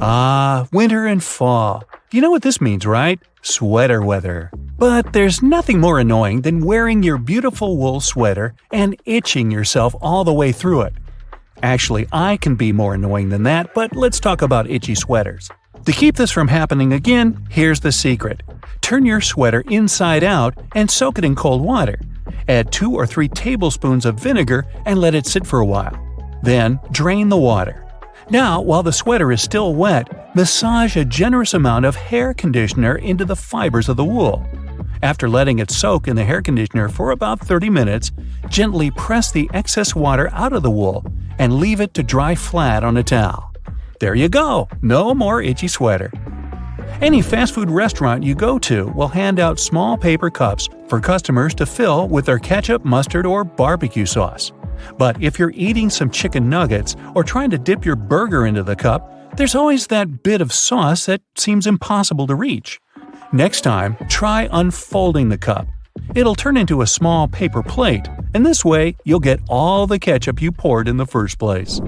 Ah, winter and fall. You know what this means, right? Sweater weather. But there's nothing more annoying than wearing your beautiful wool sweater and itching yourself all the way through it. Actually, I can be more annoying than that, but let's talk about itchy sweaters. To keep this from happening again, here's the secret. Turn your sweater inside out and soak it in cold water. Add 2 or 3 tablespoons of vinegar and let it sit for a while. Then, drain the water. Now, while the sweater is still wet, massage a generous amount of hair conditioner into the fibers of the wool. After letting it soak in the hair conditioner for about 30 minutes, gently press the excess water out of the wool and leave it to dry flat on a towel. There you go! No more itchy sweater. Any fast food restaurant you go to will hand out small paper cups for customers to fill with their ketchup, mustard, or barbecue sauce. But if you're eating some chicken nuggets or trying to dip your burger into the cup, there's always that bit of sauce that seems impossible to reach. Next time, try unfolding the cup. It'll turn into a small paper plate, and this way you'll get all the ketchup you poured in the first place.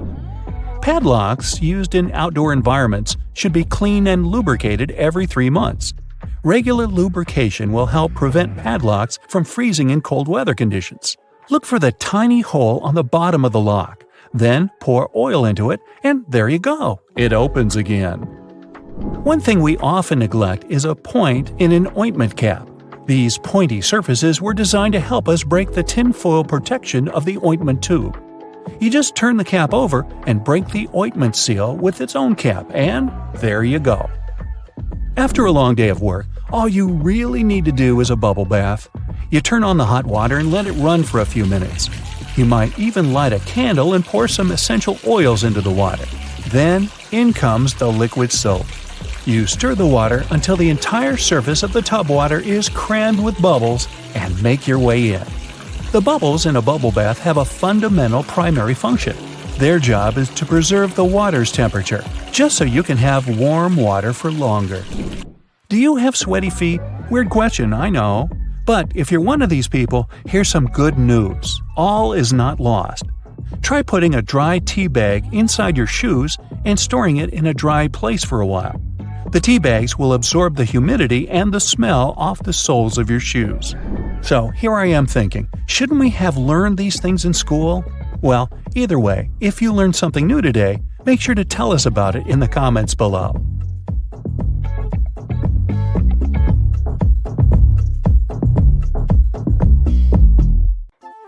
Padlocks used in outdoor environments should be cleaned and lubricated every 3 months. Regular lubrication will help prevent padlocks from freezing in cold weather conditions. Look for the tiny hole on the bottom of the lock. Then pour oil into it, and there you go. It opens again. One thing we often neglect is a point in an ointment cap. These pointy surfaces were designed to help us break the tinfoil protection of the ointment tube. You just turn the cap over and break the ointment seal with its own cap, and there you go. After a long day of work, all you really need to do is a bubble bath. You turn on the hot water and let it run for a few minutes. You might even light a candle and pour some essential oils into the water. Then, in comes the liquid soap. You stir the water until the entire surface of the tub water is crammed with bubbles and make your way in. The bubbles in a bubble bath have a fundamental primary function. Their job is to preserve the water's temperature, just so you can have warm water for longer. Do you have sweaty feet? Weird question, I know. But if you're one of these people, here's some good news. All is not lost. Try putting a dry tea bag inside your shoes and storing it in a dry place for a while. The tea bags will absorb the humidity and the smell off the soles of your shoes. So here I am thinking, shouldn't we have learned these things in school? Well, either way, if you learned something new today, make sure to tell us about it in the comments below.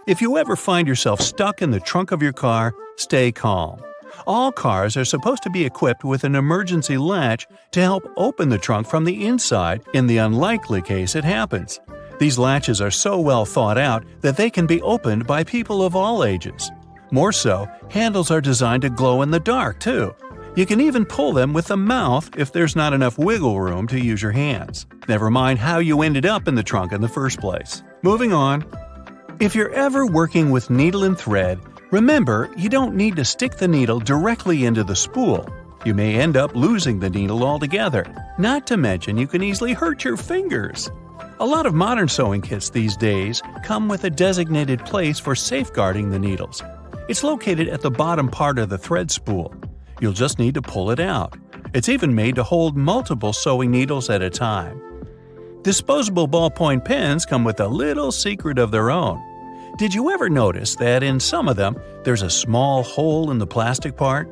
If you ever find yourself stuck in the trunk of your car, stay calm. All cars are supposed to be equipped with an emergency latch to help open the trunk from the inside in the unlikely case it happens. These latches are so well thought out that they can be opened by people of all ages. More so, handles are designed to glow in the dark, too. You can even pull them with the mouth if there's not enough wiggle room to use your hands. Never mind how you ended up in the trunk in the first place. Moving on. If you're ever working with needle and thread, remember you don't need to stick the needle directly into the spool. You may end up losing the needle altogether. Not to mention you can easily hurt your fingers. A lot of modern sewing kits these days come with a designated place for safeguarding the needles. It's located at the bottom part of the thread spool. You'll just need to pull it out. It's even made to hold multiple sewing needles at a time. Disposable ballpoint pens come with a little secret of their own. Did you ever notice that in some of them, there's a small hole in the plastic part?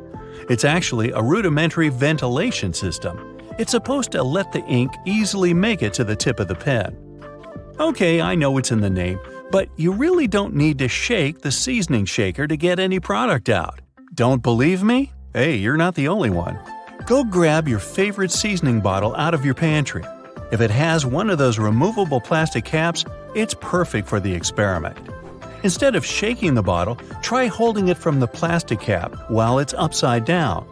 It's actually a rudimentary ventilation system. It's supposed to let the ink easily make it to the tip of the pen. Okay, I know it's in the name, but you really don't need to shake the seasoning shaker to get any product out. Don't believe me? Hey, you're not the only one. Go grab your favorite seasoning bottle out of your pantry. If it has one of those removable plastic caps, it's perfect for the experiment. Instead of shaking the bottle, try holding it from the plastic cap while it's upside down.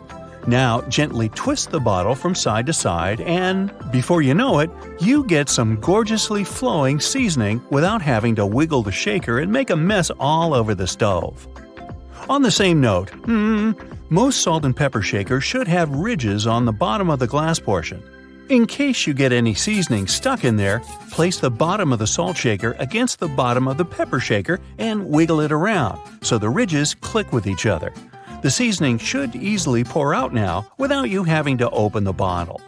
Now gently twist the bottle from side to side and, before you know it, you get some gorgeously flowing seasoning without having to wiggle the shaker and make a mess all over the stove. On the same note, most salt and pepper shakers should have ridges on the bottom of the glass portion. In case you get any seasoning stuck in there, place the bottom of the salt shaker against the bottom of the pepper shaker and wiggle it around so the ridges click with each other. The seasoning should easily pour out now without you having to open the bottle.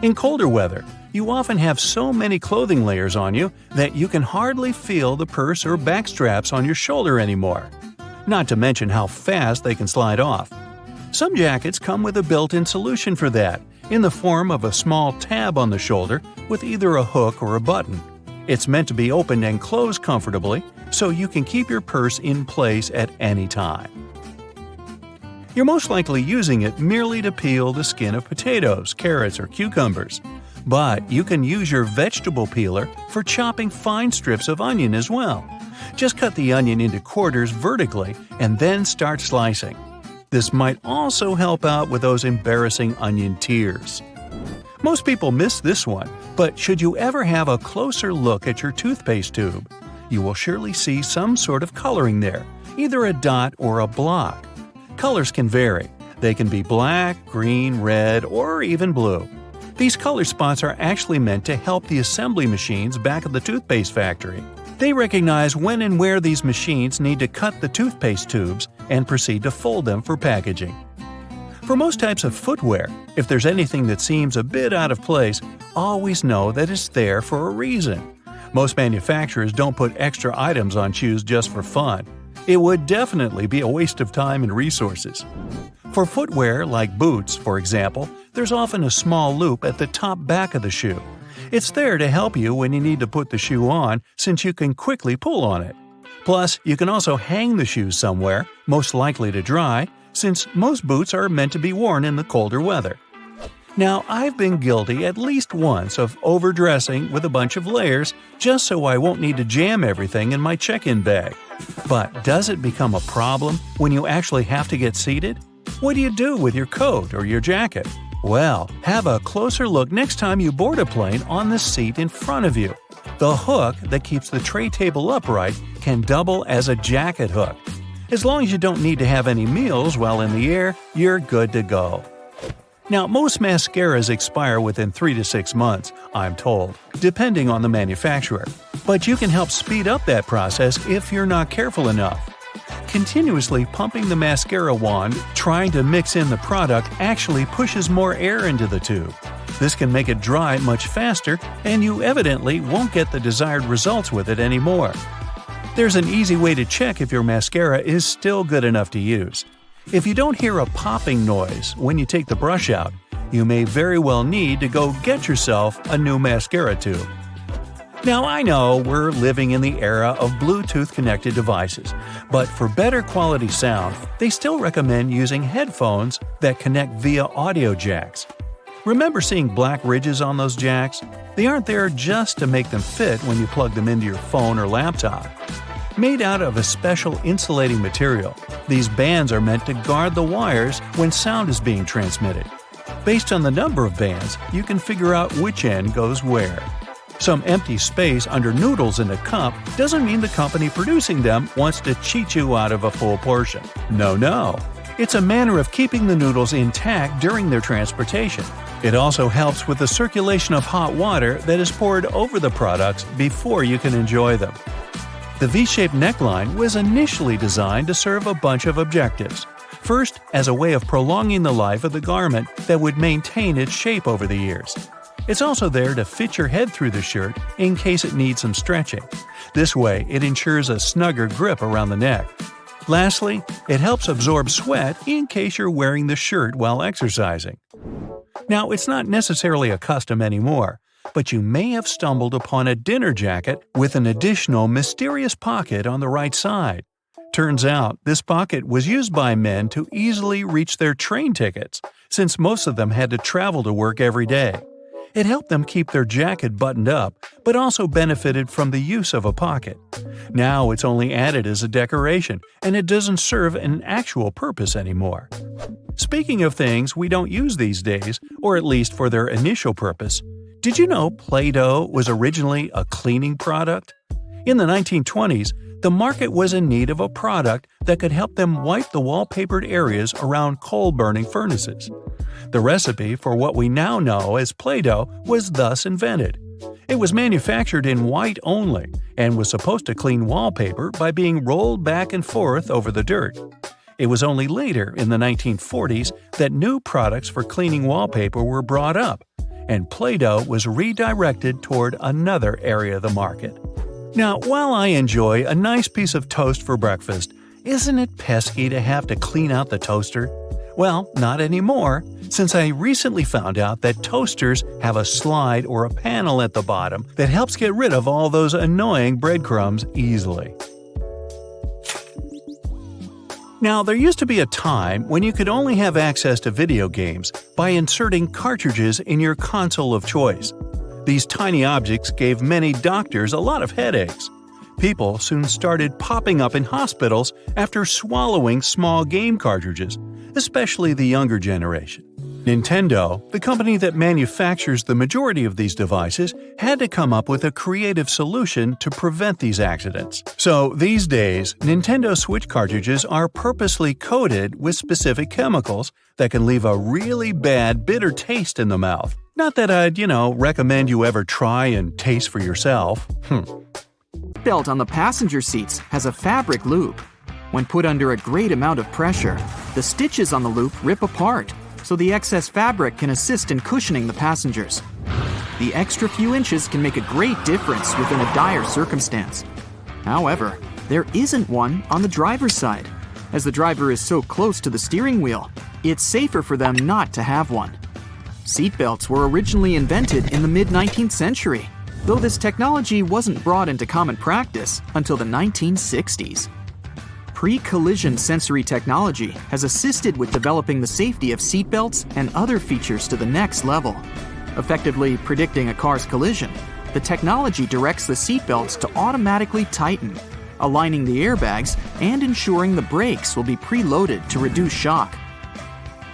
In colder weather, you often have so many clothing layers on you that you can hardly feel the purse or back straps on your shoulder anymore. Not to mention how fast they can slide off. Some jackets come with a built-in solution for that, in the form of a small tab on the shoulder with either a hook or a button. It's meant to be opened and closed comfortably, so you can keep your purse in place at any time. You're most likely using it merely to peel the skin of potatoes, carrots, or cucumbers. But you can use your vegetable peeler for chopping fine strips of onion as well. Just cut the onion into quarters vertically and then start slicing. This might also help out with those embarrassing onion tears. Most people miss this one, but should you ever have a closer look at your toothpaste tube, you will surely see some sort of coloring there, either a dot or a block. Colors can vary. They can be black, green, red, or even blue. These color spots are actually meant to help the assembly machines back at the toothpaste factory. They recognize when and where these machines need to cut the toothpaste tubes and proceed to fold them for packaging. For most types of footwear, if there's anything that seems a bit out of place, always know that it's there for a reason. Most manufacturers don't put extra items on shoes just for fun. It would definitely be a waste of time and resources. For footwear like boots, for example, there's often a small loop at the top back of the shoe. It's there to help you when you need to put the shoe on, since you can quickly pull on it. Plus, you can also hang the shoes somewhere, most likely to dry, since most boots are meant to be worn in the colder weather. Now, I've been guilty at least once of overdressing with a bunch of layers just so I won't need to jam everything in my check-in bag. But does it become a problem when you actually have to get seated? What do you do with your coat or your jacket? Well, have a closer look next time you board a plane on the seat in front of you. The hook that keeps the tray table upright can double as a jacket hook. As long as you don't need to have any meals while in the air, you're good to go. Now, most mascaras expire within 3 to 6 months, I'm told, depending on the manufacturer. But you can help speed up that process if you're not careful enough. Continuously pumping the mascara wand, trying to mix in the product actually pushes more air into the tube. This can make it dry much faster, and you evidently won't get the desired results with it anymore. There's an easy way to check if your mascara is still good enough to use. If you don't hear a popping noise when you take the brush out, you may very well need to go get yourself a new mascara tube. Now, I know we're living in the era of Bluetooth-connected devices, but for better quality sound, they still recommend using headphones that connect via audio jacks. Remember seeing black ridges on those jacks? They aren't there just to make them fit when you plug them into your phone or laptop. Made out of a special insulating material, these bands are meant to guard the wires when sound is being transmitted. Based on the number of bands, you can figure out which end goes where. Some empty space under noodles in a cup doesn't mean the company producing them wants to cheat you out of a full portion. No. It's a manner of keeping the noodles intact during their transportation. It also helps with the circulation of hot water that is poured over the products before you can enjoy them. The V-shaped neckline was initially designed to serve a bunch of objectives. First, as a way of prolonging the life of the garment that would maintain its shape over the years. It's also there to fit your head through the shirt in case it needs some stretching. This way, it ensures a snugger grip around the neck. Lastly, it helps absorb sweat in case you're wearing the shirt while exercising. Now, it's not necessarily a custom anymore, but you may have stumbled upon a dinner jacket with an additional mysterious pocket on the right side. Turns out, this pocket was used by men to easily reach their train tickets, since most of them had to travel to work every day. It helped them keep their jacket buttoned up, but also benefited from the use of a pocket. Now it's only added as a decoration, and it doesn't serve an actual purpose anymore. Speaking of things we don't use these days, or at least for their initial purpose, did you know Play-Doh was originally a cleaning product? In the 1920s, the market was in need of a product that could help them wipe the wallpapered areas around coal-burning furnaces. The recipe for what we now know as Play-Doh was thus invented. It was manufactured in white only and was supposed to clean wallpaper by being rolled back and forth over the dirt. It was only later, in the 1940s, that new products for cleaning wallpaper were brought up, and Play-Doh was redirected toward another area of the market. Now, while I enjoy a nice piece of toast for breakfast, isn't it pesky to have to clean out the toaster? Well, not anymore, since I recently found out that toasters have a slide or a panel at the bottom that helps get rid of all those annoying breadcrumbs easily. Now, there used to be a time when you could only have access to video games by inserting cartridges in your console of choice. These tiny objects gave many doctors a lot of headaches. People soon started popping up in hospitals after swallowing small game cartridges, especially the younger generation. Nintendo, the company that manufactures the majority of these devices, had to come up with a creative solution to prevent these accidents. So these days, Nintendo Switch cartridges are purposely coated with specific chemicals that can leave a really bad, bitter taste in the mouth. Not that I'd, recommend you ever try and taste for yourself. Belt on the passenger seats has a fabric loop. When put under a great amount of pressure, the stitches on the loop rip apart, so the excess fabric can assist in cushioning the passengers. The extra few inches can make a great difference within a dire circumstance. However, there isn't one on the driver's side. As the driver is so close to the steering wheel, it's safer for them not to have one. Seatbelts were originally invented in the mid-19th century, though this technology wasn't brought into common practice until the 1960s. Pre-collision sensory technology has assisted with developing the safety of seatbelts and other features to the next level. Effectively predicting a car's collision, the technology directs the seatbelts to automatically tighten, aligning the airbags and ensuring the brakes will be preloaded to reduce shock.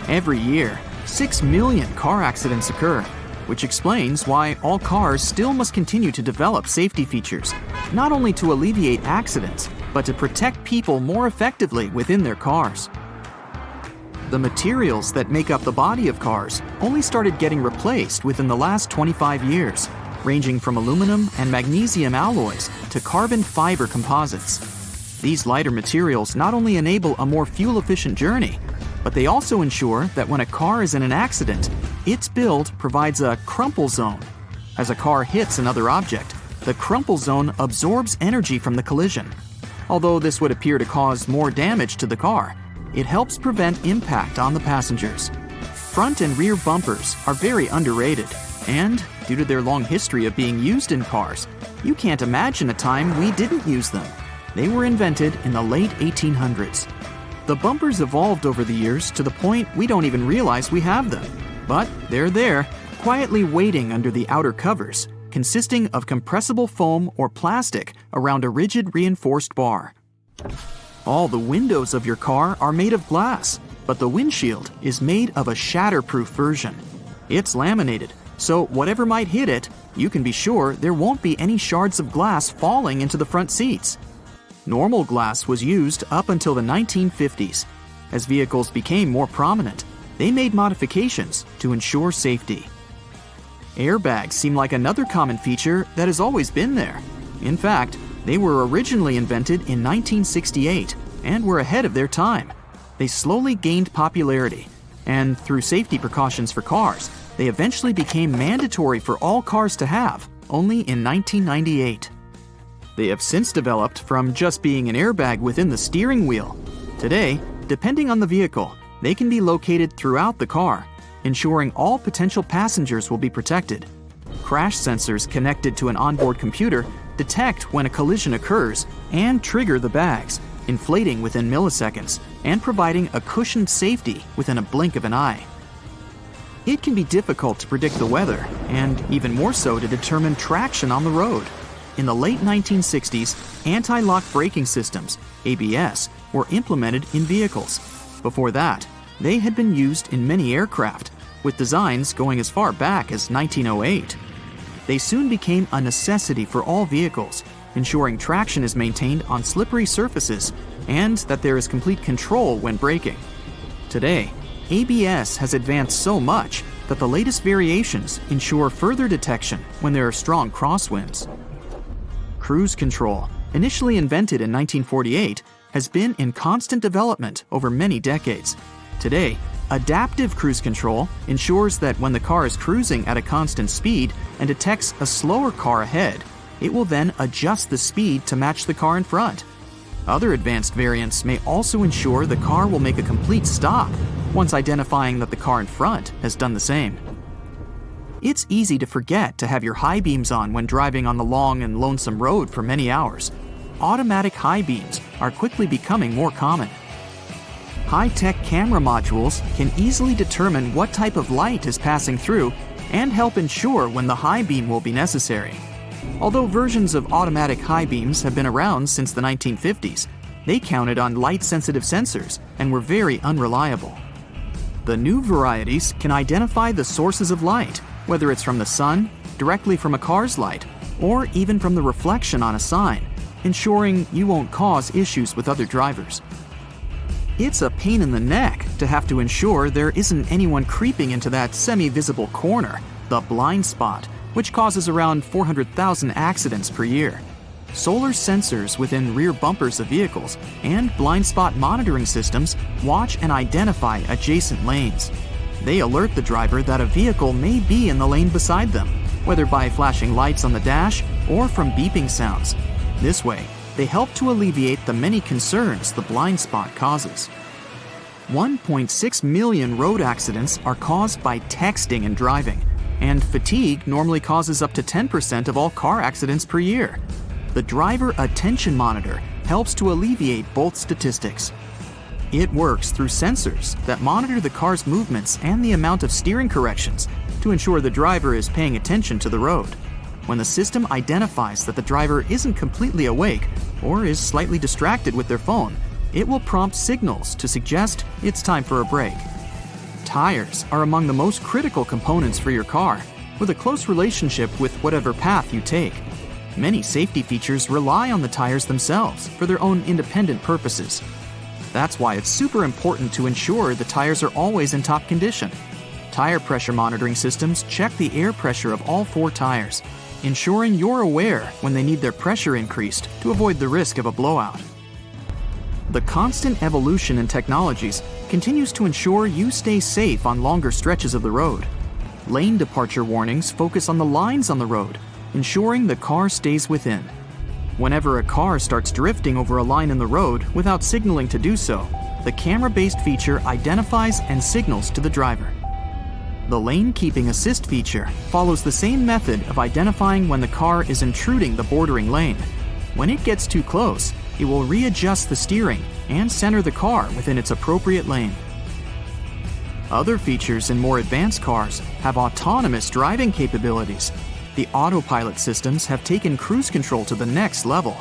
Every year, 6 million car accidents occur, which explains why all cars still must continue to develop safety features, not only to alleviate accidents, but to protect people more effectively within their cars. The materials that make up the body of cars only started getting replaced within the last 25 years, ranging from aluminum and magnesium alloys to carbon fiber composites. These lighter materials not only enable a more fuel-efficient journey, but they also ensure that when a car is in an accident, its build provides a crumple zone. As a car hits another object, the crumple zone absorbs energy from the collision. Although this would appear to cause more damage to the car, it helps prevent impact on the passengers. Front and rear bumpers are very underrated, and due to their long history of being used in cars, you can't imagine a time we didn't use them. They were invented in the late 1800s. The bumpers evolved over the years to the point we don't even realize we have them. But they're there, quietly waiting under the outer covers, consisting of compressible foam or plastic around a rigid reinforced bar. All the windows of your car are made of glass, but the windshield is made of a shatterproof version. It's laminated, so whatever might hit it, you can be sure there won't be any shards of glass falling into the front seats. Normal glass was used up until the 1950s. As vehicles became more prominent, they made modifications to ensure safety. Airbags seem like another common feature that has always been there. In fact, they were originally invented in 1968 and were ahead of their time. They slowly gained popularity, and through safety precautions for cars, they eventually became mandatory for all cars to have, only in 1998. They have since developed from just being an airbag within the steering wheel. Today, depending on the vehicle, they can be located throughout the car, ensuring all potential passengers will be protected. Crash sensors connected to an onboard computer detect when a collision occurs and trigger the bags, inflating within milliseconds and providing a cushioned safety within a blink of an eye. It can be difficult to predict the weather, and even more so to determine traction on the road. In the late 1960s, anti-lock braking systems, ABS, were implemented in vehicles. Before that, they had been used in many aircraft, with designs going as far back as 1908. They soon became a necessity for all vehicles, ensuring traction is maintained on slippery surfaces and that there is complete control when braking. Today, ABS has advanced so much that the latest variations ensure further detection when there are strong crosswinds. Cruise control, initially invented in 1948, has been in constant development over many decades. Today, adaptive cruise control ensures that when the car is cruising at a constant speed and detects a slower car ahead, it will then adjust the speed to match the car in front. Other advanced variants may also ensure the car will make a complete stop once identifying that the car in front has done the same. It's easy to forget to have your high beams on when driving on the long and lonesome road for many hours. Automatic high beams are quickly becoming more common. High-tech camera modules can easily determine what type of light is passing through and help ensure when the high beam will be necessary. Although versions of automatic high beams have been around since the 1950s, they counted on light-sensitive sensors and were very unreliable. The new varieties can identify the sources of light, whether it's from the sun, directly from a car's light, or even from the reflection on a sign, ensuring you won't cause issues with other drivers. It's a pain in the neck to have to ensure there isn't anyone creeping into that semi-visible corner, the blind spot, which causes around 400,000 accidents per year. Solar sensors within rear bumpers of vehicles and blind spot monitoring systems watch and identify adjacent lanes. They alert the driver that a vehicle may be in the lane beside them, whether by flashing lights on the dash or from beeping sounds. This way, they help to alleviate the many concerns the blind spot causes. 1.6 million road accidents are caused by texting and driving, and fatigue normally causes up to 10% of all car accidents per year. The driver attention monitor helps to alleviate both statistics. It works through sensors that monitor the car's movements and the amount of steering corrections to ensure the driver is paying attention to the road. When the system identifies that the driver isn't completely awake or is slightly distracted with their phone, it will prompt signals to suggest it's time for a break. Tires are among the most critical components for your car, with a close relationship with whatever path you take. Many safety features rely on the tires themselves for their own independent purposes. That's why it's super important to ensure the tires are always in top condition. Tire pressure monitoring systems check the air pressure of all 4 tires, ensuring you're aware when they need their pressure increased to avoid the risk of a blowout. The constant evolution in technologies continues to ensure you stay safe on longer stretches of the road. Lane departure warnings focus on the lines on the road, ensuring the car stays within. Whenever a car starts drifting over a line in the road without signaling to do so, the camera-based feature identifies and signals to the driver. The lane keeping assist feature follows the same method of identifying when the car is intruding the bordering lane. When it gets too close, it will readjust the steering and center the car within its appropriate lane. Other features in more advanced cars have autonomous driving capabilities. The autopilot systems have taken cruise control to the next level.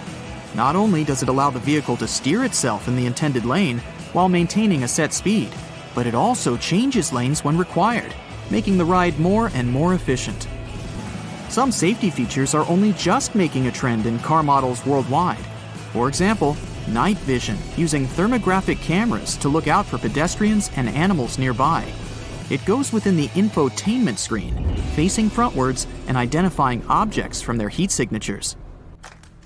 Not only does it allow the vehicle to steer itself in the intended lane while maintaining a set speed, but it also changes lanes when required, making the ride more and more efficient. Some safety features are only just making a trend in car models worldwide. For example, night vision using thermographic cameras to look out for pedestrians and animals nearby. It goes within the infotainment screen, facing frontwards and identifying objects from their heat signatures.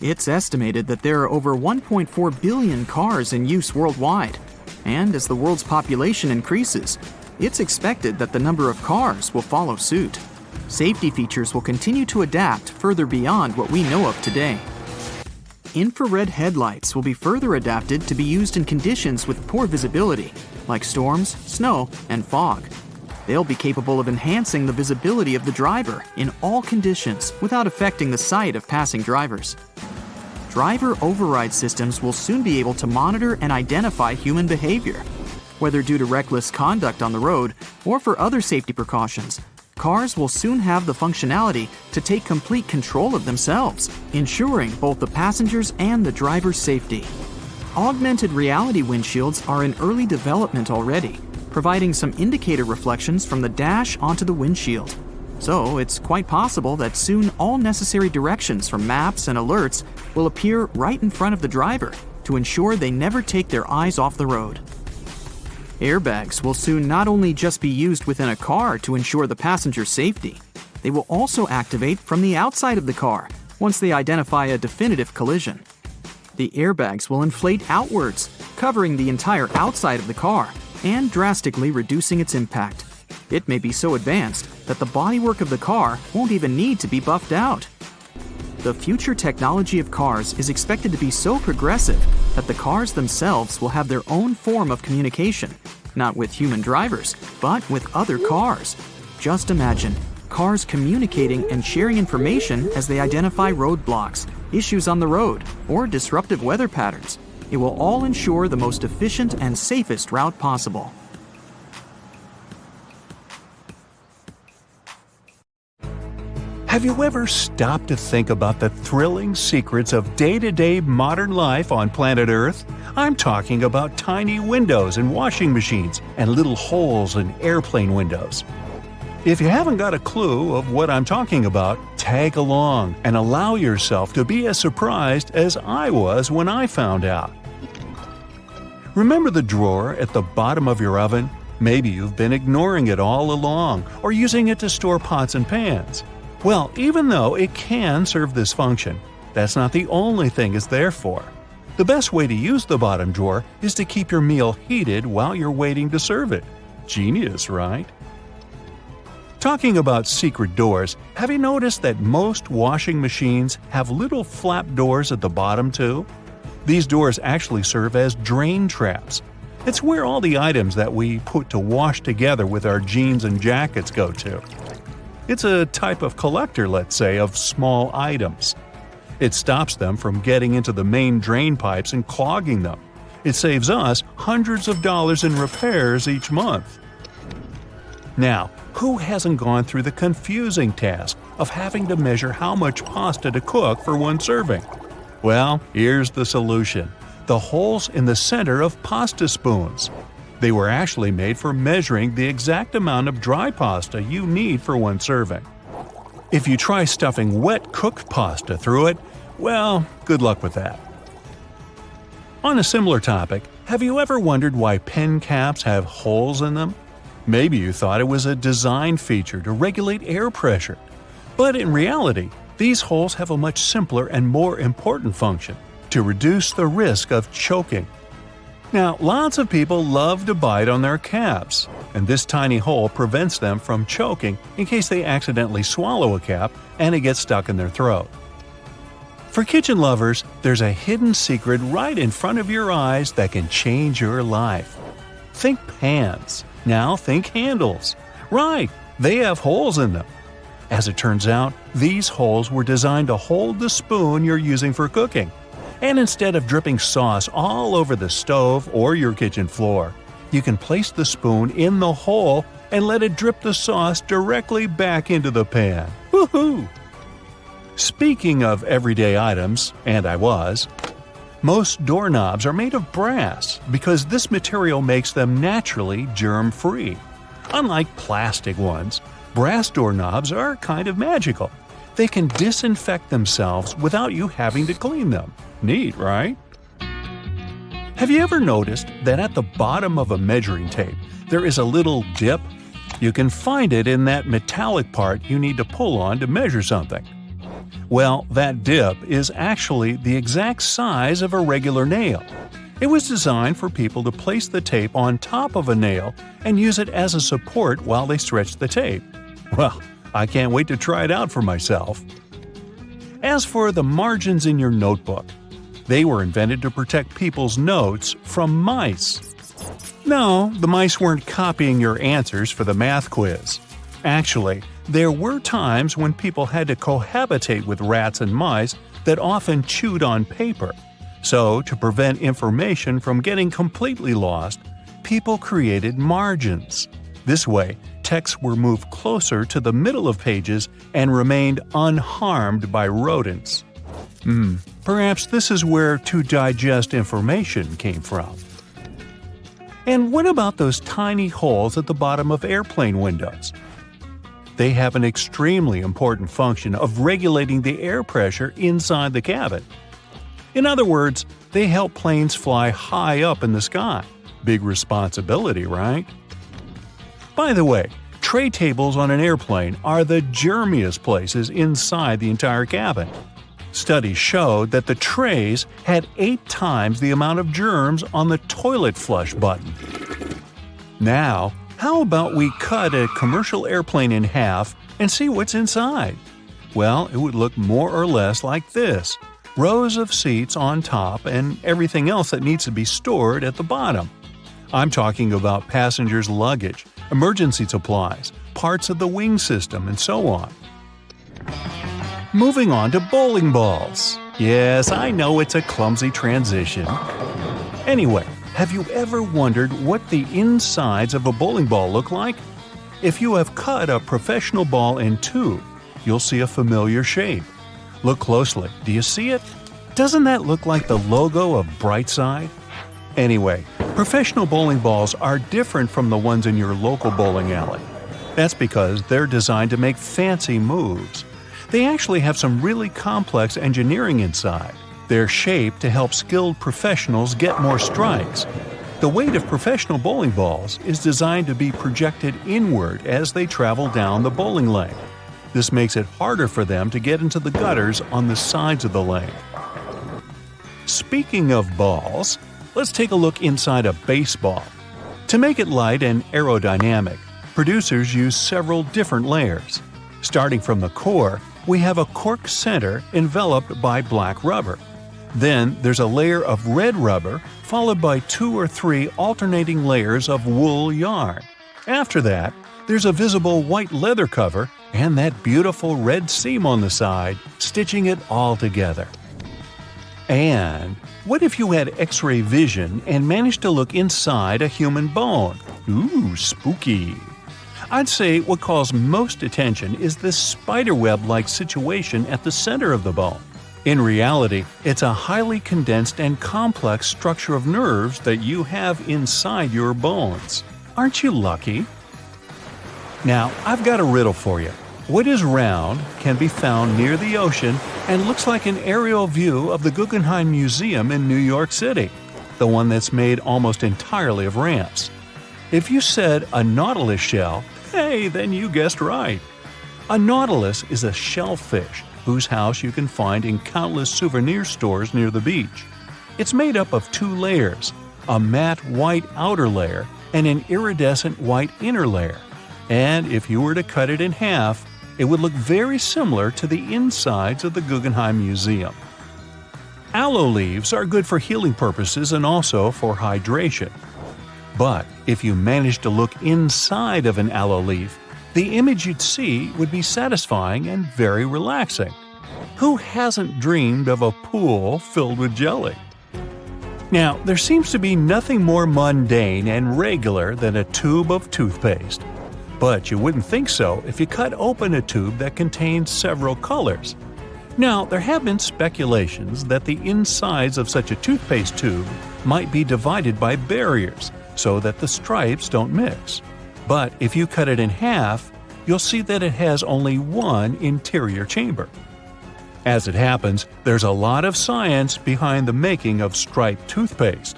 It's estimated that there are over 1.4 billion cars in use worldwide, and as the world's population increases, it's expected that the number of cars will follow suit. Safety features will continue to adapt further beyond what we know of today. Infrared headlights will be further adapted to be used in conditions with poor visibility, like storms, snow, and fog. They'll be capable of enhancing the visibility of the driver in all conditions without affecting the sight of passing drivers. Driver override systems will soon be able to monitor and identify human behavior. Whether due to reckless conduct on the road or for other safety precautions, cars will soon have the functionality to take complete control of themselves, ensuring both the passengers and the driver's safety. Augmented reality windshields are in early development already, providing some indicator reflections from the dash onto the windshield. So it's quite possible that soon all necessary directions from maps and alerts will appear right in front of the driver to ensure they never take their eyes off the road. Airbags will soon not only just be used within a car to ensure the passenger's safety, they will also activate from the outside of the car once they identify a definitive collision. The airbags will inflate outwards, covering the entire outside of the car and drastically reducing its impact. It may be so advanced that the bodywork of the car won't even need to be buffed out. The future technology of cars is expected to be so progressive that the cars themselves will have their own form of communication, not with human drivers, but with other cars. Just imagine cars communicating and sharing information as they identify roadblocks, issues on the road, or disruptive weather patterns. It will all ensure the most efficient and safest route possible. Have you ever stopped to think about the thrilling secrets of day-to-day modern life on planet Earth? I'm talking about tiny windows in washing machines and little holes in airplane windows. If you haven't got a clue of what I'm talking about, tag along and allow yourself to be as surprised as I was when I found out. Remember the drawer at the bottom of your oven? Maybe you've been ignoring it all along or using it to store pots and pans. Well, even though it can serve this function, that's not the only thing it's there for. The best way to use the bottom drawer is to keep your meal heated while you're waiting to serve it. Genius, right? Talking about secret doors, have you noticed that most washing machines have little flap doors at the bottom too? These doors actually serve as drain traps. It's where all the items that we put to wash together with our jeans and jackets go to. It's a type of collector, let's say, of small items. It stops them from getting into the main drain pipes and clogging them. It saves us hundreds of dollars in repairs each month. Now, who hasn't gone through the confusing task of having to measure how much pasta to cook for one serving? Well, here's the solution: the holes in the center of pasta spoons. They were actually made for measuring the exact amount of dry pasta you need for one serving. If you try stuffing wet cooked pasta through it, well, good luck with that. On a similar topic, have you ever wondered why pen caps have holes in them? Maybe you thought it was a design feature to regulate air pressure. But in reality, these holes have a much simpler and more important function: to reduce the risk of choking. Now, lots of people love to bite on their caps, and this tiny hole prevents them from choking in case they accidentally swallow a cap and it gets stuck in their throat. For kitchen lovers, there's a hidden secret right in front of your eyes that can change your life. Think pans. Now think handles. Right, they have holes in them. As it turns out, these holes were designed to hold the spoon you're using for cooking. And instead of dripping sauce all over the stove or your kitchen floor, you can place the spoon in the hole and let it drip the sauce directly back into the pan. Woohoo! Speaking of everyday items, and most doorknobs are made of brass because this material makes them naturally germ-free. Unlike plastic ones, brass doorknobs are kind of magical. They can disinfect themselves without you having to clean them. Neat, right? Have you ever noticed that at the bottom of a measuring tape there is a little dip? You can find it in that metallic part you need to pull on to measure something. Well, that dip is actually the exact size of a regular nail. It was designed for people to place the tape on top of a nail and use it as a support while they stretch the tape. Well, I can't wait to try it out for myself. As for the margins in your notebook, they were invented to protect people's notes from mice. No, the mice weren't copying your answers for the math quiz. Actually, there were times when people had to cohabitate with rats and mice that often chewed on paper. So, to prevent information from getting completely lost, people created margins. This way, texts were moved closer to the middle of pages and remained unharmed by rodents. Perhaps this is where to digest information came from. And what about those tiny holes at the bottom of airplane windows? They have an extremely important function of regulating the air pressure inside the cabin. In other words, they help planes fly high up in the sky. Big responsibility, right? By the way, tray tables on an airplane are the germiest places inside the entire cabin. Studies showed that the trays had 8 times the amount of germs on the toilet flush button. Now, how about we cut a commercial airplane in half and see what's inside? Well, it would look more or less like this: rows of seats on top and everything else that needs to be stored at the bottom. I'm talking about passengers' luggage, emergency supplies, parts of the wing system, and so on. Moving on to bowling balls. Yes, I know it's a clumsy transition. Anyway, have you ever wondered what the insides of a bowling ball look like? If you have cut a professional ball in two, you'll see a familiar shape. Look closely. Do you see it? Doesn't that look like the logo of Brightside? Anyway, professional bowling balls are different from the ones in your local bowling alley. That's because they're designed to make fancy moves. They actually have some really complex engineering inside. They're shaped to help skilled professionals get more strikes. The weight of professional bowling balls is designed to be projected inward as they travel down the bowling lane. This makes it harder for them to get into the gutters on the sides of the lane. Speaking of balls, let's take a look inside a baseball. To make it light and aerodynamic, producers use several different layers. Starting from the core, we have a cork center enveloped by black rubber. Then there's a layer of red rubber, followed by 2 or 3 alternating layers of wool yarn. After that, there's a visible white leather cover and that beautiful red seam on the side, stitching it all together. And what if you had X-ray vision and managed to look inside a human bone? Ooh, spooky! I'd say what calls most attention is this spiderweb-like situation at the center of the bone. In reality, it's a highly condensed and complex structure of nerves that you have inside your bones. Aren't you lucky? Now, I've got a riddle for you. What is round, can be found near the ocean, and looks like an aerial view of the Guggenheim Museum in New York City, the one that's made almost entirely of ramps? If you said a nautilus shell, hey, then you guessed right. A nautilus is a shellfish whose house you can find in countless souvenir stores near the beach. It's made up of 2 layers, a matte white outer layer and an iridescent white inner layer. And if you were to cut it in half, it would look very similar to the insides of the Guggenheim Museum. Aloe leaves are good for healing purposes and also for hydration. But if you managed to look inside of an aloe leaf, the image you'd see would be satisfying and very relaxing. Who hasn't dreamed of a pool filled with jelly? Now, there seems to be nothing more mundane and regular than a tube of toothpaste. But you wouldn't think so if you cut open a tube that contains several colors. Now, there have been speculations that the insides of such a toothpaste tube might be divided by barriers so that the stripes don't mix. But if you cut it in half, you'll see that it has only one interior chamber. As it happens, there's a lot of science behind the making of striped toothpaste.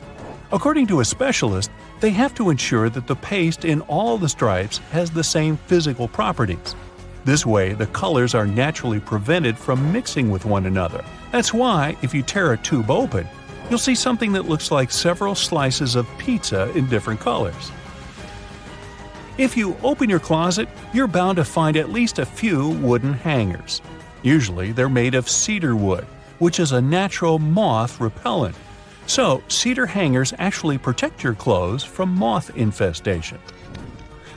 According to a specialist, they have to ensure that the paste in all the stripes has the same physical properties. This way, the colors are naturally prevented from mixing with one another. That's why, if you tear a tube open, you'll see something that looks like several slices of pizza in different colors. If you open your closet, you're bound to find at least a few wooden hangers. Usually, they're made of cedar wood, which is a natural moth repellent. So, cedar hangers actually protect your clothes from moth infestation.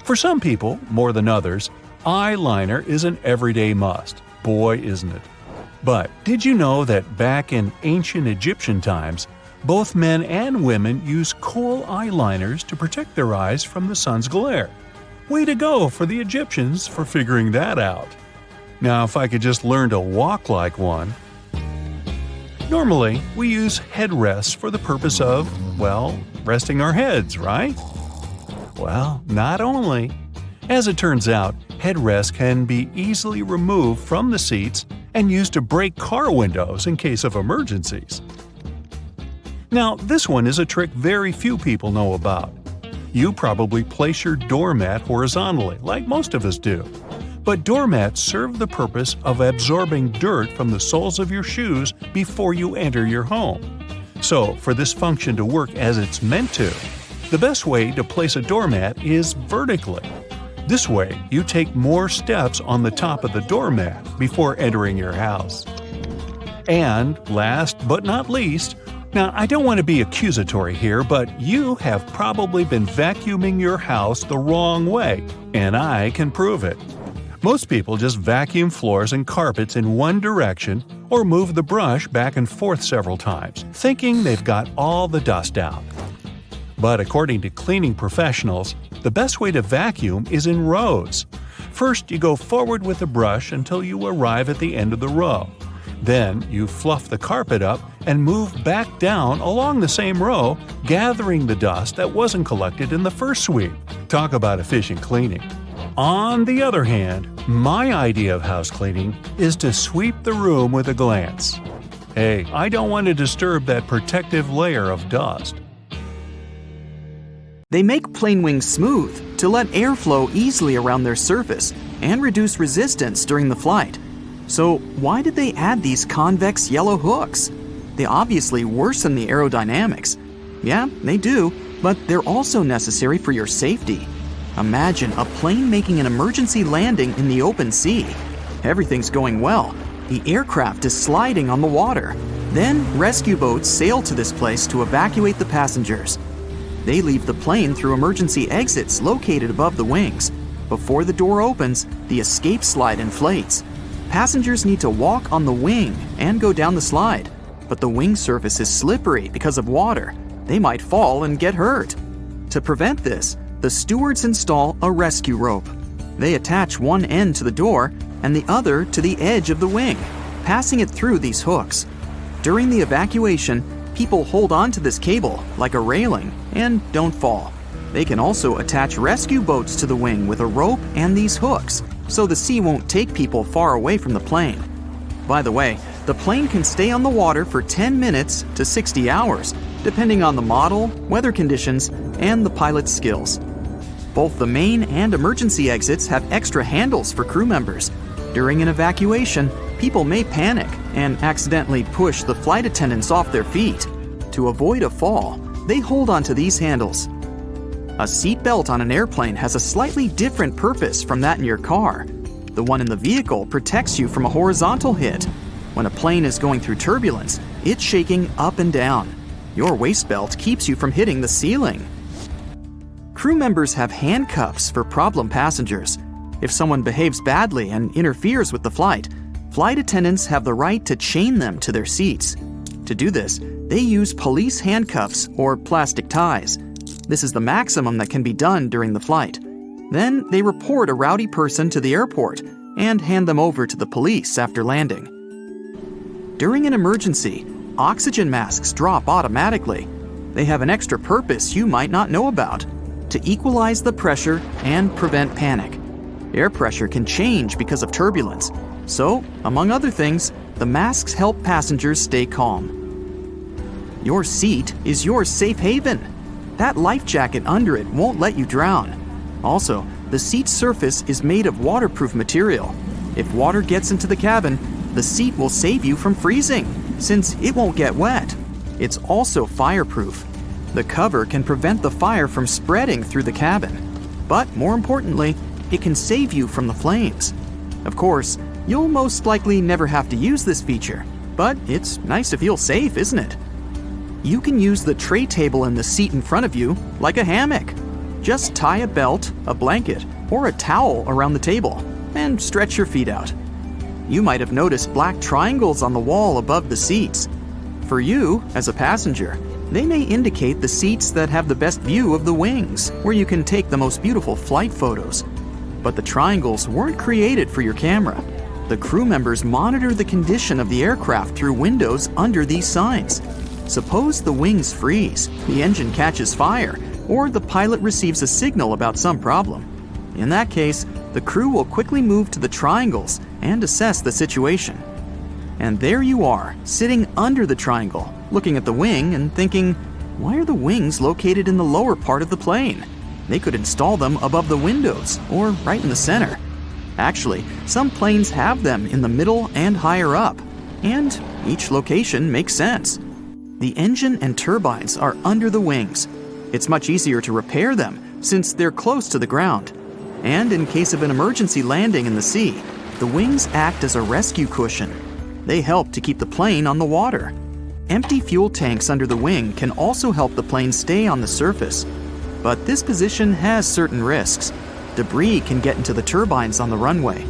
For some people, more than others, eyeliner is an everyday must. Boy, isn't it. But did you know that back in ancient Egyptian times, both men and women used kohl eyeliners to protect their eyes from the sun's glare? Way to go for the Egyptians for figuring that out. Now, if I could just learn to walk like one. Normally, we use headrests for the purpose of, well, resting our heads, right? Well, not only. As it turns out, headrests can be easily removed from the seats and used to break car windows in case of emergencies. Now, this one is a trick very few people know about. You probably place your doormat horizontally, like most of us do. But doormats serve the purpose of absorbing dirt from the soles of your shoes before you enter your home. So, for this function to work as it's meant to, the best way to place a doormat is vertically. This way, you take more steps on the top of the doormat before entering your house. And last but not least, now I don't want to be accusatory here, but you have probably been vacuuming your house the wrong way, and I can prove it. Most people just vacuum floors and carpets in one direction or move the brush back and forth several times, thinking they've got all the dust out. But according to cleaning professionals, the best way to vacuum is in rows. First, you go forward with the brush until you arrive at the end of the row. Then, you fluff the carpet up and move back down along the same row, gathering the dust that wasn't collected in the first sweep. Talk about efficient cleaning. On the other hand, my idea of house cleaning is to sweep the room with a glance. Hey, I don't want to disturb that protective layer of dust. They make plane wings smooth to let air flow easily around their surface and reduce resistance during the flight. So why did they add these convex yellow hooks? They obviously worsen the aerodynamics. Yeah, they do, but they're also necessary for your safety. Imagine a plane making an emergency landing in the open sea. Everything's going well. The aircraft is sliding on the water. Then rescue boats sail to this place to evacuate the passengers. They leave the plane through emergency exits located above the wings. Before the door opens, the escape slide inflates. Passengers need to walk on the wing and go down the slide, but the wing surface is slippery because of water. They might fall and get hurt. To prevent this, the stewards install a rescue rope. They attach one end to the door and the other to the edge of the wing, passing it through these hooks. During the evacuation, people hold on to this cable like a railing and don't fall. They can also attach rescue boats to the wing with a rope and these hooks, so the sea won't take people far away from the plane. By the way, the plane can stay on the water for 10 minutes to 60 hours, depending on the model, weather conditions, and the pilot's skills. Both the main and emergency exits have extra handles for crew members. During an evacuation, people may panic and accidentally push the flight attendants off their feet. To avoid a fall, they hold onto these handles. A seatbelt on an airplane has a slightly different purpose from that in your car. The one in the vehicle protects you from a horizontal hit. When a plane is going through turbulence, it's shaking up and down. Your waist belt keeps you from hitting the ceiling. Crew members have handcuffs for problem passengers. If someone behaves badly and interferes with the flight attendants have the right to chain them to their seats. To do this, they use police handcuffs or plastic ties. This is the maximum that can be done during the flight. Then they report a rowdy person to the airport and hand them over to the police after landing. During an emergency, oxygen masks drop automatically. They have an extra purpose you might not know about: to equalize the pressure and prevent panic. Air pressure can change because of turbulence. So, among other things, the masks help passengers stay calm. Your seat is your safe haven. That life jacket under it won't let you drown. Also, the seat's surface is made of waterproof material. If water gets into the cabin, the seat will save you from freezing, since it won't get wet. It's also fireproof. The cover can prevent the fire from spreading through the cabin. But more importantly, it can save you from the flames. Of course, you'll most likely never have to use this feature, but it's nice to feel safe, isn't it? You can use the tray table in the seat in front of you like a hammock. Just tie a belt, a blanket, or a towel around the table and stretch your feet out. You might have noticed black triangles on the wall above the seats. For you, as a passenger, they may indicate the seats that have the best view of the wings, where you can take the most beautiful flight photos. But the triangles weren't created for your camera. The crew members monitor the condition of the aircraft through windows under these signs. Suppose the wings freeze, the engine catches fire, or the pilot receives a signal about some problem. In that case, the crew will quickly move to the triangles and assess the situation. And there you are, sitting under the triangle, looking at the wing and thinking, why are the wings located in the lower part of the plane? They could install them above the windows or right in the center. Actually, some planes have them in the middle and higher up, and each location makes sense. The engine and turbines are under the wings. It's much easier to repair them since they're close to the ground. And in case of an emergency landing in the sea, the wings act as a rescue cushion. They help to keep the plane on the water. Empty fuel tanks under the wing can also help the plane stay on the surface. But this position has certain risks. Debris can get into the turbines on the runway.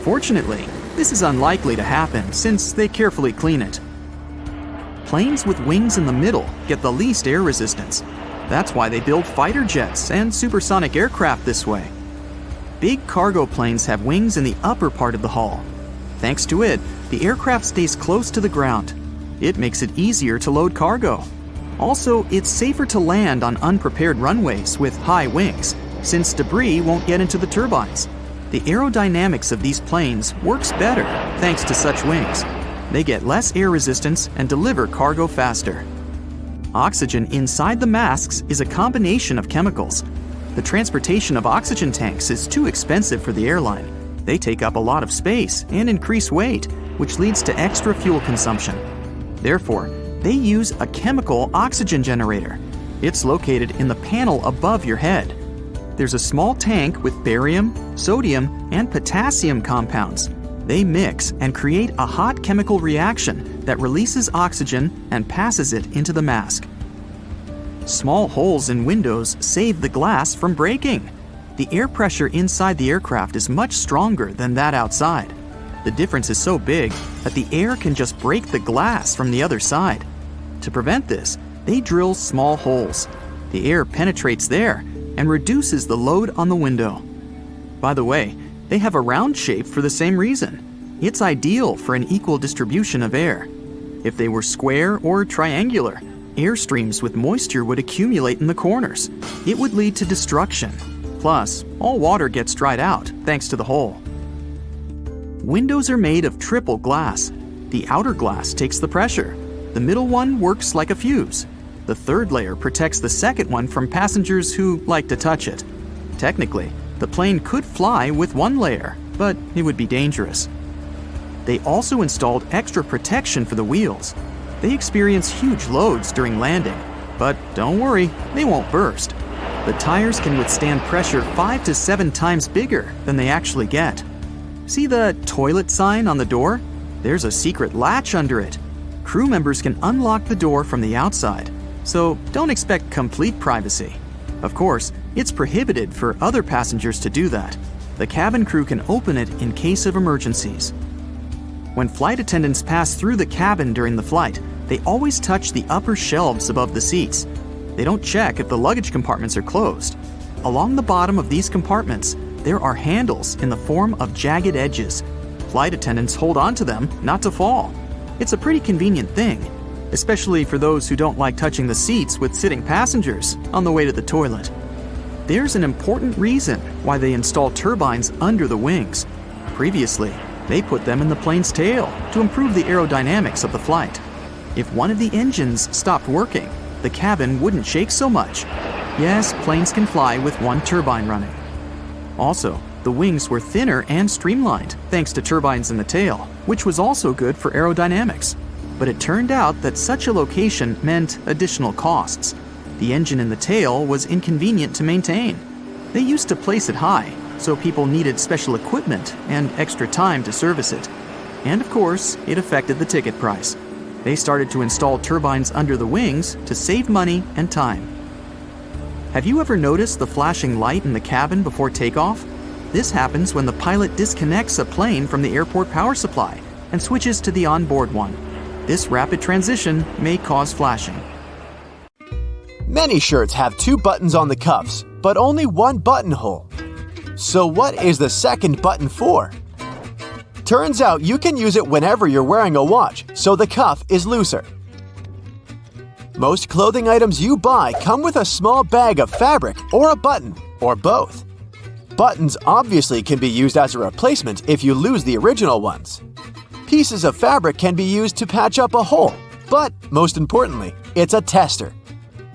Fortunately, this is unlikely to happen since they carefully clean it. Planes with wings in the middle get the least air resistance. That's why they build fighter jets and supersonic aircraft this way. Big cargo planes have wings in the upper part of the hull. Thanks to it, the aircraft stays close to the ground. It makes it easier to load cargo. Also, it's safer to land on unprepared runways with high wings, since debris won't get into the turbines. The aerodynamics of these planes works better thanks to such wings. They get less air resistance and deliver cargo faster. Oxygen inside the masks is a combination of chemicals. The transportation of oxygen tanks is too expensive for the airline. They take up a lot of space and increase weight, which leads to extra fuel consumption. Therefore, they use a chemical oxygen generator. It's located in the panel above your head. There's a small tank with barium, sodium, and potassium compounds. They mix and create a hot chemical reaction that releases oxygen and passes it into the mask. Small holes in windows save the glass from breaking. The air pressure inside the aircraft is much stronger than that outside. The difference is so big that the air can just break the glass from the other side. To prevent this, they drill small holes. The air penetrates there and reduces the load on the window. By the way, they have a round shape for the same reason. It's ideal for an equal distribution of air. If they were square or triangular, air streams with moisture would accumulate in the corners. It would lead to destruction. Plus, all water gets dried out thanks to the hole. Windows are made of triple glass. The outer glass takes the pressure. The middle one works like a fuse. The third layer protects the second one from passengers who like to touch it. Technically, the plane could fly with one layer, but it would be dangerous. They also installed extra protection for the wheels. They experience huge loads during landing, but don't worry, they won't burst. The tires can withstand pressure 5 to 7 times bigger than they actually get. See the toilet sign on the door? There's a secret latch under it. Crew members can unlock the door from the outside, so don't expect complete privacy. Of course, it's prohibited for other passengers to do that. The cabin crew can open it in case of emergencies. When flight attendants pass through the cabin during the flight, they always touch the upper shelves above the seats. They don't check if the luggage compartments are closed. Along the bottom of these compartments, there are handles in the form of jagged edges. Flight attendants hold on to them not to fall. It's a pretty convenient thing, especially for those who don't like touching the seats with sitting passengers on the way to the toilet. There's an important reason why they install turbines under the wings. Previously, they put them in the plane's tail to improve the aerodynamics of the flight. If one of the engines stopped working, the cabin wouldn't shake so much. Yes, planes can fly with one turbine running. Also, the wings were thinner and streamlined thanks to turbines in the tail, which was also good for aerodynamics. But it turned out that such a location meant additional costs. The engine in the tail was inconvenient to maintain. They used to place it high, so people needed special equipment and extra time to service it. And of course, it affected the ticket price. They started to install turbines under the wings to save money and time. Have you ever noticed the flashing light in the cabin before takeoff? This happens when the pilot disconnects a plane from the airport power supply and switches to the onboard one. This rapid transition may cause flashing. Many shirts have 2 buttons on the cuffs, but only 1 buttonhole. So what is the second button for? Turns out you can use it whenever you're wearing a watch, so the cuff is looser. Most clothing items you buy come with a small bag of fabric or a button, or both. Buttons obviously can be used as a replacement if you lose the original ones. Pieces of fabric can be used to patch up a hole, but most importantly, it's a tester.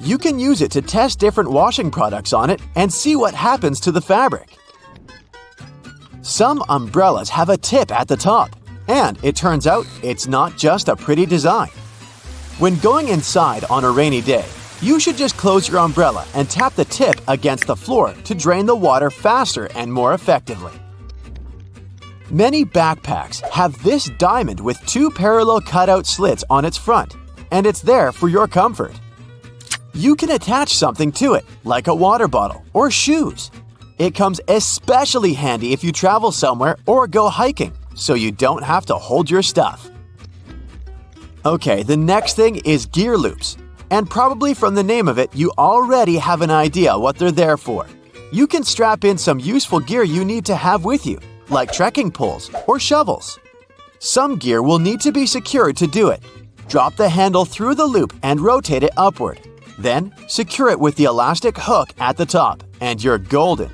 You can use it to test different washing products on it and see what happens to the fabric. Some umbrellas have a tip at the top, and it turns out it's not just a pretty design. When going inside on a rainy day, you should just close your umbrella and tap the tip against the floor to drain the water faster and more effectively. Many backpacks have this diamond with 2 parallel cutout slits on its front, and it's there for your comfort. You can attach something to it, like a water bottle or shoes. It comes especially handy if you travel somewhere or go hiking, so you don't have to hold your stuff. Okay, the next thing is gear loops. And probably from the name of it, you already have an idea what they're there for. You can strap in some useful gear you need to have with you, like trekking poles or shovels. Some gear will need to be secured to do it. Drop the handle through the loop and rotate it upward. Then, secure it with the elastic hook at the top, and you're golden.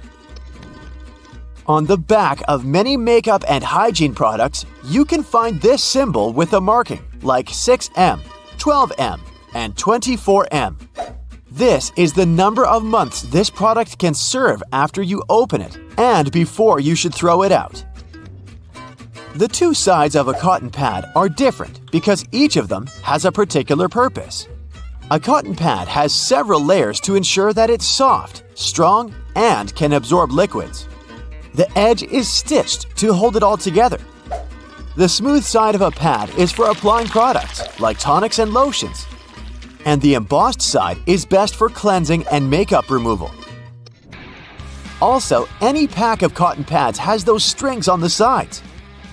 On the back of many makeup and hygiene products, you can find this symbol with a marking, like 6M, 12M, and 24M. This is the number of months this product can serve after you open it and before you should throw it out. The 2 sides of a cotton pad are different because each of them has a particular purpose. A cotton pad has several layers to ensure that it's soft, strong, and can absorb liquids. The edge is stitched to hold it all together. The smooth side of a pad is for applying products like tonics and lotions, and the embossed side is best for cleansing and makeup removal. Also, any pack of cotton pads has those strings on the sides.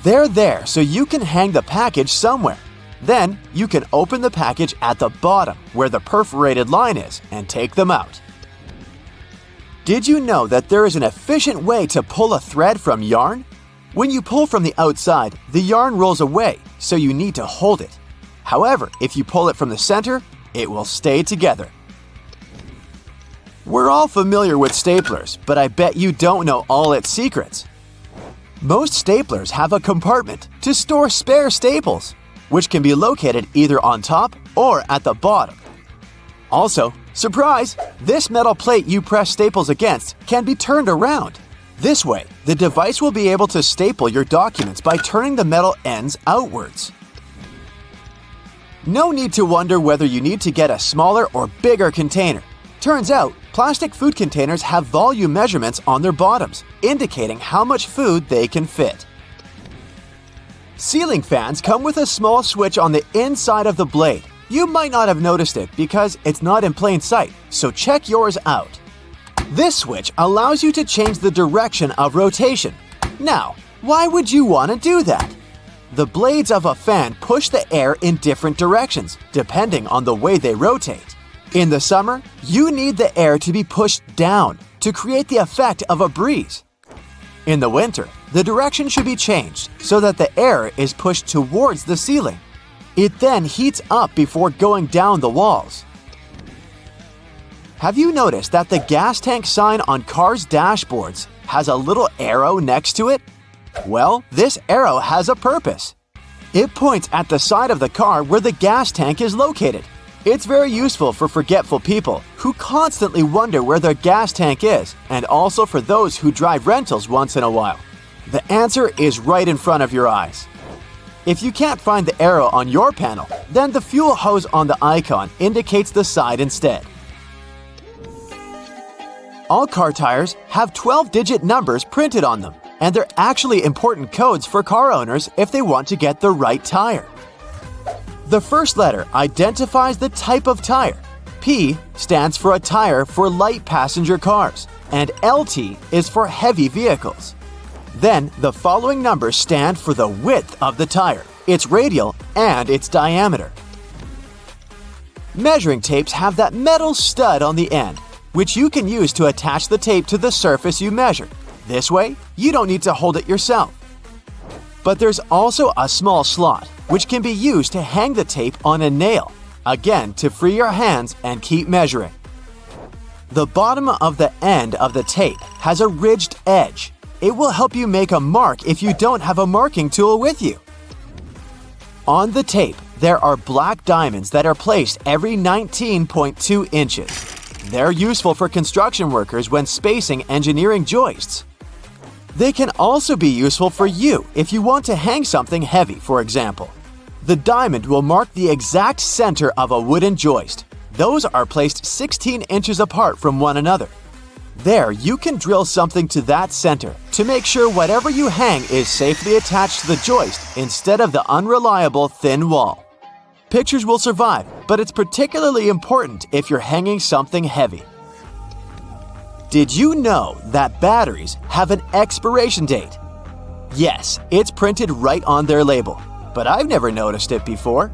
They're there so you can hang the package somewhere. Then, you can open the package at the bottom where the perforated line is and take them out. Did you know that there is an efficient way to pull a thread from yarn? When you pull from the outside, the yarn rolls away, so you need to hold it. However, if you pull it from the center, it will stay together. We're all familiar with staplers, but I bet you don't know all its secrets. Most staplers have a compartment to store spare staples, which can be located either on top or at the bottom. Also, surprise! This metal plate you press staples against can be turned around. This way, the device will be able to staple your documents by turning the metal ends outwards. No need to wonder whether you need to get a smaller or bigger container. Turns out, plastic food containers have volume measurements on their bottoms, indicating how much food they can fit. Ceiling fans come with a small switch on the inside of the blade. You might not have noticed it because it's not in plain sight, so check yours out. This switch allows you to change the direction of rotation. Now, why would you want to do that? The blades of a fan push the air in different directions, depending on the way they rotate. In the summer, you need the air to be pushed down to create the effect of a breeze. In the winter, the direction should be changed so that the air is pushed towards the ceiling. It then heats up before going down the walls. Have you noticed that the gas tank sign on cars' dashboards has a little arrow next to it? Well, this arrow has a purpose. It points at the side of the car where the gas tank is located. It's very useful for forgetful people who constantly wonder where their gas tank is, and also for those who drive rentals once in a while. The answer is right in front of your eyes. If you can't find the arrow on your panel, then the fuel hose on the icon indicates the side instead. All car tires have 12-digit numbers printed on them, and they're actually important codes for car owners if they want to get the right tire. The first letter identifies the type of tire. P stands for a tire for light passenger cars, and LT is for heavy vehicles. Then, the following numbers stand for the width of the tire, its radial, and its diameter. Measuring tapes have that metal stud on the end, which you can use to attach the tape to the surface you measure. This way, you don't need to hold it yourself. But there's also a small slot, which can be used to hang the tape on a nail, again to free your hands and keep measuring. The bottom of the end of the tape has a ridged edge. It will help you make a mark if you don't have a marking tool with you. On the tape, there are black diamonds that are placed every 19.2 inches. They're useful for construction workers when spacing engineering joists. They can also be useful for you if you want to hang something heavy, for example. The diamond will mark the exact center of a wooden joist. Those are placed 16 inches apart from one another. There, you can drill something to that center to make sure whatever you hang is safely attached to the joist instead of the unreliable thin wall. Pictures will survive, but it's particularly important if you're hanging something heavy. Did you know that batteries have an expiration date? Yes, it's printed right on their label, but I've never noticed it before.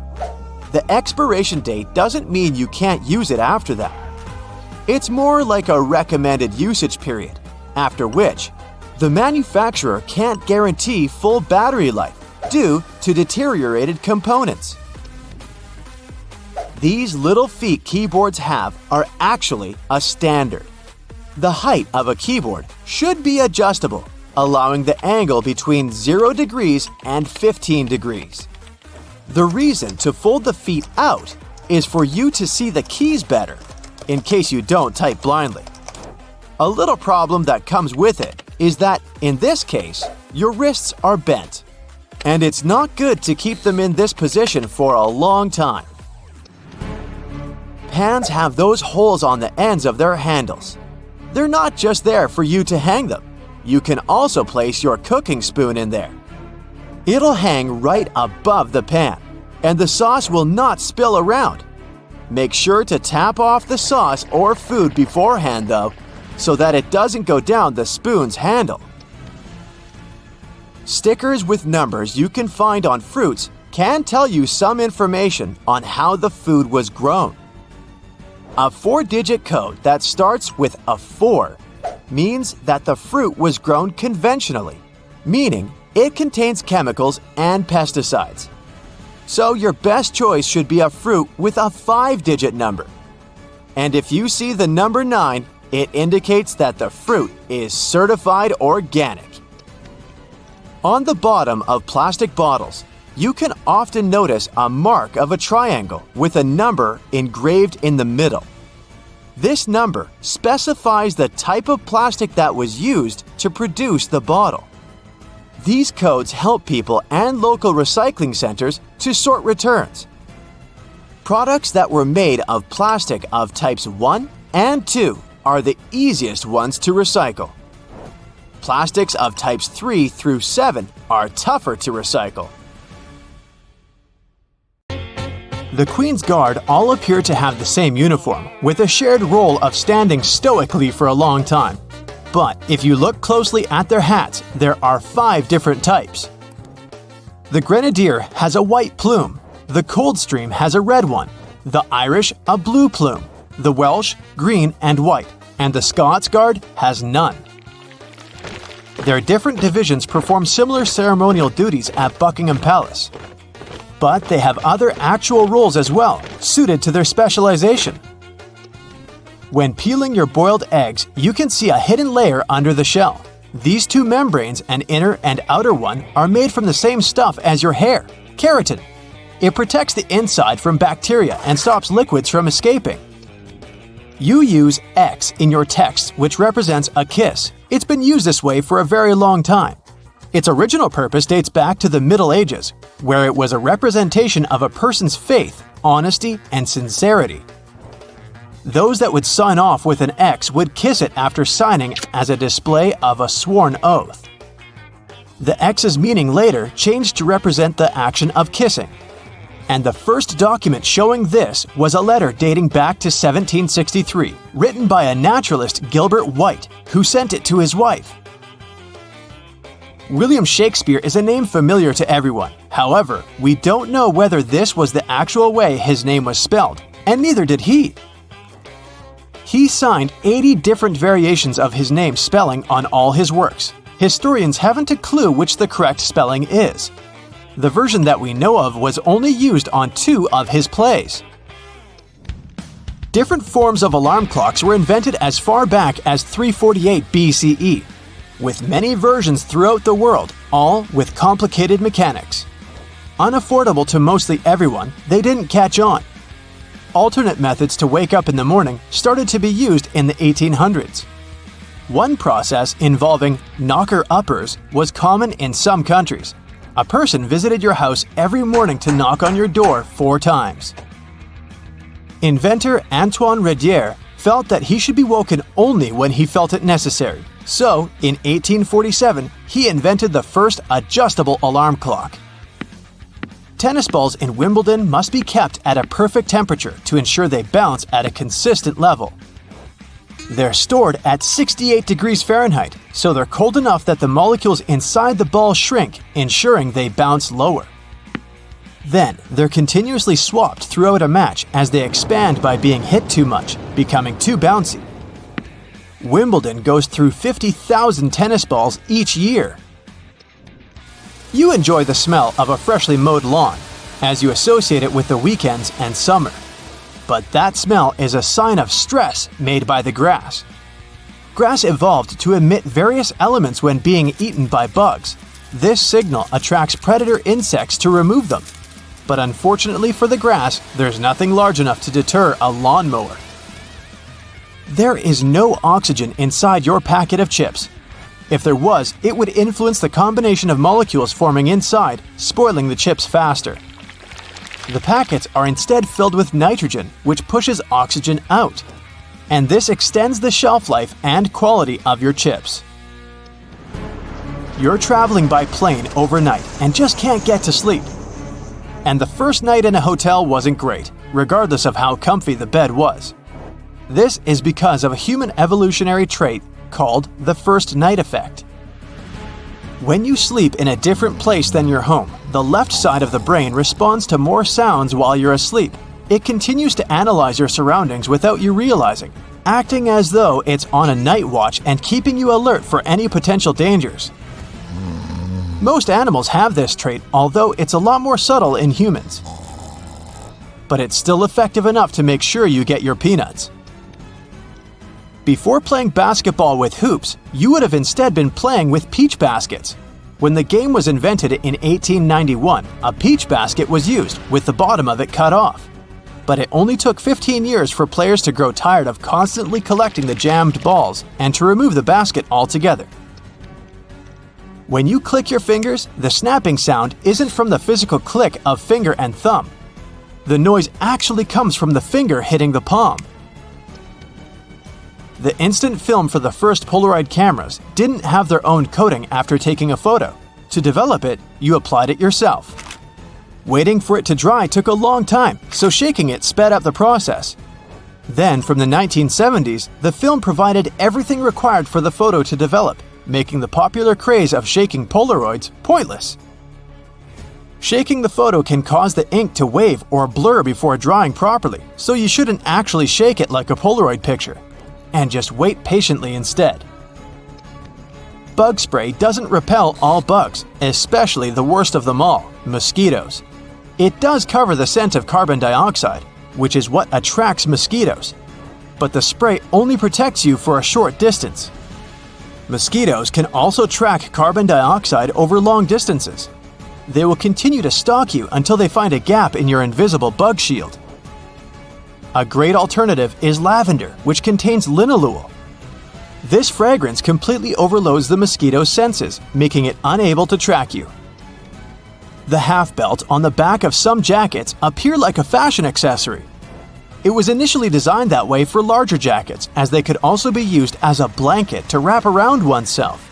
The expiration date doesn't mean you can't use it after that. It's more like a recommended usage period, after which the manufacturer can't guarantee full battery life due to deteriorated components. These little feet keyboards have are actually a standard. The height of a keyboard should be adjustable, allowing the angle between 0 degrees and 15 degrees. The reason to fold the feet out is for you to see the keys better, in case you don't type blindly. A little problem that comes with it is that, in this case, your wrists are bent, and it's not good to keep them in this position for a long time. Pans have those holes on the ends of their handles. They're not just there for you to hang them. You can also place your cooking spoon in there. It'll hang right above the pan, and the sauce will not spill around. Make sure to tap off the sauce or food beforehand, though, so that it doesn't go down the spoon's handle. Stickers with numbers you can find on fruits can tell you some information on how the food was grown. A 4-digit code that starts with a 4 means that the fruit was grown conventionally, meaning it contains chemicals and pesticides. So your best choice should be a fruit with a 5-digit number. And if you see the number 9, it indicates that the fruit is certified organic. On the bottom of plastic bottles, you can often notice a mark of a triangle with a number engraved in the middle. This number specifies the type of plastic that was used to produce the bottle. These codes help people and local recycling centers to sort returns. Products that were made of plastic of types 1 and 2 are the easiest ones to recycle. Plastics of types 3 through 7 are tougher to recycle. The Queen's Guard all appear to have the same uniform, with a shared role of standing stoically for a long time. But if you look closely at their hats, there are 5 different types. The Grenadier has a white plume, the Coldstream has a red one, the Irish a blue plume, the Welsh green and white, and the Scots Guard has none. Their different divisions perform similar ceremonial duties at Buckingham Palace. But they have other actual roles as well, suited to their specialization. When peeling your boiled eggs, you can see a hidden layer under the shell. These 2 membranes, an inner and outer one, are made from the same stuff as your hair, keratin. It protects the inside from bacteria and stops liquids from escaping. You use X in your text, which represents a kiss. It's been used this way for a very long time. Its original purpose dates back to the Middle Ages, where it was a representation of a person's faith, honesty, and sincerity. Those that would sign off with an X would kiss it after signing as a display of a sworn oath. The X's meaning later changed to represent the action of kissing. And the first document showing this was a letter dating back to 1763, written by a naturalist, Gilbert White, who sent it to his wife. William Shakespeare is a name familiar to everyone. However, we don't know whether this was the actual way his name was spelled, and neither did he. He signed 80 different variations of his name spelling on all his works. Historians haven't a clue which the correct spelling is. The version that we know of was only used on 2 of his plays. Different forms of alarm clocks were invented as far back as 348 BCE, with many versions throughout the world, all with complicated mechanics. Unaffordable to mostly everyone, they didn't catch on. Alternate methods to wake up in the morning started to be used in the 1800s. One process involving knocker-uppers was common in some countries. A person visited your house every morning to knock on your door 4 times. Inventor Antoine Redier felt that he should be woken only when he felt it necessary. So, in 1847, he invented the first adjustable alarm clock. Tennis balls in Wimbledon must be kept at a perfect temperature to ensure they bounce at a consistent level. They're stored at 68 degrees Fahrenheit, so they're cold enough that the molecules inside the ball shrink, ensuring they bounce lower. Then, they're continuously swapped throughout a match as they expand by being hit too much, becoming too bouncy. Wimbledon goes through 50,000 tennis balls each year. You enjoy the smell of a freshly mowed lawn, as you associate it with the weekends and summer. But that smell is a sign of stress made by the grass. Grass evolved to emit various elements when being eaten by bugs. This signal attracts predator insects to remove them. But unfortunately for the grass, there's nothing large enough to deter a lawnmower. There is no oxygen inside your packet of chips. If there was, it would influence the combination of molecules forming inside, spoiling the chips faster. The packets are instead filled with nitrogen, which pushes oxygen out. And this extends the shelf life and quality of your chips. You're traveling by plane overnight and just can't get to sleep. And the first night in a hotel wasn't great, regardless of how comfy the bed was. This is because of a human evolutionary trait called the first night effect. When you sleep in a different place than your home, the left side of the brain responds to more sounds while you're asleep. It continues to analyze your surroundings without you realizing, acting as though it's on a night watch and keeping you alert for any potential dangers. Most animals have this trait, although it's a lot more subtle in humans. But it's still effective enough to make sure you get your peanuts. Before playing basketball with hoops, you would have instead been playing with peach baskets. When the game was invented in 1891, a peach basket was used, with the bottom of it cut off. But it only took 15 years for players to grow tired of constantly collecting the jammed balls and to remove the basket altogether. When you click your fingers, the snapping sound isn't from the physical click of finger and thumb. The noise actually comes from the finger hitting the palm. The instant film for the first Polaroid cameras didn't have their own coating after taking a photo. To develop it, you applied it yourself. Waiting for it to dry took a long time, so shaking it sped up the process. Then, from the 1970s, the film provided everything required for the photo to develop, making the popular craze of shaking Polaroids pointless. Shaking the photo can cause the ink to wave or blur before drying properly, so you shouldn't actually shake it like a Polaroid picture. And just wait patiently instead. Bug spray doesn't repel all bugs, especially the worst of them all, mosquitoes. It does cover the scent of carbon dioxide, which is what attracts mosquitoes. But the spray only protects you for a short distance. Mosquitoes can also track carbon dioxide over long distances. They will continue to stalk you until they find a gap in your invisible bug shield. A great alternative is lavender, which contains linalool. This fragrance completely overloads the mosquito's senses, making it unable to track you. The half belt on the back of some jackets appear like a fashion accessory. It was initially designed that way for larger jackets, as they could also be used as a blanket to wrap around oneself.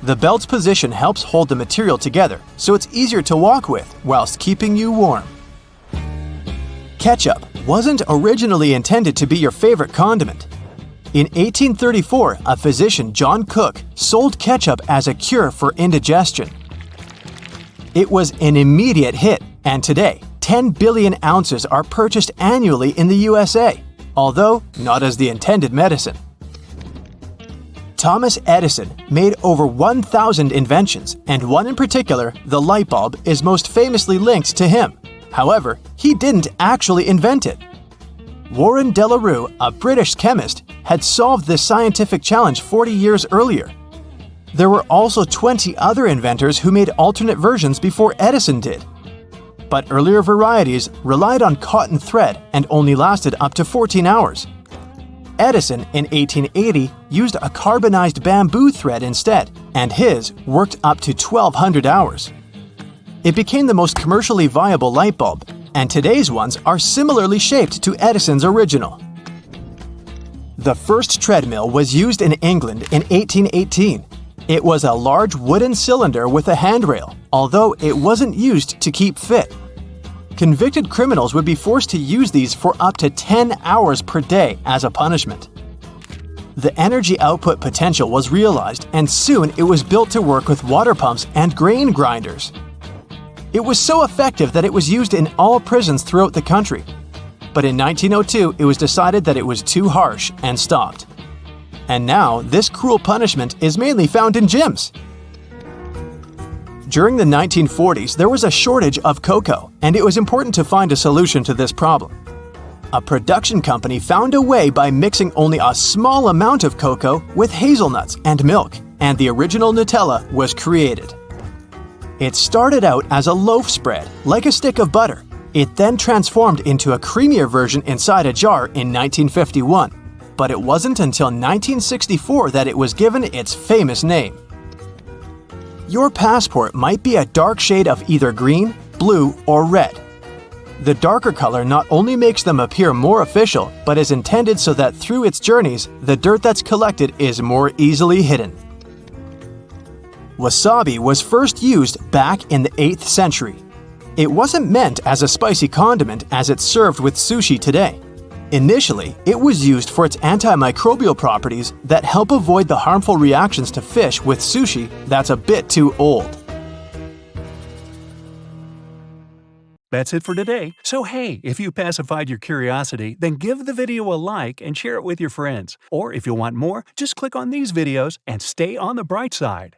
The belt's position helps hold the material together, so it's easier to walk with whilst keeping you warm. Ketchup wasn't originally intended to be your favorite condiment. In 1834, a physician, John Cook, sold ketchup as a cure for indigestion. It was an immediate hit, and today, 10 billion ounces are purchased annually in the USA, although not as the intended medicine. Thomas Edison made over 1,000 inventions, and one in particular, the light bulb, is most famously linked to him. However, he didn't actually invent it. Warren de la Rue, a British chemist, had solved this scientific challenge 40 years earlier. There were also 20 other inventors who made alternate versions before Edison did. But earlier varieties relied on cotton thread and only lasted up to 14 hours. Edison, in 1880, used a carbonized bamboo thread instead, and his worked up to 1,200 hours. It became the most commercially viable light bulb, and today's ones are similarly shaped to Edison's original. The first treadmill was used in England in 1818. It was a large wooden cylinder with a handrail, although it wasn't used to keep fit. Convicted criminals would be forced to use these for up to 10 hours per day as a punishment. The energy output potential was realized, and soon it was built to work with water pumps and grain grinders. It was so effective that it was used in all prisons throughout the country. But in 1902, it was decided that it was too harsh and stopped. And now, this cruel punishment is mainly found in gyms. During the 1940s, there was a shortage of cocoa, and it was important to find a solution to this problem. A production company found a way by mixing only a small amount of cocoa with hazelnuts and milk, and the original Nutella was created. It started out as a loaf spread, like a stick of butter. It then transformed into a creamier version inside a jar in 1951. But it wasn't until 1964 that it was given its famous name. Your passport might be a dark shade of either green, blue, or red. The darker color not only makes them appear more official, but is intended so that through its journeys, the dirt that's collected is more easily hidden. Wasabi was first used back in the 8th century. It wasn't meant as a spicy condiment as it's served with sushi today. Initially, it was used for its antimicrobial properties that help avoid the harmful reactions to fish with sushi that's a bit too old. That's it for today. So hey, if you pacified your curiosity, then give the video a like and share it with your friends. Or if you want more, just click on these videos and stay on the bright side.